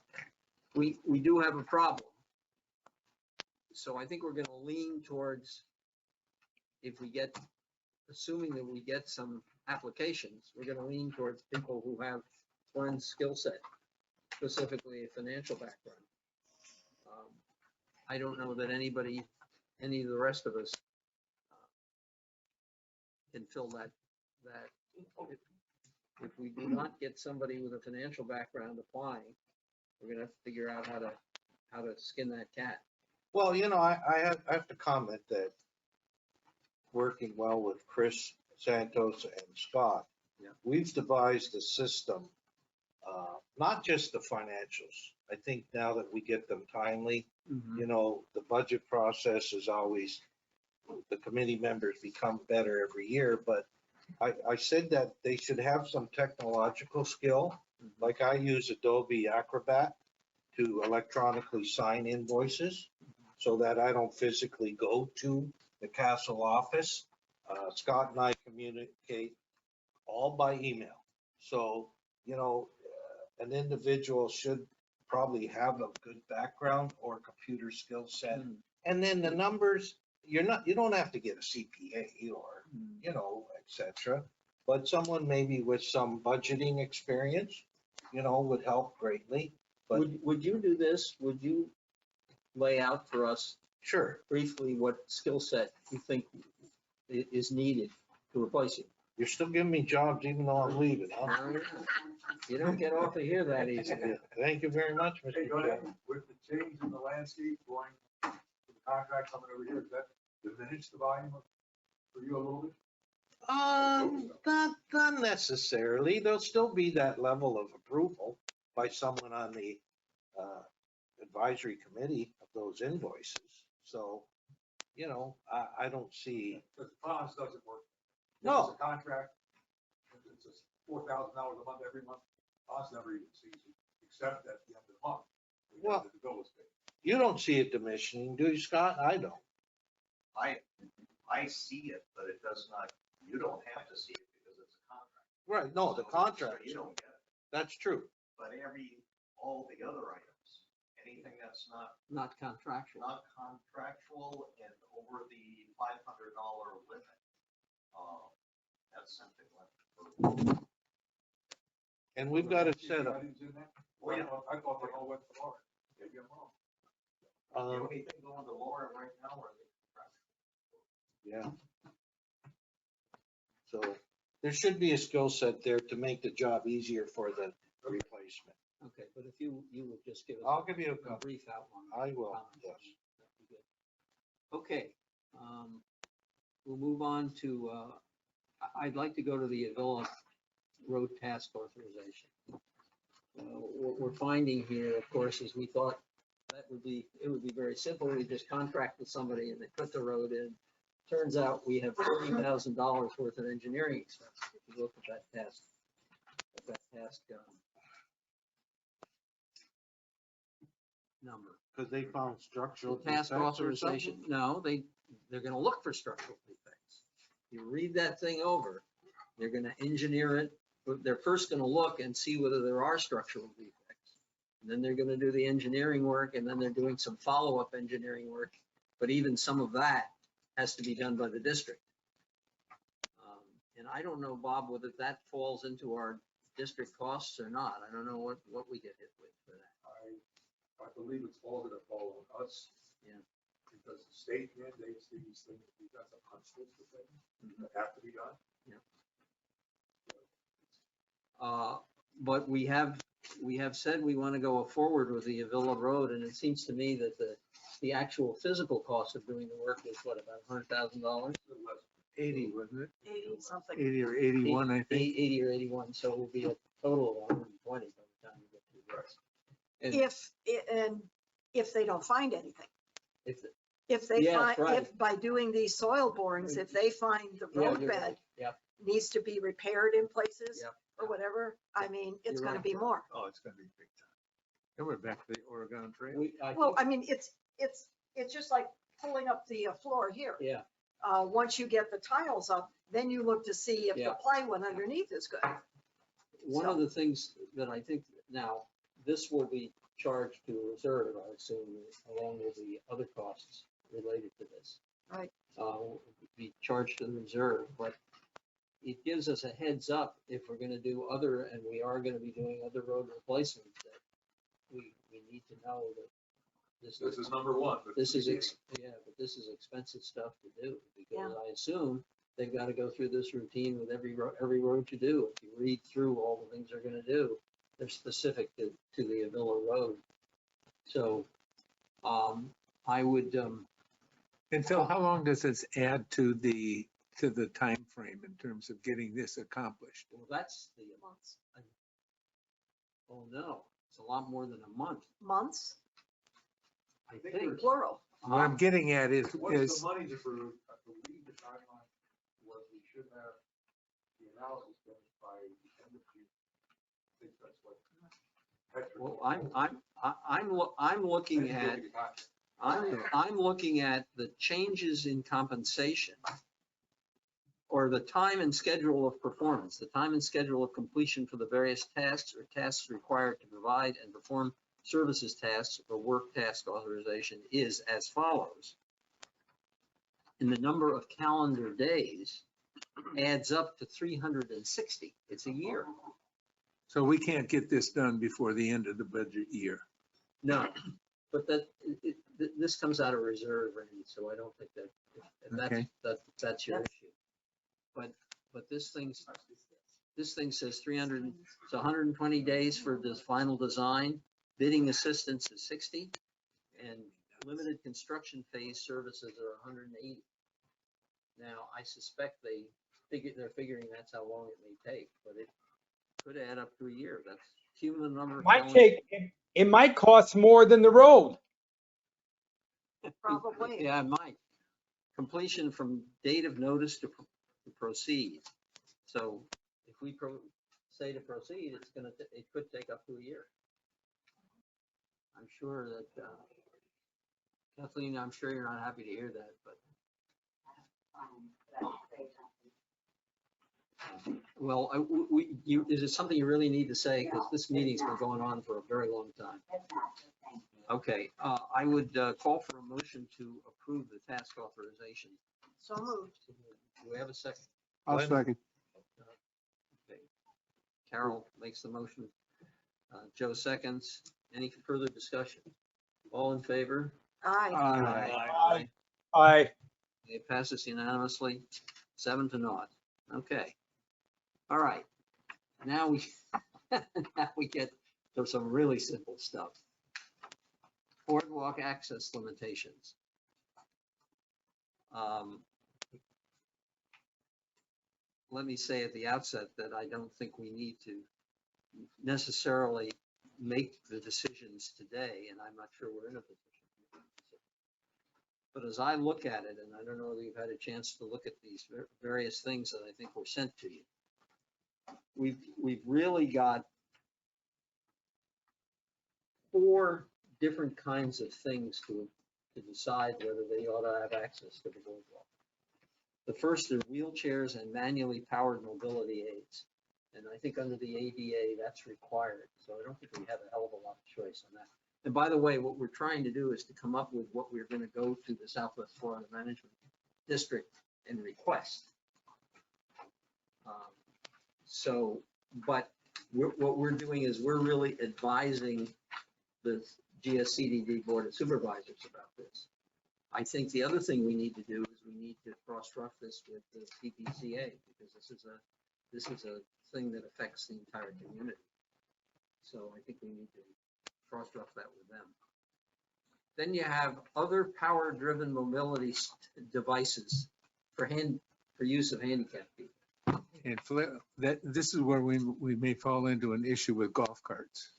We do have a problem. So I think we're gonna lean towards, if we get, assuming that we get some applications, we're gonna lean towards people who have Glenn's skill set, specifically a financial background. I don't know that any of the rest of us can fill that. If we do not get somebody with a financial background applying, we're gonna have to figure out how to skin that cat. Well, I have to comment that working well with Chris Santos and Scott, Yeah. we've devised a system, not just the financials. I think now that we get them timely, the budget process is always, the committee members become better every year, but I said that they should have some technological skill. Like I use Adobe Acrobat to electronically sign invoices so that I don't physically go to the castle office. Scott and I communicate all by email. So, an individual should probably have a good background or computer skill set. And then the numbers, you don't have to get a CPA or, et cetera. But someone maybe with some budgeting experience, would help greatly. But Would you do this? Would you lay out for us sure, briefly what skill set you think is needed to replace you? you're still giving me jobs even though I'm leaving, huh? You don't get off of here that easily. Thank you very much, Mr. Hey, Chairman. with the change in the landscape going, to the contract coming over here, does that diminish the volume for you a little bit? Not necessarily. There'll still be that level of approval by someone on the advisory committee of those invoices. So, I don't see. Because the POS doesn't work. No. It's a contract, it's just $4,000 a month every month. POS never even sees it, except at the end of the month. Well, The bill is paid. You don't see it diminishing, do you, Scott? I don't. I see it, but it does not, you don't have to see it because it's a contract. Right, no, the So contract, you don't get it, that's true. but all the other items, anything that's Not contractual. not contractual and over the $500 limit, that's something left. And we've got it set up. Items in there? Oh, yeah. I thought they all went to Laura. Maybe I'm wrong. The only thing going to Laura right now are the contractual. Yeah. So there should be a skill set there to make the job easier for the replacement. Okay, but if you would just give us I'll give you a a, brief outline. I will, Comments on yes. it, that'd be good. Okay, we'll move on to, I'd like to go to the Avila Road Task Authorization. What we're finding here, of course, is we thought it would be very simple. We just contract with somebody and they put the road in. turns out we have $40,000 worth of engineering expenses. If you look at that task number. Because they found structural The task defects or authorization, something? no, they're gonna look for structural defects. You read that thing over, they're gonna engineer it, but they're first gonna look and see whether there are structural defects. And then they're gonna do the engineering work, and then they're doing some follow-up engineering work, but even some of that has to be done by the district. And I don't know, Bob, whether that falls into our district costs or not. I don't know what we get hit with for that. I believe it's all gonna fall on us. Yeah. Because the state mandates these things, we've got a punch list of things that have to be done. But we have said we want to go forward with the Avila Road, and it seems to me that the actual physical cost of doing the work is what, about $100,000? 80, wasn't it? 80 something. 80 or 81, I think. 80 or 81, so it will be a total of 120 by the time we get through this. And If they don't find anything. if the- If they Yes, find, right. if by doing these soil borings, if they find the Yeah, road you're right. bed Yep. needs to be repaired in places Yep. or whatever, I mean, it's You're gonna right. be more. Oh, it's gonna be big time. And we're back to the Oregon Trail. Well, I mean, it's just like pulling up the floor here. Yeah, Once you get the tiles up, then you look to see if Yeah. the plywood underneath is good. one of the things that I think now, this will be charged to a reserve, I assume, along with the other costs related to this. Right. Will be charged to the reserve, but it gives us a heads up if we're gonna do other, and we are gonna be doing other road replacements, that we need to know that this is number one. but this is expensive stuff to do, because I assume they've got to go through this routine with every road you do. If you read through all the things they're going to do, they're specific to the Avila Road. So I would. And Phil, how long does this add to the time frame in terms of getting this accomplished? Well, that's the months. Oh no, it's a lot more than a month. Months, I think. plural. What I'm getting at is, Once the money's approved, I believe the timeline was we should have the analysis done by the end of June. I think that's what. Well, I'm looking at. I'm looking at the changes in compensation, or the time and schedule of performance, the time and schedule of completion for the various tasks or tasks required to provide and perform services tasks or work task authorization is as follows. And the number of calendar days adds up to 360. It's a year. so we can't get this done before the end of the budget year. No, but this comes out of reserve, Randy, so I don't think that, and Okay. that's your issue. But this thing says 300, it's 120 days for this final design. Bidding assistance is 60, and limited construction phase services are 180. Now, I suspect they're figuring that's how long it may take, but it could add up to a year. That's cumulative number. It might cost more than the road. Probably. Yeah, it might. Completion from date of notice to proceed. So if we say to proceed, it could take up to a year. I'm sure that, Kathleen, I'm sure you're not happy to hear that, but. Well, is it something you really need to say? Because this meeting's been going on for a very long time. Okay, I would call for a motion to approve the task authorization. So moved. Do we have a second? I'll second. Okay. Carol makes the motion. Joe seconds. Any further discussion? All in favor? Aye. Aye. Aye. It passes unanimously, 7-0. Okay. All right. Now we get to some really simple stuff. Boardwalk access limitations. Let me say at the outset that I don't think we need to necessarily make the decisions today, and I'm not sure we're in a position to make the decision. But as I look at it, and I don't know whether you've had a chance to look at these various things that I think were sent to you, we've really got 4 different kinds of things to decide whether they ought to have access to the boardwalk. The first are wheelchairs and manually powered mobility aids. And I think under the ADA, that's required. So I don't think we have a hell of a lot of choice on that. And by the way, what we're trying to do is to come up with what we're going to go to the Southwest Florida Management District and request. But what we're doing is we're really advising the GSCDD Board of Supervisors about this. I think the other thing we need to do is we need to cross-reference this with the PPCA, because this is a thing that affects the entire community. So I think we need to cross-reference that with them. Then you have other power-driven mobility devices for use of handicapped people. And this is where we may fall into an issue with golf carts.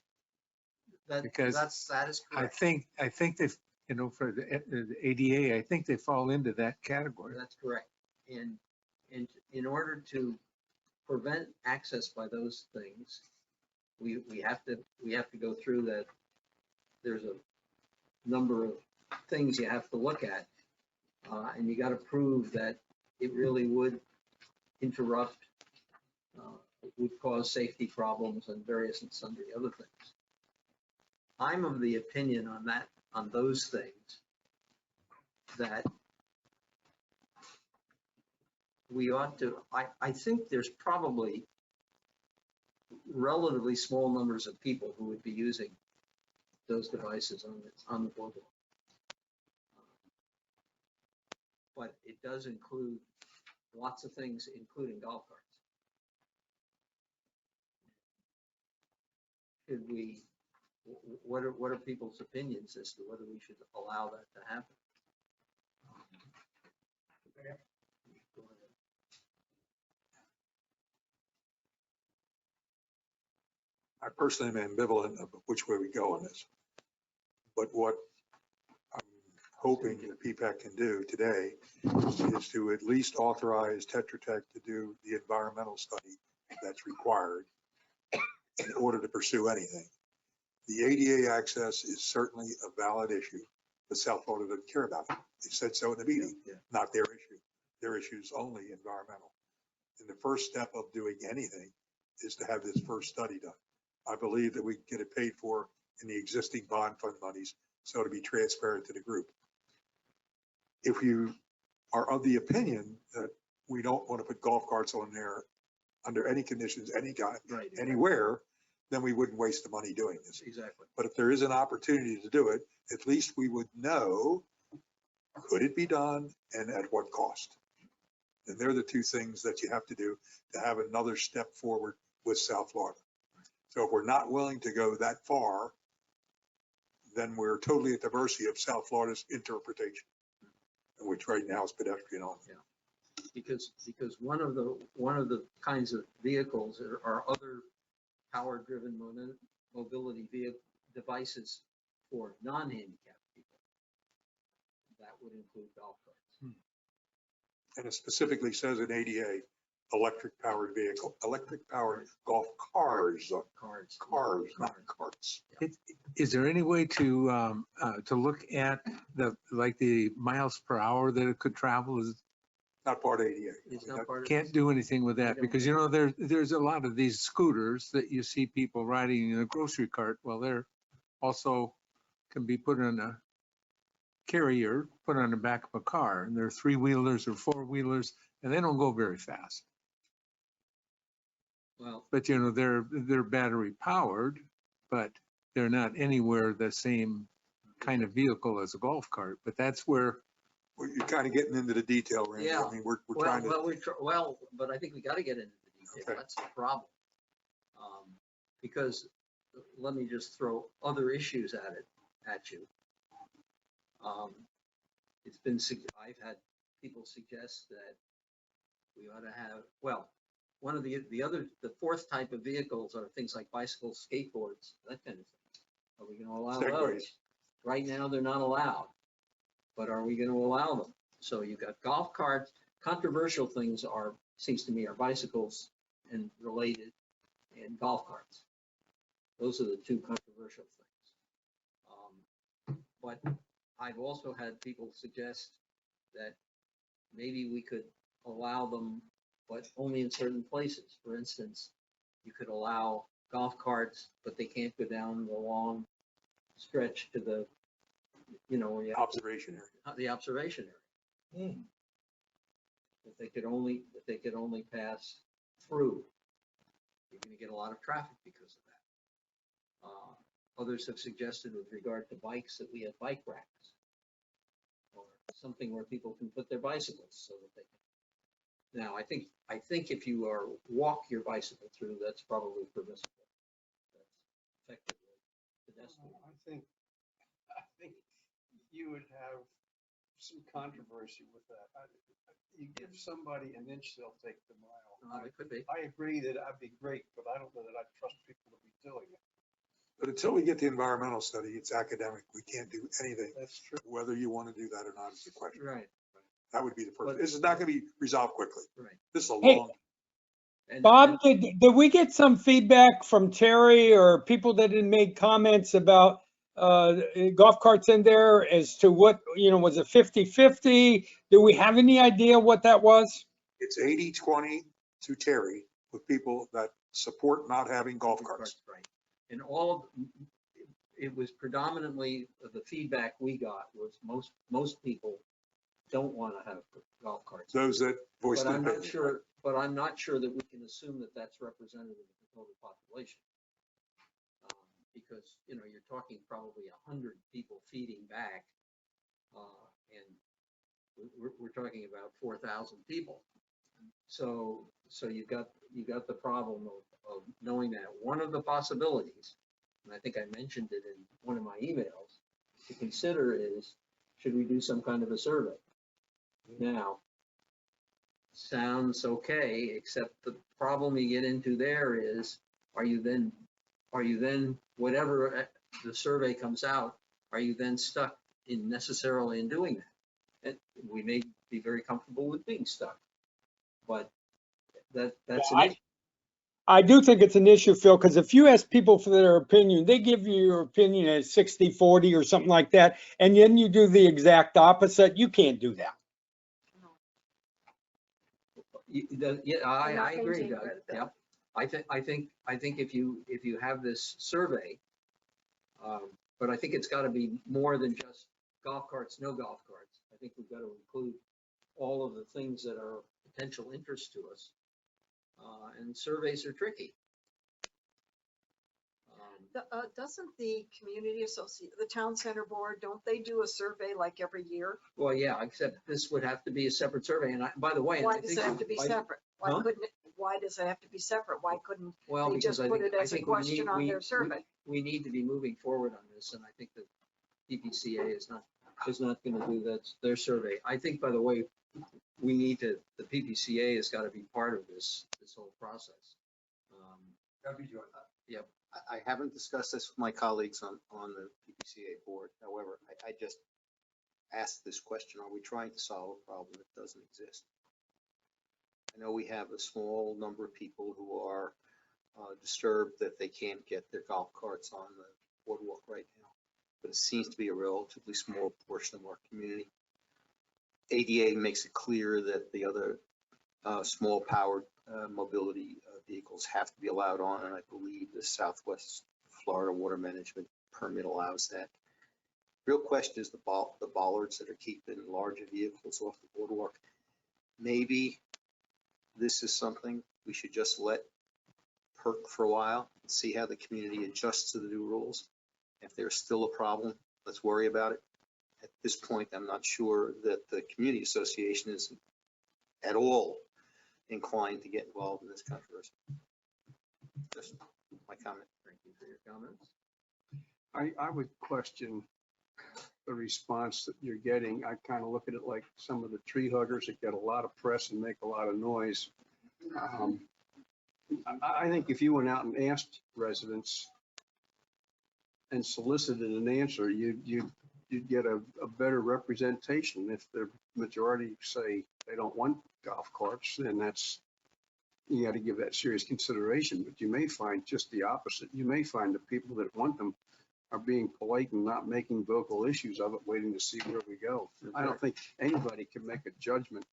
Because that is correct. I think they, for the ADA, I think they fall into that category. That's correct. And in order to prevent access by those things, we have to go through that. There's a number of things you have to look at, and you got to prove that it really would interrupt, would cause safety problems and various and sundry other things. I'm of the opinion on those things, that we ought to, I think there's probably relatively small numbers of people who would be using those devices on the boardwalk. But it does include lots of things, including golf carts. Should we, what are people's opinions as to whether we should allow that to happen? I personally am ambivalent of which way we go on this. But what I'm hoping that PPAC can do today is to at least authorize Tetra Tech to do the environmental study that's required in order to pursue anything. The ADA access is certainly a valid issue, but South Florida doesn't care about it. They said so in the meeting, not their issue. Their issue is only environmental. And the first step of doing anything is to have this first study done. I believe that we can get it paid for in the existing bond fund monies, so to be transparent to the group. If you are of the opinion that we don't want to put golf carts on there under any conditions, any kind, anywhere, then we wouldn't waste the money doing this. Exactly. But if there is an opportunity to do it, at least we would know, could it be done and at what cost? And they're the 2 things that you have to do to have another step forward with South Florida. So if we're not willing to go that far, then we're totally at the mercy of South Florida's interpretation, which right now is pedestrian only. Yeah. Because one of the kinds of vehicles are other power-driven mobility vehicle devices for non-handicapped people. That would include golf carts. And it specifically says in ADA, electric powered vehicle, electric powered golf cars, not carts. Is there any way to look at the miles per hour that it could travel? Is Not part of ADA. It's not part of. Can't do anything with that because, there's a lot of these scooters that you see people riding in a grocery cart. Well, they're also can be put in a carrier, put on the back of a car, and they're 3-wheelers or 4-wheelers, and they don't go very fast. Well, But, they're battery powered, but they're not anywhere the same kind of vehicle as a golf cart. But that's where. Well, you're kind of getting into the detail, Randy. yeah. I mean, we're trying to. But I think we got to get into the detail. Okay. That's the problem. Because let me just throw other issues at you. It's been, I've had people suggest that we ought to have, one of the 4th type of vehicles are things like bicycles, skateboards, that kind of thing. Are we going to allow those? Segways. Right now, they're not allowed. but are we going to allow them? So you've got golf carts. Controversial things are, seems to me, are bicycles and related, and golf carts. Those are the two controversial things. But I've also had people suggest that maybe we could allow them, but only in certain places. For instance, you could allow golf carts, but they can't go down the long stretch to the, you know, Observation area. the observation area. If they could only pass through, you're going to get a lot of traffic because of that. Others have suggested with regard to bikes that we have bike racks or something where people can put their bicycles so that they can. Now, I think if you walk your bicycle through, that's probably permissible. That's effectively pedestrian. I think you would have some controversy with that. You give somebody an inch, they'll take the mile. It could be. I agree that that'd be great, but I don't know that I trust people to be doing it. But until we get the environmental study, it's academic. We can't do anything. That's true. Whether you want to do that or not is the question. Right. That would be the first. But- This is not going to be resolved quickly. Right. This is a Hey, long, Bob, did we get some feedback from Terry or people that had made comments about golf carts in there as to what, was it 50-50? Do we have any idea what that was? it's 80-20 to Terry with people that support not having golf carts. Right. And it was predominantly, the feedback we got was most people don't want to have golf carts. Those that voiced But an I'm not opinion. sure, that we can assume that that's representative of the total population. Because, you're talking probably 100 people feeding back, and we're talking about 4,000 people. So you've got the problem of knowing that one of the possibilities, and I think I mentioned it in one of my emails, to consider is, should we do some kind of a survey? Now, sounds okay, except the problem you get into there is, are you then, whatever the survey comes out, are you then stuck necessarily in doing that? And we may be very comfortable with being stuck, but that's an issue. I do think it's an issue, Phil, because if you ask people for their opinion, they give you your opinion as 60-40 or something like that, and then you do the exact opposite. You can't do that. Yeah, I Not agree, maintain Doug. credibility. Yep. I think if you have this survey, but I think it's got to be more than just golf carts, no golf carts. I think we've got to include all of the things that are of potential interest to us. And surveys are tricky. Doesn't the community associate, the town center board, don't they do a survey like every year? Well, yeah, except this would have to be a separate survey. And by the way, Why does it have to be separate? Why Huh? couldn't it, why does it have to be separate? Why couldn't well, they because just I put think, it as a we need, question on their survey? we need to be moving forward on this, and I think that PPCA is not going to do that, their survey. I think, by the way, the PPCA has got to be part of this whole process. Yep. I haven't discussed this with my colleagues on the PPCA board. However, I just asked this question: are we trying to solve a problem that doesn't exist? I know we have a small number of people who are disturbed that they can't get their golf carts on the boardwalk right now, but it seems to be a relatively small portion of our community. ADA makes it clear that the other small powered mobility vehicles have to be allowed on, and I believe the Southwest Florida Water Management permit allows that. Real question is the bollards that are keeping larger vehicles off the boardwalk. Maybe this is something we should just let perk for a while and see how the community adjusts to the new rules. If there's still a problem, let's worry about it. At this point, I'm not sure that the community association is at all inclined to get involved in this controversy. Just my comment. Thank you for your comments. I would question the response that you're getting. I kind of look at it like some of the tree huggers that get a lot of press and make a lot of noise. I think if you went out and asked residents and solicited an answer, you'd you'd get a better representation. If the majority say they don't want golf carts, then that's, you got to give that serious consideration, but you may find just the opposite. You may find the people that want them are being polite and not making vocal issues of it, waiting to see where we go. I don't think anybody can make a judgment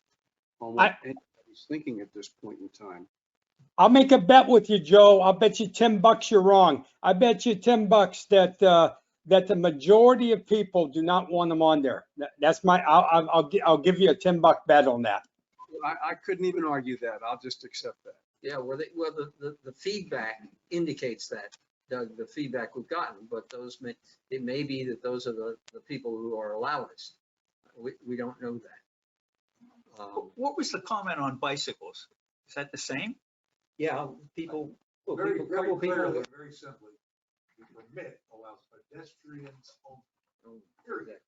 on what anybody's thinking at this point in time. I'll make a bet with you, Joe. I'll bet you $10 you're wrong. I bet you $10 that the majority of people do not want them on there. That's my, I'll give you a $10 bet on that. I couldn't even argue that. I'll just accept that. Yeah, well, the feedback indicates that, Doug, the feedback we've gotten, but it may be that those are the people who are loudest. We don't know that. What was the comment on bicycles? Is that the same? Yeah, people, well, Very, couple very people. clearly, very simply, the permit allows pedestrians only. Period.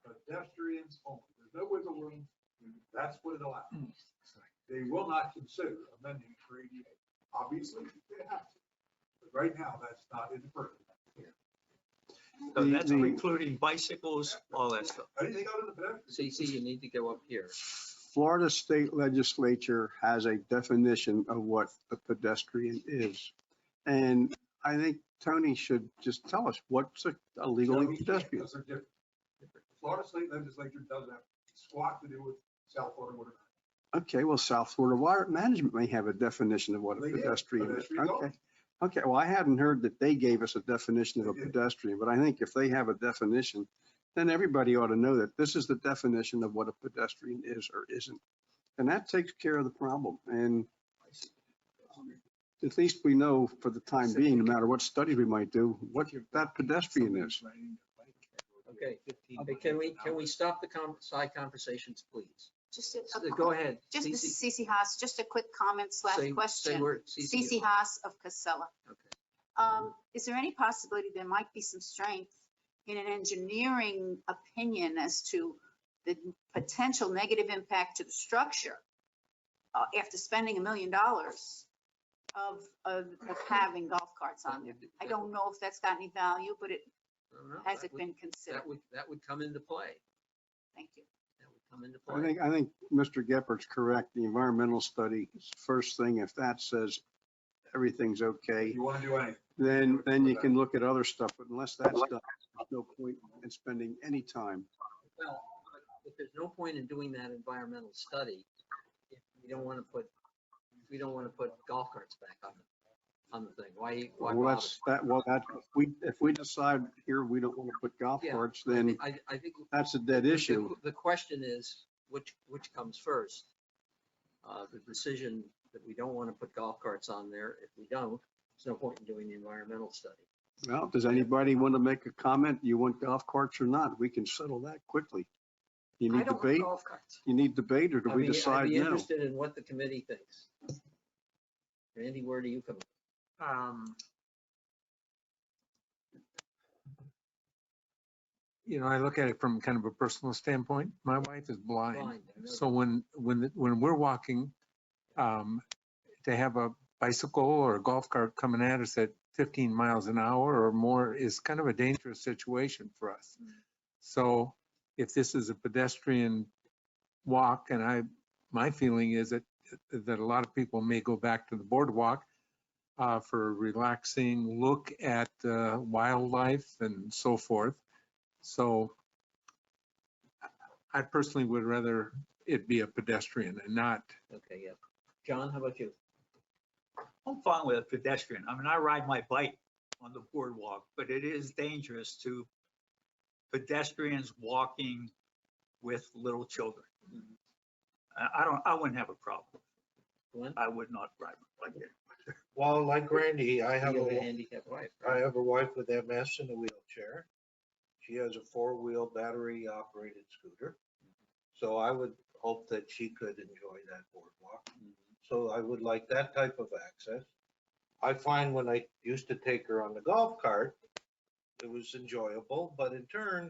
Pedestrians only. There's no wiggle room. That's what it allows. They will not consider amending it for ADA. Obviously, they have to. But right now, that's not in the purview. So that's including bicycles, all that stuff. Anything other than pedestrian? CC, you need to go up here. Florida state legislature has a definition of what a pedestrian is. And I think Tony should just tell us what's a legally pedestrian. Those are different. Florida state legislature doesn't have squat to do with South Florida water. Okay, well, South Florida Water Management may have a definition of what a They do. pedestrian is. Pedestrians Okay. only. Okay, well, I hadn't heard that they gave us a definition of a pedestrian, but I think if they have a definition, then everybody ought to know that this is the definition of what a pedestrian is or isn't. And that takes care of the problem. And at least we know for the time being, no matter what studies we might do, what that pedestrian is. Okay, can we stop the side conversations, please? Just Go ahead. Just CC. CC Haas, just a quick comment slash Say question. where CC is. CC Haas of Casella. Okay. Is there any possibility there might be some strength in an engineering opinion as to the potential negative impact to the structure after spending $1 million of having golf carts on there? I don't know if that's got any value, but has it been considered? That would come into play. Thank you. That would come into play. I think Mr. Geppert's correct. The environmental study is first thing. If that says everything's okay, You want to do anything? then you can look at other stuff. But unless that's done, there's no point in spending any time. Well, but there's no point in doing that environmental study if we don't want to put golf carts back on the thing. Why Well, bother? if we decide here we don't want to put golf Yeah, carts, then I think that's a dead issue. the question is, which comes first? The decision that we don't want to put golf carts on there. If we don't, there's no point in doing the environmental study. Well, does anybody want to make a comment? You want golf carts or not? We can settle that quickly. You I need don't want debate? golf carts. You need debate, or do we I'd decide be now? interested in what the committee thinks. Randy, where do you come? I look at it from kind of a personal standpoint. My wife is blind. Blind, I know So when we're walking, to have a bicycle or a golf cart coming at us at 15 miles an hour or more is kind of a dangerous situation for us. So if this is a pedestrian walk, and my feeling is that a lot of people may go back to the boardwalk for a relaxing look at wildlife and so forth. So I personally would rather it be a pedestrian and not. Okay, yeah. John, how about you? I'm fine with a pedestrian. I mean, I ride my bike on the boardwalk, but it is dangerous to pedestrians walking with little children. I wouldn't have a problem. Glenn? I would not ride my bike there. Well, like Randy, I You have have a a handicapped wife. I have a wife with MS in a wheelchair. She has a four-wheel battery operated scooter. So I would hope that she could enjoy that boardwalk. So I would like that type of access. I find when I used to take her on the golf cart, it was enjoyable, but in turn,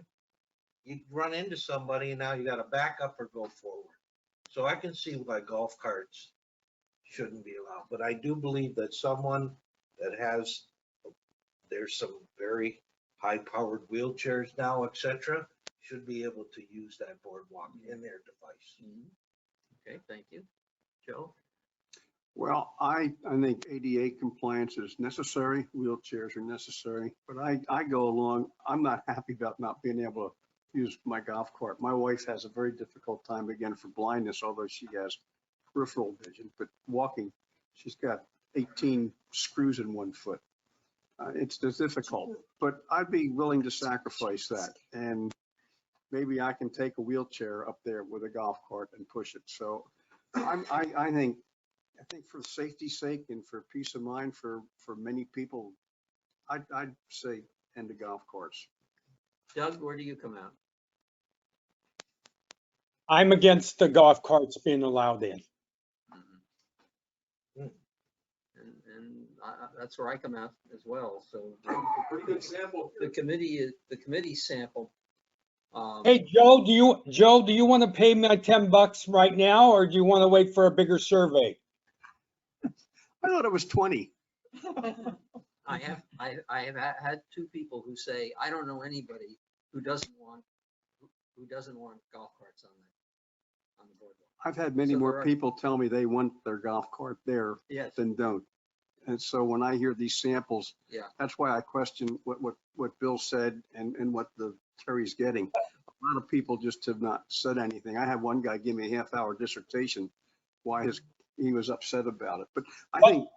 you run into somebody and now you got to back up or go forward. So I can see why golf carts shouldn't be allowed, but I do believe that someone that there's some very high-powered wheelchairs now, et cetera, should be able to use that boardwalk in their device. Okay, thank you. Joe? Well, I think ADA compliance is necessary, wheelchairs are necessary, but I go along, I'm not happy about not being able to use my golf cart. My wife has a very difficult time again for blindness, although she has peripheral vision, but walking, she's got 18 screws in one foot. It's difficult, but I'd be willing to sacrifice that. And maybe I can take a wheelchair up there with a golf cart and push it. So I think for safety's sake and for peace of mind for many people, I'd say end the golf carts. Doug, where do you come out? I'm against the golf carts being allowed in. And that's where I come out as well. So Pretty good sample. the committee sample. Hey, Joe, do you want to pay my $10 right now, or do you want to wait for a bigger survey? I thought it was 20. I have had two people who say, I don't know anybody who doesn't want golf carts on the boardwalk. I've had many So more there are- people tell me they want their golf cart there Yes, than don't. And so when I hear these samples, yeah. that's why I question what Bill said and what Terry's getting. A lot of people just have not said anything. I had one guy give me a half-hour dissertation why he was upset about it. But I think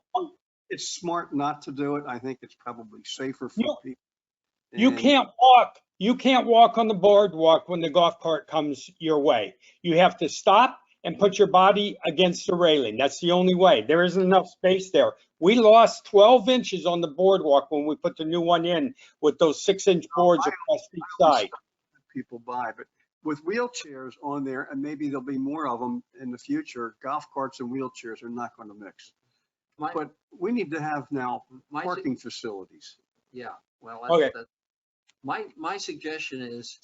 it's smart not to do it. I think it's probably safer for people. You And can't walk on the boardwalk when the golf cart comes your way. You have to stop and put your body against the railing. That's the only way. There isn't enough space there. We lost 12 inches on the boardwalk when we put the new one in with those 6-inch boards across each side. people buy, but with wheelchairs on there, and maybe there'll be more of them in the future, golf carts and wheelchairs are not going to mix. My- But we need to have now my su- parking facilities. Yeah, well, Okay. my suggestion is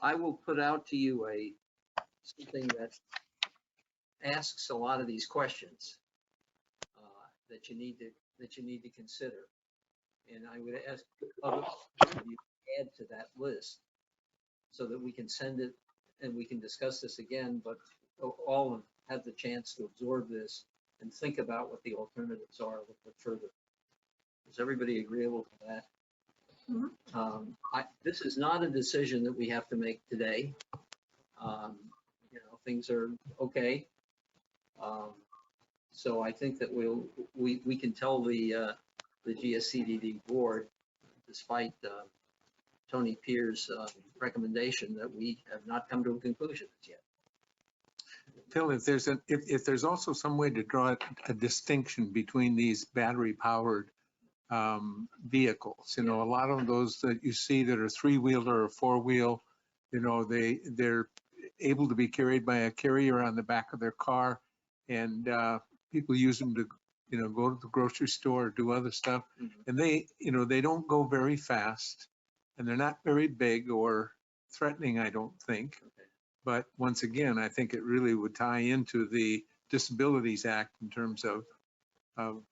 I will put out to you something that asks a lot of these questions that you need to consider. And I would ask others to add to that list so that we can send it and we can discuss this again, but all have the chance to absorb this and think about what the alternatives are a little bit further. Is everybody agreeable to that? This is not a decision that we have to make today. Things are okay. So I think that we can tell the GSCDD board, despite Tony Pierce's recommendation, that we have not come to a conclusion yet. Phil, if there's also some way to draw a distinction between these battery powered vehicles, a lot of those that you see that are 3-wheeler or 4-wheel, they're able to be carried by a carrier on the back of their car, and people use them to, go to the grocery store or do other stuff. And they don't go very fast, and they're not very big or threatening, I don't think. But once again, I think it really would tie into the Disabilities Act in terms of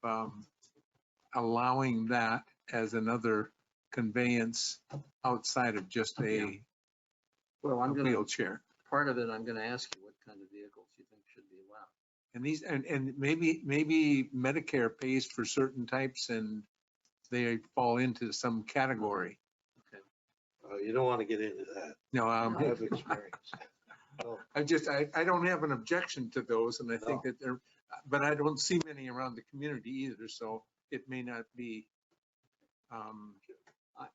allowing that as another conveyance outside of just a wheelchair. Part of it, I'm going to ask you what kind of vehicles you think should be allowed. And these, and maybe Medicare pays for certain types and they fall into some category. You don't want to get into that. No, I have experience. I don't have an objection to those, and I think that but I don't see many around the community either, so it may not be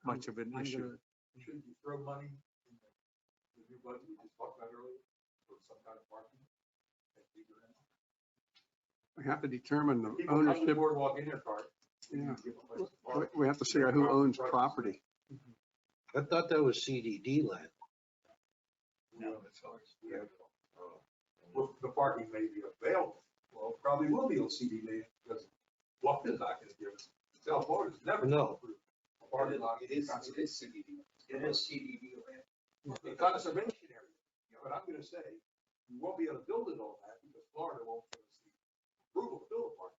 much of an issue. Should you throw money in the new budget we just talked about earlier for some kind of parking? We have to determine the People come to the ownership. boardwalk in their car. Yeah. We have to figure out who owns property. I thought that was CDD land. No, it's ours. Well, the parking may be available. Well, it probably will be on CDD because Bluffton's not going to give us. South Florida's never. No. A parking lot. It is CDD. It is CDD land. The conservation area. But I'm going to say, you won't be able to build it on that because Florida won't give us the approval to build a park.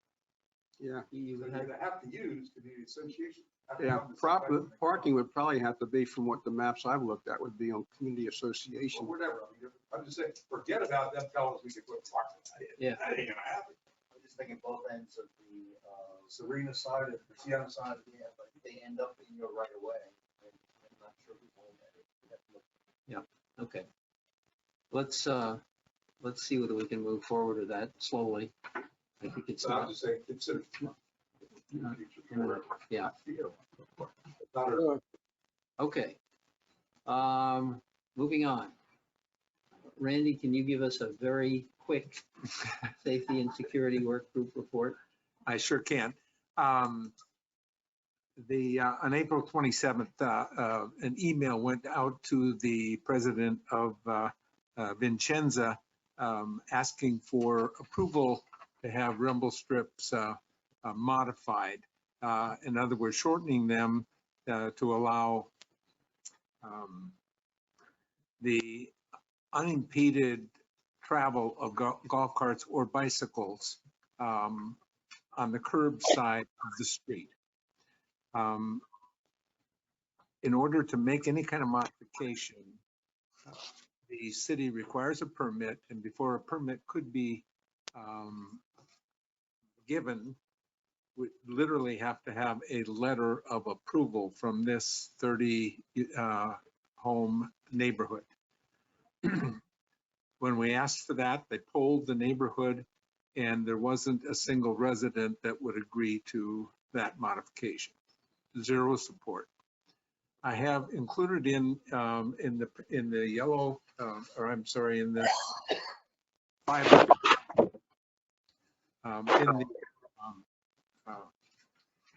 Yeah, You You're had, gonna have to use community association. Have to yeah, come to some type of- parking would probably have to be, from what the maps I've looked at, would be on community association. Or whatever. I mean, I'm just saying, forget about them telling us we can put parking. Yeah. That ain't gonna happen. I'm just thinking both ends of the, Serena side and Christiana side. yeah, but if they end up in your right of way, I'm not sure who's on that. We'd have to look. okay. Let's see whether we can move forward with that slowly. I think it's So I'm not, just saying, consider. yeah. Not a- Okay. Moving on. Randy, can you give us a very quick safety and security work group report? I sure can. On April 27th, an email went out to the president of Vincenza asking for approval to have rumble strips modified. In other words, shortening them to allow the unimpeded travel of golf carts or bicycles on the curb side of the street. In order to make any kind of modification, the city requires a permit, and before a permit could be given, we literally have to have a letter of approval from this 30 home neighborhood. When we asked for that, they polled the neighborhood, and there wasn't a single resident that would agree to that modification. Zero support. I have included in the yellow, or I'm sorry, in the five, in the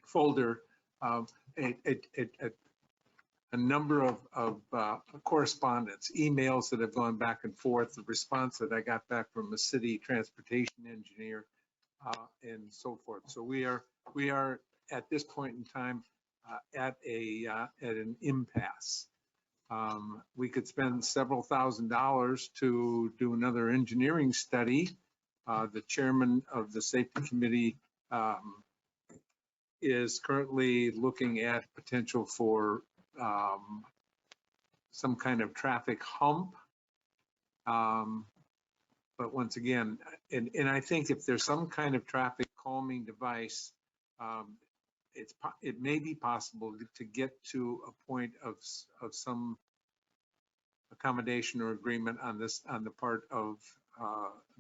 folder, a number of correspondence, emails that have gone back and forth, the response that I got back from a city transportation engineer, and so forth. So we are at this point in time at an impasse. We could spend several $1,000s to do another engineering study. The chairman of the safety committee is currently looking at potential for some kind of traffic hump. But once again, and I think if there's some kind of traffic calming device, it may be possible to get to a point of some accommodation or agreement on this, on the part of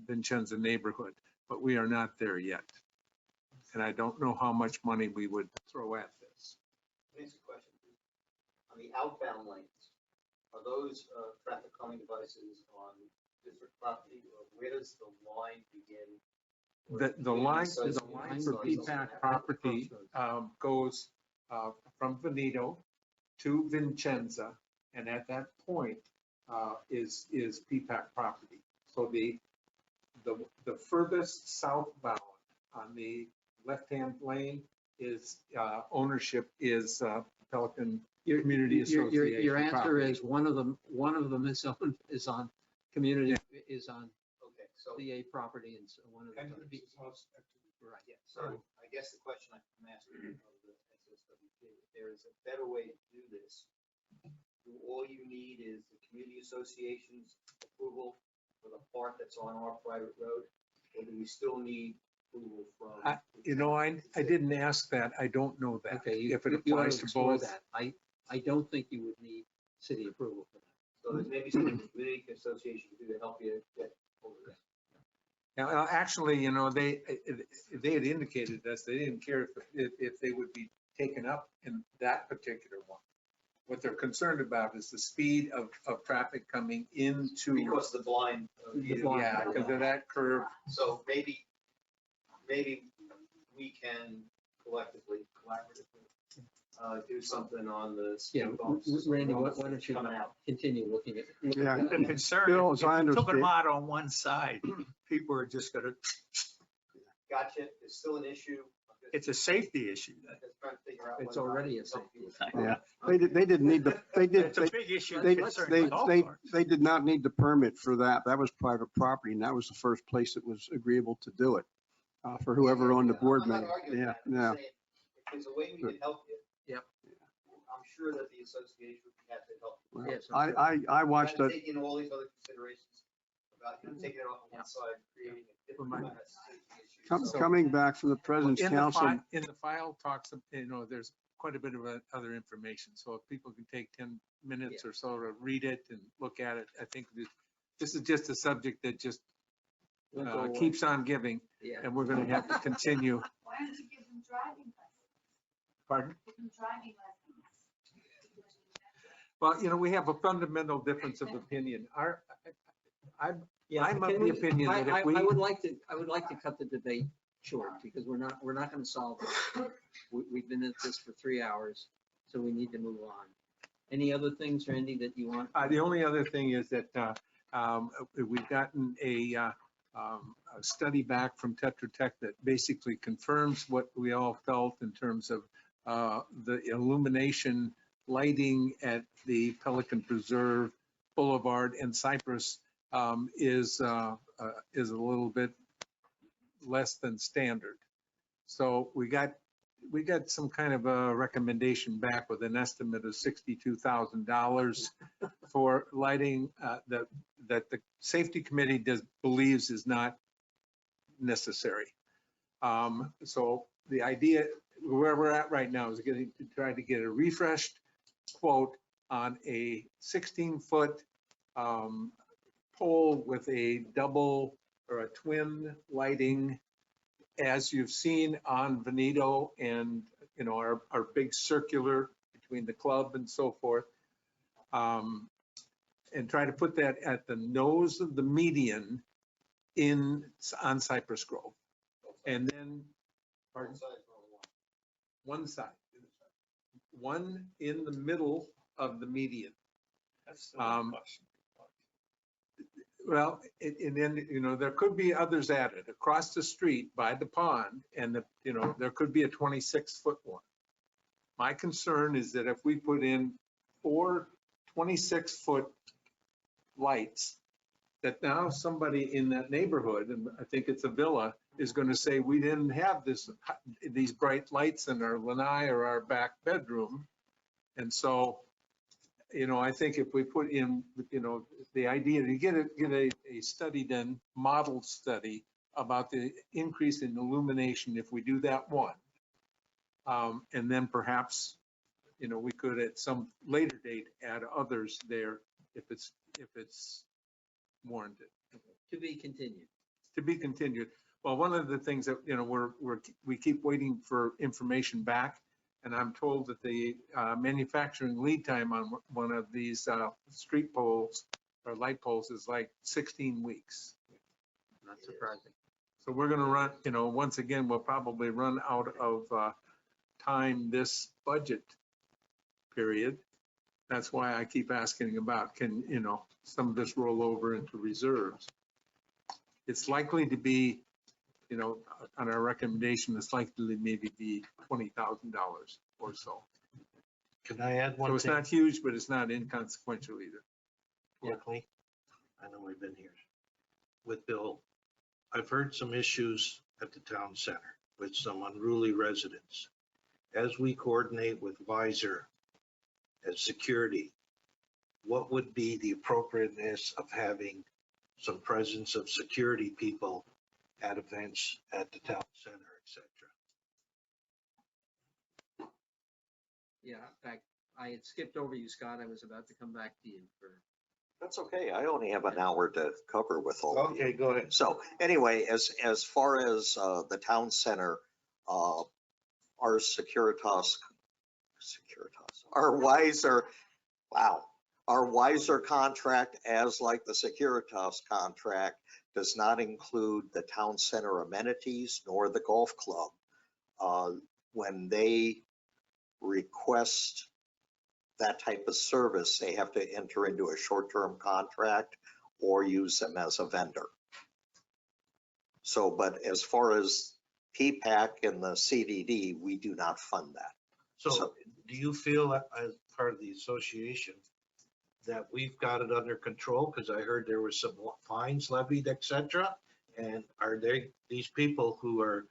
Vincenza neighborhood, but we are not there yet. And I don't know how much money we would throw at this. Next question, please. On the outbound lanes, are those traffic calming devices on district property, or where does the line begin? The line for PPAC property goes from Veneto to Vincenza, and at that point is PPAC property. So the furthest southbound on the left-hand lane is ownership is Pelican Community Association. Your answer property. is one of them is on community, is on Okay, so, CA property, and so one of And the. this house- Right. yeah, so I guess the question I'm asking of the SSWP, if there is a better way to do this, do all you need is the community association's approval for the part that's on our private road, or do we still need approval from? You know, I didn't ask that. I don't know that. Okay, If it you ought applies to explore both. that. I don't think you would need city approval for that. So there's maybe something the community association can do to help you get over this. Now, actually, you know, they had indicated this, they didn't care if they would be taken up in that particular one. What they're concerned about is the speed of traffic coming into. Because of the blind. Yeah, because of that curve. So maybe we can collectively, collaboratively, do something on the Yeah, speed bumps. Randy, why don't you Coming out. continue looking at? Yeah. The concern, Bill, if as I you took them understand- out on one side, people are just gonna, Gotcha, it's still an issue. it's a safety issue. I'm just trying to figure out It's whether or not already we a can help safety you. issue. Yeah, they didn't need the, It's a big issue. concerning golf carts. they did not need the permit for that. That was private property, and that was the first place that was agreeable to do it. for whoever on the board I'm may. not arguing Yeah, that. I'm no. just saying, if there's a way we can help you. Yep. I'm sure that the association would be happy to help you. Well, Yes, I'm sure. I watched Trying it. to take in all these other considerations about, taking it off on one side, creating a different kind of safety issue. So- Coming back from the President's In the Council, in the file talks, there's quite a bit of other information. So if people can take 10 minutes or so to read it and look at it, I think this is just a subject that just Won't go away. keeps on giving, Yeah. and we're going to have to continue. Why don't you give them driving lessons? Pardon? Give them driving lessons. Well, we have a fundamental difference of opinion. I'm of can the we- opinion that I if we. would like to cut the debate short because we're not going to solve it. We've been at this for 3 hours, so we need to move on. Any other things, Randy, that you want? The only other thing is that we've gotten a study back from Tetra Tech that basically confirms what we all felt in terms of the illumination lighting at the Pelican Preserve Boulevard and Cypress is a little bit less than standard. So we got some kind of a recommendation back with an estimate of $62,000 for lighting that the safety committee believes is not necessary. So the idea, where we're at right now, is to try to get a refreshed quote on a 16-foot pole with a double or a twin lighting, as you've seen on Veneto and, our big circular between the club and so forth. And try to put that at the nose of the median on Cypress Grove. And then, pardon? One side. One in the middle of the median. Well, and then, there could be others added across the street by the pond, and there could be a 26-foot one. My concern is that if we put in 4 26-foot lights, that now somebody in that neighborhood, and I think it's Availa, is going to say, we didn't have these bright lights in our lanai or our back bedroom. And so, I think if we put in, the idea to get a study done, model study about the increase in illumination, if we do that one, and then perhaps, we could at some later date add others there if it's warranted. To be continued. To be continued. Well, one of the things that, we keep waiting for information back, and I'm told that the manufacturing lead time on one of these street poles or light poles is like 16 weeks. Not surprising. So we're going to run, once again, we'll probably run out of time this budget period. That's why I keep asking about, can, some of this roll over into reserves? It's likely to be, on our recommendation, it's likely to maybe be $20,000 or so. Can I add So one it's thing not huge, but it's not inconsequential either. quickly? I know we've been here with Bill. I've heard some issues at the town center with some unruly residents. As we coordinate with Visor as security, what would be the appropriateness of having some presence of security people at events at the town center, et cetera? Yeah, in fact, I had skipped over you, Scott. I was about to come back to you for. That's okay. I only have an hour to cover with all of you. Okay, go ahead. So anyway, as far as the town center, our our wiser contract, as like the Securitas contract, does not include the town center amenities nor the golf club. When they request that type of service, they have to enter into a short-term contract or use them as a vendor. So, but as far as PPAC and the CDD, we do not fund that. So do you feel as part of the association that we've got it under control? Because I heard there was some fines levied, et cetera, And are these people who are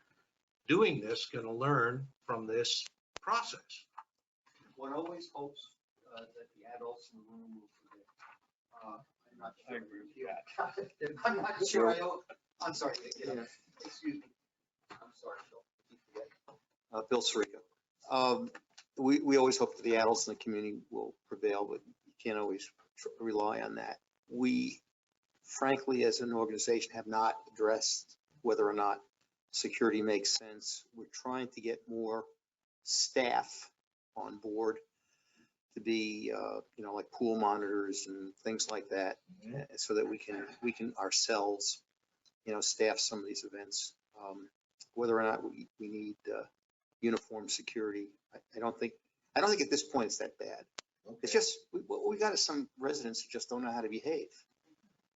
doing this gonna learn from this process? One always hopes that the adults in the room will forget. I'm not sure. I agree with you. I'm not sure. I'm sorry. Excuse me. I'm sorry, Phil. Bill Sirico. We always hope that the adults in the community will prevail, but you can't always rely on that. We, frankly, as an organization, have not addressed whether or not security makes sense. We're trying to get more staff on board to be, like pool monitors and things like that, so that we can ourselves, staff some of these events. Whether or not we need uniform security, I don't think at this point it's that bad. It's just, we got some residents who just don't know how to behave,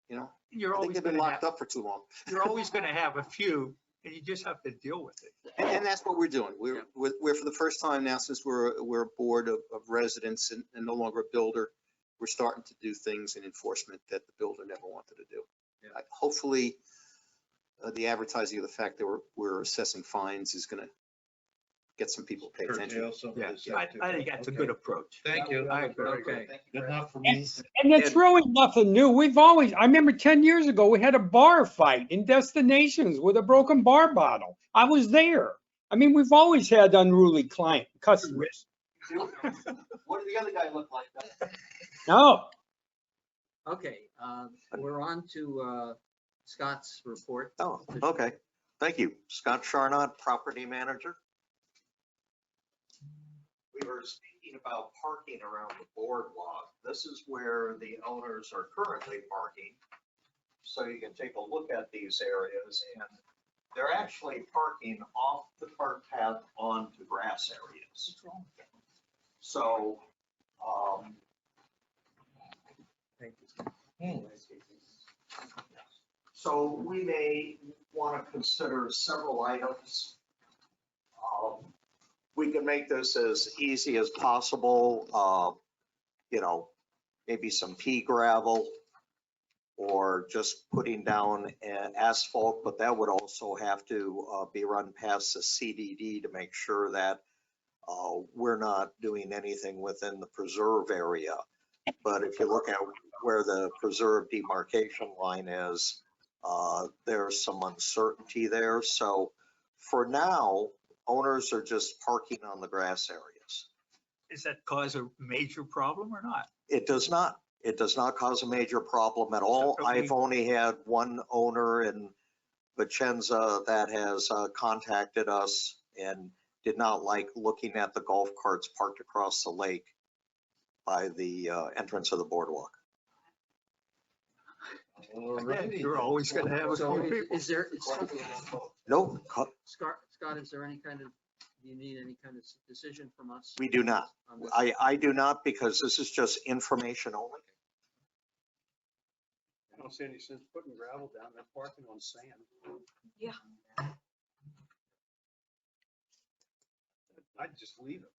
You're I think always they've been gonna locked have, up for too long. you're always gonna have a few, and you just have to deal with it. And that's what we're doing. We're for the first time now, since we're a board of residents and no longer a builder, we're starting to do things in enforcement that the builder never wanted to do. Hopefully, the advertising of the fact that we're assessing fines is gonna get some people to pay attention. Curtail some of Yeah, this I activity. think that's a Okay. good approach. Thank you. I agree. Okay. Thank you, Good Brad. enough for me. And it's really nothing new. I remember 10 years ago, we had a bar fight in Destinations with a broken bar bottle. I was there. I mean, we've always had unruly customers. What did the other guy look like? No, Okay, we're on to Scott's report. Oh, okay. Thank you. Scott Charnot, property manager. We were speaking about parking around the boardwalk. This is where the owners are currently parking. So you can take a look at these areas, and they're actually parking off the cart path onto grass areas. So, so we may want to consider several items. We can make this as easy as possible, maybe some pea gravel or just putting down asphalt, but that would also have to be run past the CDD to make sure that we're not doing anything within the preserve area. But if you look at where the preserve demarcation line is, there's some uncertainty there. So for now, owners are just parking on the grass areas. Does that cause a major problem or not? It does not. It does not cause a major problem at all. I've only had one owner in Vicenza that has contacted us and did not like looking at the golf carts parked across the lake by the entrance of the boardwalk. Again, you're always gonna have a So few people. is there, No, Scott, is there any kind of, do you need any kind of decision from us? we do not. on this? I do not, because this is just information only. I don't see any sense putting gravel down, they're parking on sand. Yeah. I'd just leave it.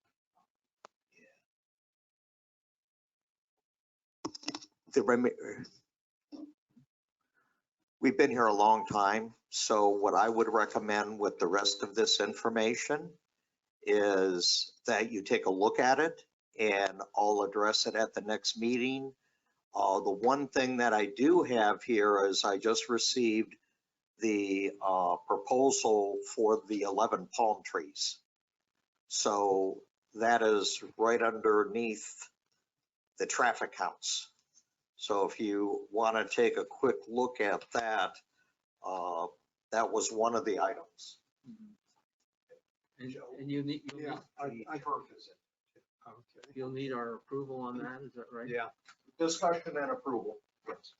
We've been here a long time, so what I would recommend with the rest of this information is that you take a look at it, and I'll address it at the next meeting. The one thing that I do have here is I just received the proposal for the 11 palm trees. So that is right underneath the traffic counts. So if you want to take a quick look at that, that was one of the items. And you'll need our approval on that, is that right? Yeah. Discussion and approval. Yes.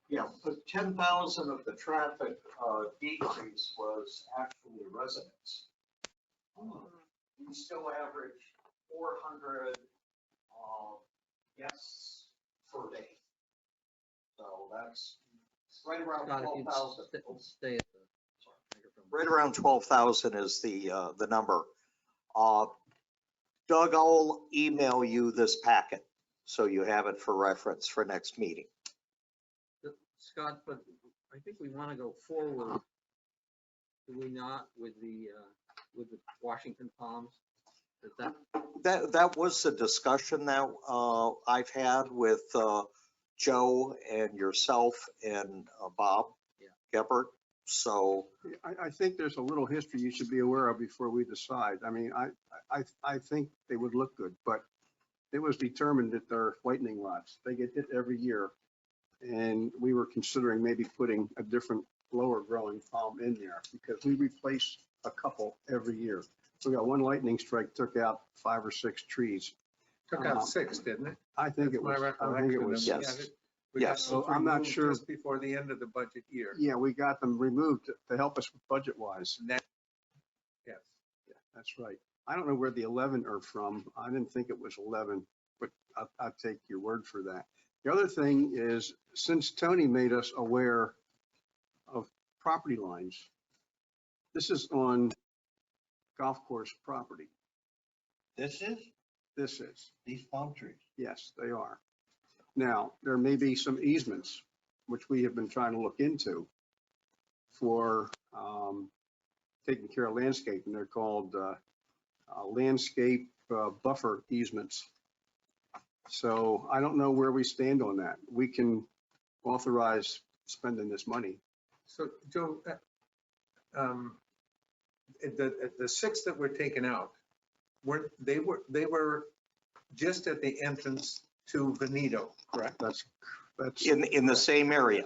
Yeah, but 10,000 of the traffic decrease was actually residents. We still average 400 guests per day. So that's right around Scott, if you'd 12,000. stay at the microphone. Right around 12,000 is the number. Doug, I'll email you this packet so you have it for reference for next meeting. Scott, but I think we want to go forward, do we not, with the Washington Palms? Is that, That was the discussion that I've had with Joe and yourself and Bob Geppert. So I think there's a little history you should be aware of before we decide. I mean, I think they would look good, but it was determined that they're lightning rods. They get hit every year. And we were considering maybe putting a different lower growing palm in there because we replace a couple every year. We got one lightning strike, took out 5 or 6 trees. Took out 6, didn't it? I think it That's my was, I think it recollection. was, And we Yes. had it- we got Yes. those So I'm not removed sure. Just before the end of the budget year. yeah, we got them removed to help us budget wise. And that, yes. Yeah, that's right. I don't know where the 11 are from. I didn't think it was 11, but I'll take your word for that. The other thing is, since Tony made us aware of property lines, this is on golf course property. This is, This is, these palm trees. yes, they are. Now, there may be some easements, which we have been trying to look into for taking care of landscaping. They're called landscape buffer easements. So I don't know where we stand on that. We can authorize spending this money. So Joe, the 6 that were taken out, they were just at the entrance to Veneto, correct? That's in the same area,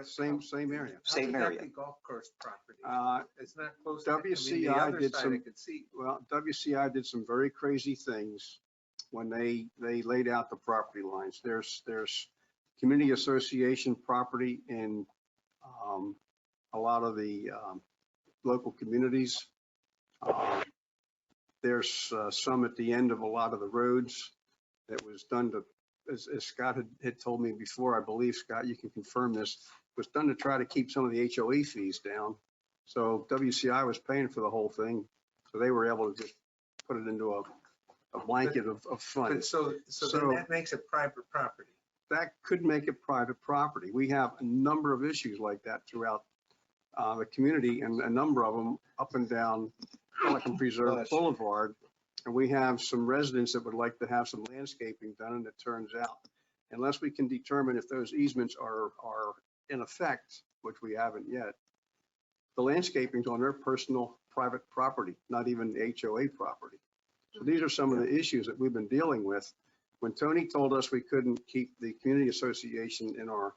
same area. same How could area. that be golf course property? It's not close. WCI did some- I could see. Well, WCI did some very crazy things when they laid out the property lines. There's community association property in a lot of the local communities. There's some at the end of a lot of the roads that was done to, as Scott had told me before, I believe, Scott, you can confirm this, was done to try to keep some of the HOA fees down. So WCI was paying for the whole thing. So they were able to just put it into a blanket of But funds. so then that makes it private property. That could make it private property. We have a number of issues like that throughout the community, and a number of them up and down Pelican Preserve Boulevard. And we have some residents that would like to have some landscaping done, and it turns out, unless we can determine if those easements are in effect, which we haven't yet, the landscaping's on their personal private property, not even HOA property. So these are some of the issues that we've been dealing with. When Tony told us we couldn't keep the community association in our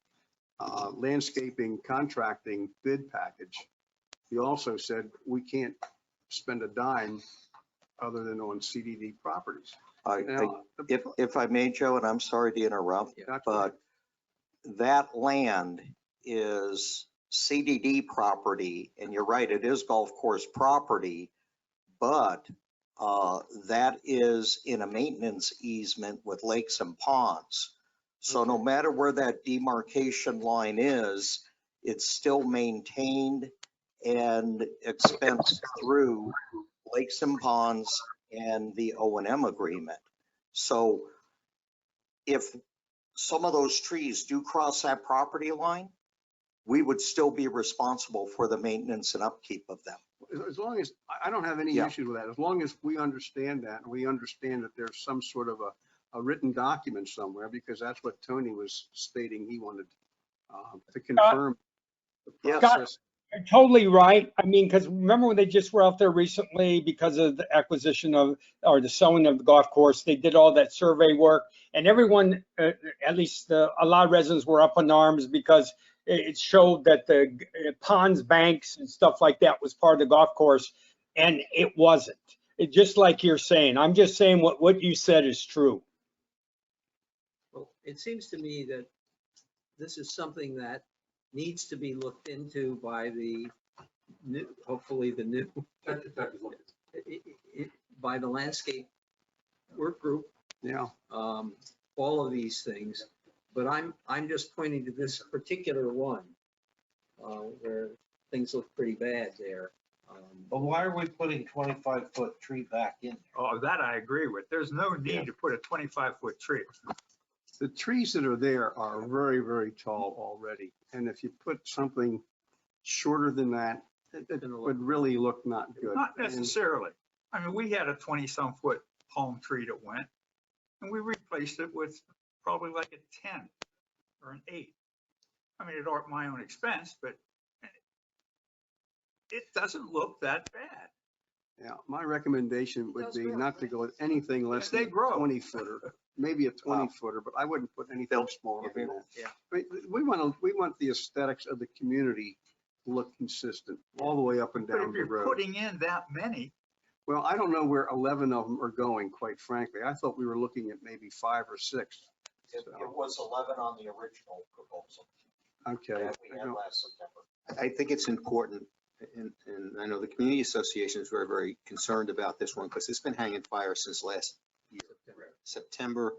landscaping contracting bid package, he also said we can't spend a dime other than on CDD properties. Now, If I may, Joe, and I'm sorry to interrupt, but that land is CDD property, and you're right, it is golf course property, but that is in a maintenance easement with lakes and ponds. So no matter where that demarcation line is, it's still maintained and expensed through lakes and ponds and the O&M agreement. So if some of those trees do cross that property line, we would still be responsible for the maintenance and upkeep of them. As long as, I don't have any Yeah. issues with that, as long as we understand that, and we understand that there's some sort of a written document somewhere, because that's what Tony was stating he wanted to confirm the Yes. process. You're totally right. I mean, because remember when they just were out there recently because of the acquisition of, or the selling of the golf course, they did all that survey work, and everyone, at least a lot of residents were up in arms because it showed that the ponds, banks and stuff like that was part of the golf course, and it wasn't. It just like you're saying, I'm just saying what you said is true. well, it seems to me that this is something that needs to be looked into by the new, hopefully the new, by the landscape work group, Yeah, all of these things. But I'm just pointing to this particular one where things look pretty bad there. But why are we putting 25-foot tree back in? Oh, that I agree with. There's no need to put a 25-foot tree. The trees that are there are very, very tall already. And if you put something shorter than that, it would really look not good. Not And- necessarily. I mean, we had a 20-some foot palm tree that went, and we replaced it with probably like a 10 or an 8. I mean, at my own expense, but it doesn't look that bad. Yeah, my recommendation would Those be grow, not to right? go with anything less They than a grow. 20 footer, maybe a 20 footer, but I wouldn't put anything smaller than that. Yeah. We want the aesthetics of the community to look consistent all the way up and But down if the you're road. putting in that many, Well, I don't know where 11 of them are going, quite frankly. I thought we were looking at maybe 5 or 6. It was 11 on the original proposal Okay. that we had last September. I think it's important, and I know the community association is very, very concerned about this one because it's been hanging fire since last year, September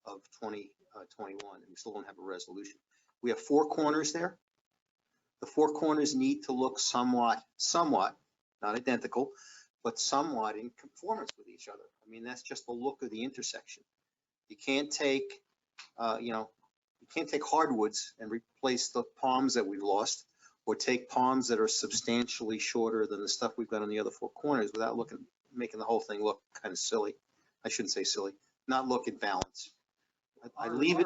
of 2021, and we still don't have a resolution. We have 4 corners there. The 4 corners need to look somewhat, not identical, but somewhat in conformance with each other. I mean, that's just the look of the intersection. You can't take, you can't take hardwoods and replace the palms that we've lost, or take palms that are substantially shorter than the stuff we've got on the other 4 corners without making the whole thing look kind of silly. I shouldn't say silly, not look in balance. I'd leave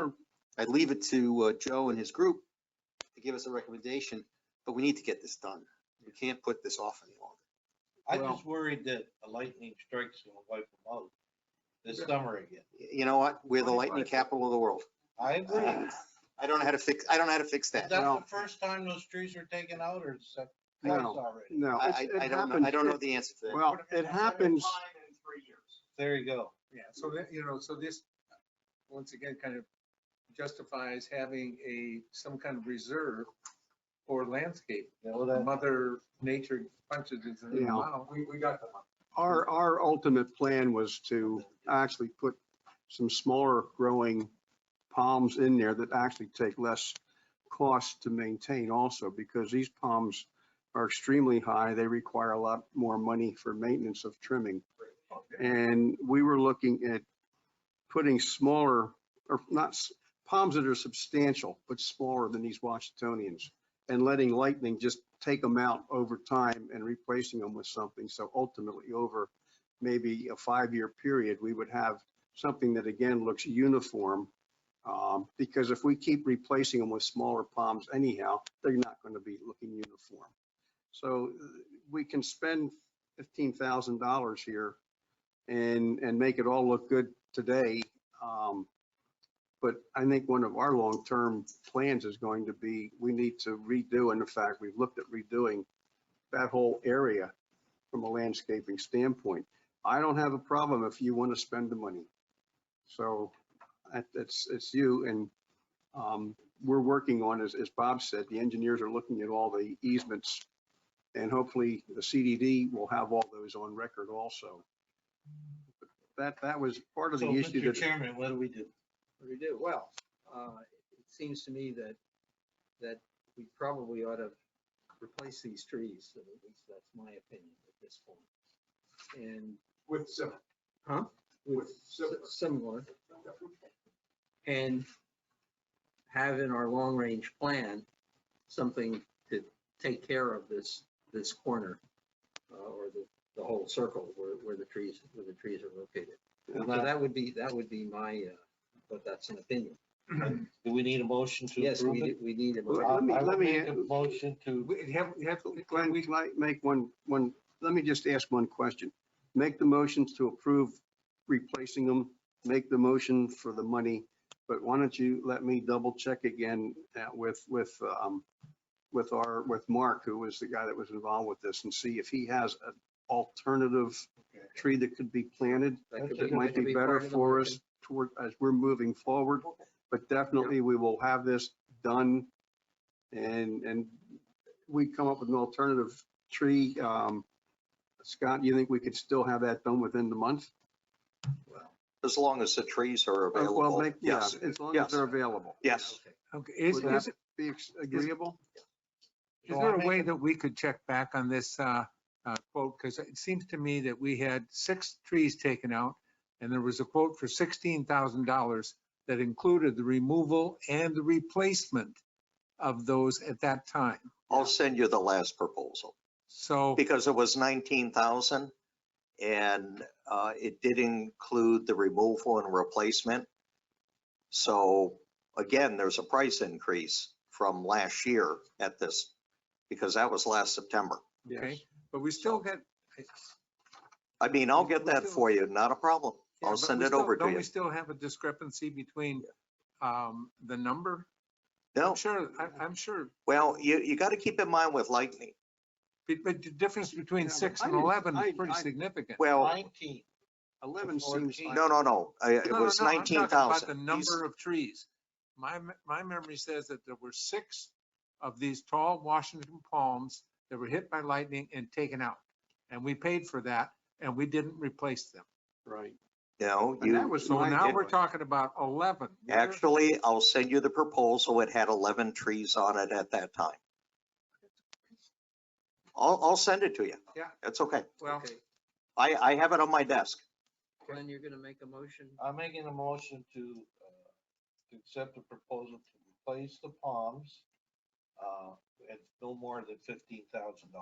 it to Joe and his group to give us a recommendation, but we need to get this done. We can't put this off any longer. I'm just worried that a lightning strike's gonna wipe them out this summer again. You know what? We're the lightning capital of the world. I agree. I don't know how to fix that. Is that the first time those trees were taken out, or is that twice No, already? no. I happens- don't know the answer to that. Well, it happens. In 3 years. There you go. Yeah, so that, so this, once again, kind of justifies having some kind of reserve for landscape. Mother Nature punches it in the Yeah. mouth. We got the money. Our ultimate plan was to actually put some smaller growing palms in there that actually take less cost to maintain also, because these palms are extremely high. They require a lot more money for maintenance of trimming. And we were looking at putting smaller, or not, palms that are substantial, but smaller than these Washingtonians, and letting lightning just take them out over time and replacing them with something. So ultimately, over maybe a 5-year period, we would have something that again looks uniform. Because if we keep replacing them with smaller palms anyhow, they're not going to be looking uniform. So we can spend $15,000 here and make it all look good today. But I think one of our long-term plans is going to be, we need to redo, and in fact, we've looked at redoing that whole area from a landscaping standpoint. I don't have a problem if you want to spend the money. So it's you, and we're working on, as Bob said, the engineers are looking at all the easements, and hopefully the CDD will have all those on record also. That was part of the So, issue. Mr. Chairman, what do we do? What do we do? Well, it seems to me that we probably ought to replace these trees. At least that's my opinion at this point. And With similar. Huh? With Similar. And have in our long-range plan, something to take care of this corner, or the whole circle where the trees are located. Now, that would be my, but that's an opinion. Do we need a motion to Yes, approve it? we need a. Let me- I let would me- make a motion to, Glenn, can I make one, let me just ask one question. Make the motions to approve replacing them, make the motion for the money, but why don't you let me double check again with Mark, who was the guy that was involved with this, and see if he has an alternative tree that could be planted that might be better for us toward, as we're moving forward. But definitely we will have this done, and we come up with an alternative tree. Scott, you think we could still have that done within the month? As long as the trees are Well, available, yeah, yes. as long as they're available. Yes. Okay, is Would that be agreeable? there a way that we could check back on this quote, because it seems to me that we had 6 trees taken out and there was a quote for $16,000 that included the removal and the replacement of those at that time. I'll send you the last proposal So, because it was 19,000 and it did include the removal and replacement. So again, there's a price increase from last year at this because that was last September. okay, but we still get. I mean, I'll get that for you, not a problem. Yeah, I'll but send we it still- over to Don't you. we still have a discrepancy between the number? No, I'm sure, well, you got to keep in mind with lightning. but the difference between Yeah, but 6 and I didn't- 11 is I- pretty I- significant. Well, 19. 11 seems like. no, it No, was I'm talking about the 19,000. number of trees. My memory says that there were 6 of these tall Washington palms that were hit by lightning and taken out. And we paid for that and we didn't replace them. Right. No, And that you, was So my. now we're talking about 11. actually, I'll send you the proposal. It had 11 trees on it at that time. I'll send it to you. Yeah. It's okay. Well, Okay, I have it on my desk. Glenn, you're gonna make a motion? I'm making a motion to accept the proposal to replace the palms at no more than $15,000,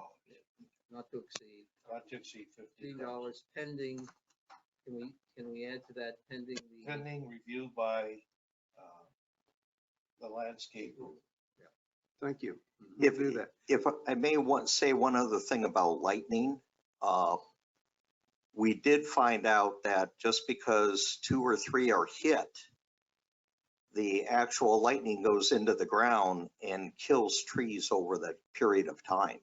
Not to exceed not to exceed $15,000. $15 pending. Can we add to that pending the? Pending review by the landscape. Thank you. If, Do that. if I may say one other thing about lightning, we did find out that just because 2 or 3 are hit, the actual lightning goes into the ground and kills trees over the period of time.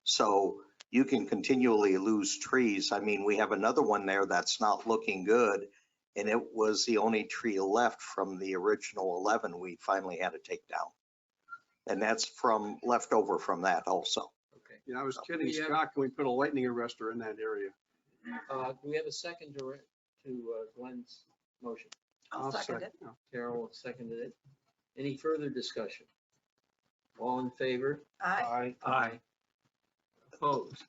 So you can continually lose trees. I mean, we have another one there that's not looking good, and it was the only tree left from the original 11 we finally had to take down. And that's from leftover from that also. Okay. Yeah, I was kidding, We have- Scott, can we put a lightning arrestor in that area? Do we have a second to Glenn's motion? I'll second it. Yeah. Carol seconded it. Any further discussion? All in favor? Aye. aye. Opposed?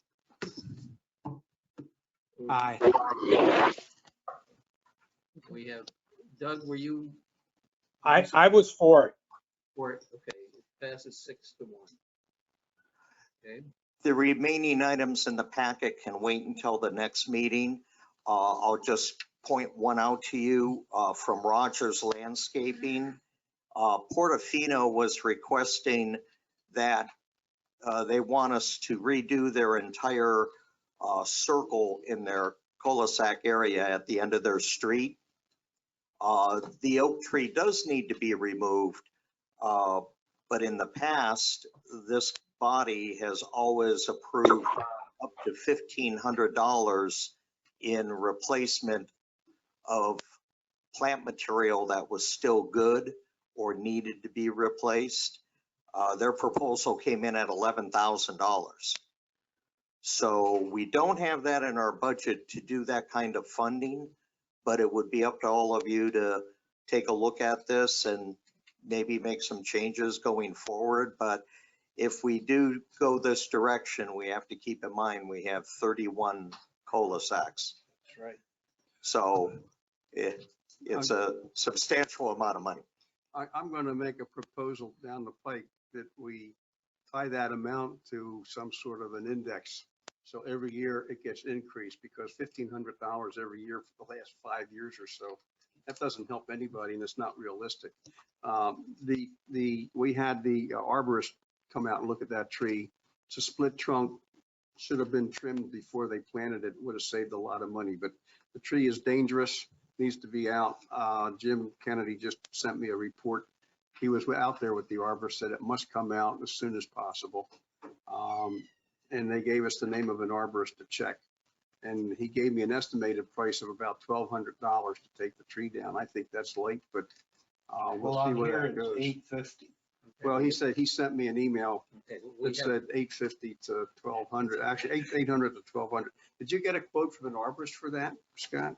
Aye. We have, Doug, were you I was for it. for it? Okay, it passes 6-1. Okay, The remaining items in the packet can wait until the next meeting. I'll just point one out to you from Rogers Landscaping. Portofino was requesting that they want us to redo their entire circle in their cul-de-sac area at the end of their street. The oak tree does need to be removed, but in the past, this body has always approved up to $1,500 in replacement of plant material that was still good or needed to be replaced. Their proposal came in at $11,000. So we don't have that in our budget to do that kind of funding, but it would be up to all of you to take a look at this and maybe make some changes going forward. But if we do go this direction, we have to keep in mind we have 31 cul-de-sacs. That's right. So it's a substantial amount of money. I'm going to make a proposal down the pike that we tie that amount to some sort of an index. So every year it gets increased, because $1,500 every year for the last 5 years or so, that doesn't help anybody and it's not realistic. We had the arborist come out and look at that tree. It's a split trunk, should have been trimmed before they planted it, would have saved a lot of money, but the tree is dangerous, needs to be out. Jim Kennedy just sent me a report. He was out there with the arborist, said it must come out as soon as possible. And they gave us the name of an arborist to check. And he gave me an estimated price of about $1,200 to take the tree down. I think that's late, but we'll see on where here that it's goes. 850. Well, he sent me an email okay, we that have, said 850 to 1,200, actually 800 to 1,200. Did you get a quote from an arborist for that, Scott?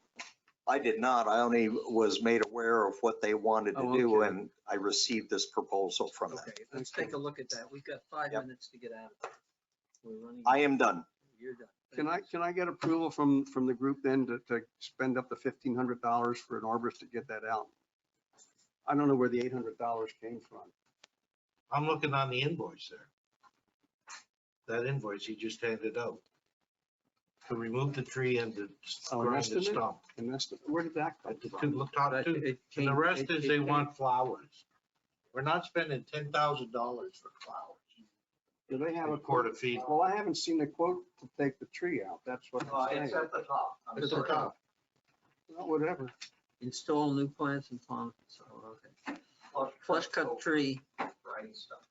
I did not. I only was made aware of what they wanted to Oh, do, okay. and I received this proposal from them. okay, let's take a look at that. We've got 5 Yep. minutes to get out of it. We're running. I am done. you're done. Can I get approval from the group then to spend up to $1,500 for an arborist to get that out? I don't know where the $800 came from. I'm looking on the invoice there. That invoice he just handed out. To remove the tree and to Oh, grind that's the in it? stump. And where did that come At the from? two, top But two. it And the came- rest it- is it they came- want flowers. We're not spending $10,000 for flowers. Do they have a Quart quote? of feed. Well, I haven't seen a quote to take the tree out. That's what I'm It's saying. at the top. At the top. Well, whatever. Install new plants and ponds, so, okay. Flush cut tree Right stuff.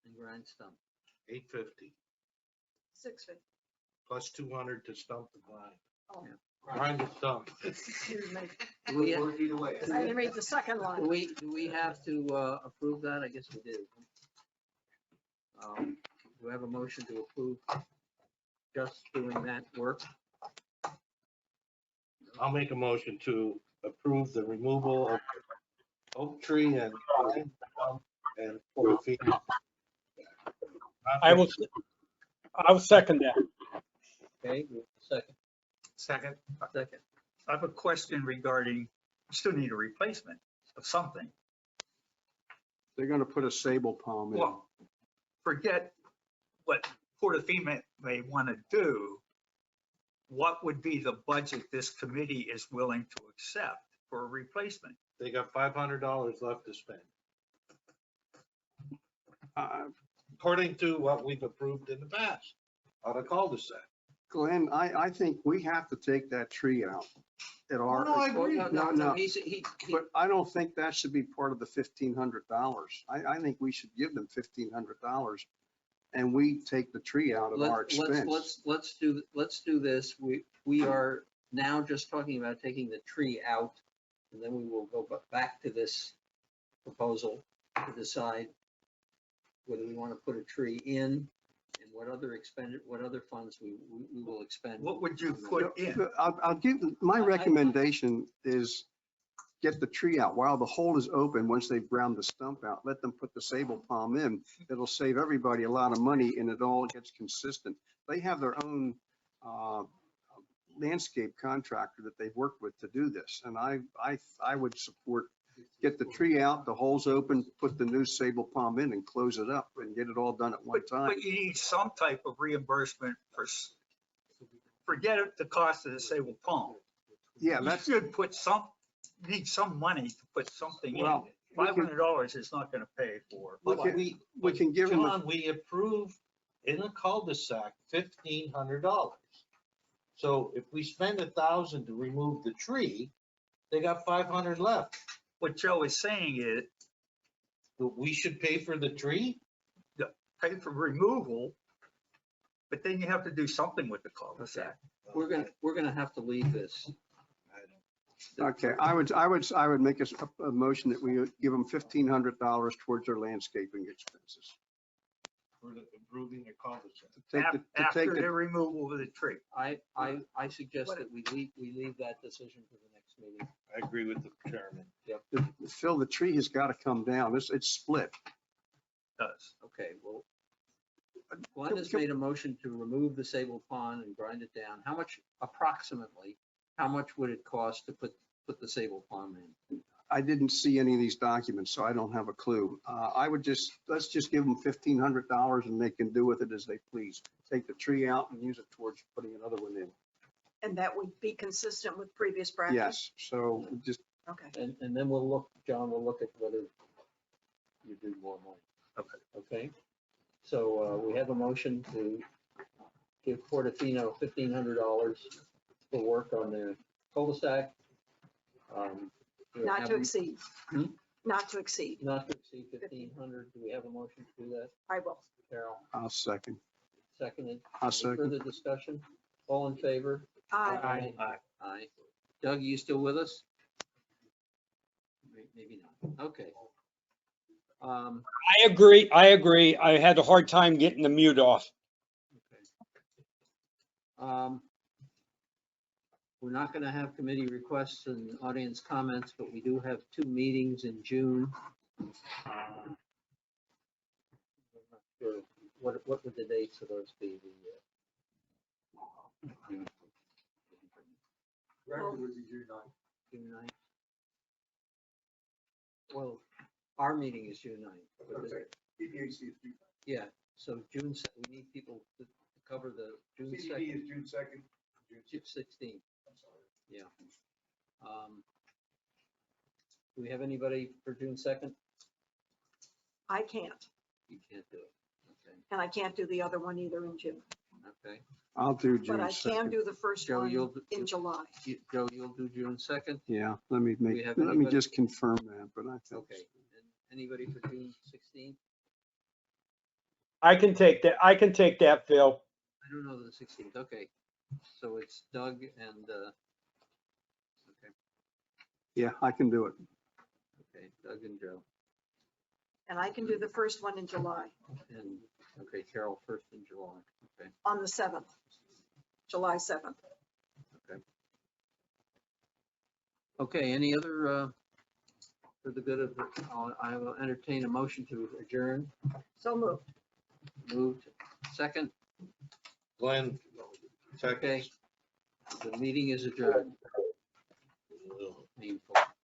and grind stump. $850 650. plus 200 to stump the grind. Oh. Grind the stump. Excuse me. Do we, Work either way. I didn't read the second do line. we have to approve that? I guess we do. Do we have a motion to approve just doing that work? I'll make a motion to approve the removal of oak tree and pine stump and quart of feed. I will second that. Okay, second. Second, Second. I have a question regarding, you still need a replacement of something. They're gonna put a sable palm in. Well, forget what Portofino may want to do. What would be the budget this committee is willing to accept for a replacement? They got $500 left to spend, according to what we've approved in the past on a cul-de-sac. Glenn, I think we have to take that tree out at our. No, I agree. No, He, but I don't think that should be part of the $1,500. I think we should give them $1,500 and we take the tree out of our expense. let's do this. We are now just talking about taking the tree out, and then we will go back to this proposal to decide whether we want to put a tree in and what other funds we will expend. What would you put in? I'll give, my recommendation is get the tree out while the hole is open. Once they've ground the stump out, let them put the sable palm in. It'll save everybody a lot of money and it all gets consistent. They have their own landscape contractor that they've worked with to do this. And I would support, get the tree out, the hole's open, put the new sable palm in and close it up and get it all done at one time. But you need some type of reimbursement forget the cost of the sable palm. Yeah, You that's, should need some money to put something in. well, we can- $500 is not gonna pay for. We can- we can give them, John, we approve in a cul-de-sac $1,500. So if we spend 1,000 to remove the tree, they got 500 left. What Joe is saying is But we should pay for the tree? pay for removal, but then you have to do something with the cul-de-sac. We're gonna have to leave this. okay, I would make a motion that we give them $1,500 towards their landscaping expenses. For improving the cul-de-sac. To take the- to take After the- the removal of the tree. I suggest that we leave that decision for the next meeting. I agree with the chairman. Phil, the tree has got to come down. It's split. Does. Okay, well, Glenn has made a motion to remove the sable pond and grind it down. How much, approximately, how much would it cost to put the sable pond in? I didn't see any of these documents, so I don't have a clue. Let's just give them $1,500 and they can do with it as they please. Take the tree out and use it towards putting another one in. And that would be consistent with previous practice? Yes, so just, Okay. And then John will look at whether you do more money. Okay? So we have a motion to give Portofino $1,500 for work on the cul-de-sac. Not to exceed. Hmm? Not to exceed. Not to exceed 1,500. Do we have a motion to do that, I will. Carol? I'll second. Seconded. I'll Any second. further discussion? All in favor? Aye. Aye. Doug, you still with us? Maybe not. Okay. I agree. I had a hard time getting the mute off. We're not going to have committee requests and audience comments, but we do have 2 meetings in June. I'm not sure. What would the dates of those be? Record would be June 9th. June 9th. Well, our meeting is June 9th. but Okay. PPAC is June. Yeah, so June, we need people to cover the June CBD 2nd, is June 2nd. June 16th. I'm sorry. Yeah. Do we have anybody for June 2nd? I can't, You can't do it. Okay, and I can't do the other one either in June, okay. I'll do but June I can 2nd. do the first Joe, one you'll do- in July. Joe, you'll do June 2nd? Yeah, let me we have let me anybody? just confirm that, but I think. Okay. And anybody for June 16th? I can take that, Phil. I don't know the 16th. Okay. So it's Doug and, okay, Yeah, I can do it. okay, Doug and Joe. And I can do the first one in July, And, okay, Carol, 1st in July. Okay, on the 7th, July 7th. okay. Okay, any other, for the good of, I will entertain a motion to adjourn. So moved. Moved. Second, Glenn, okay. The meeting is adjourned.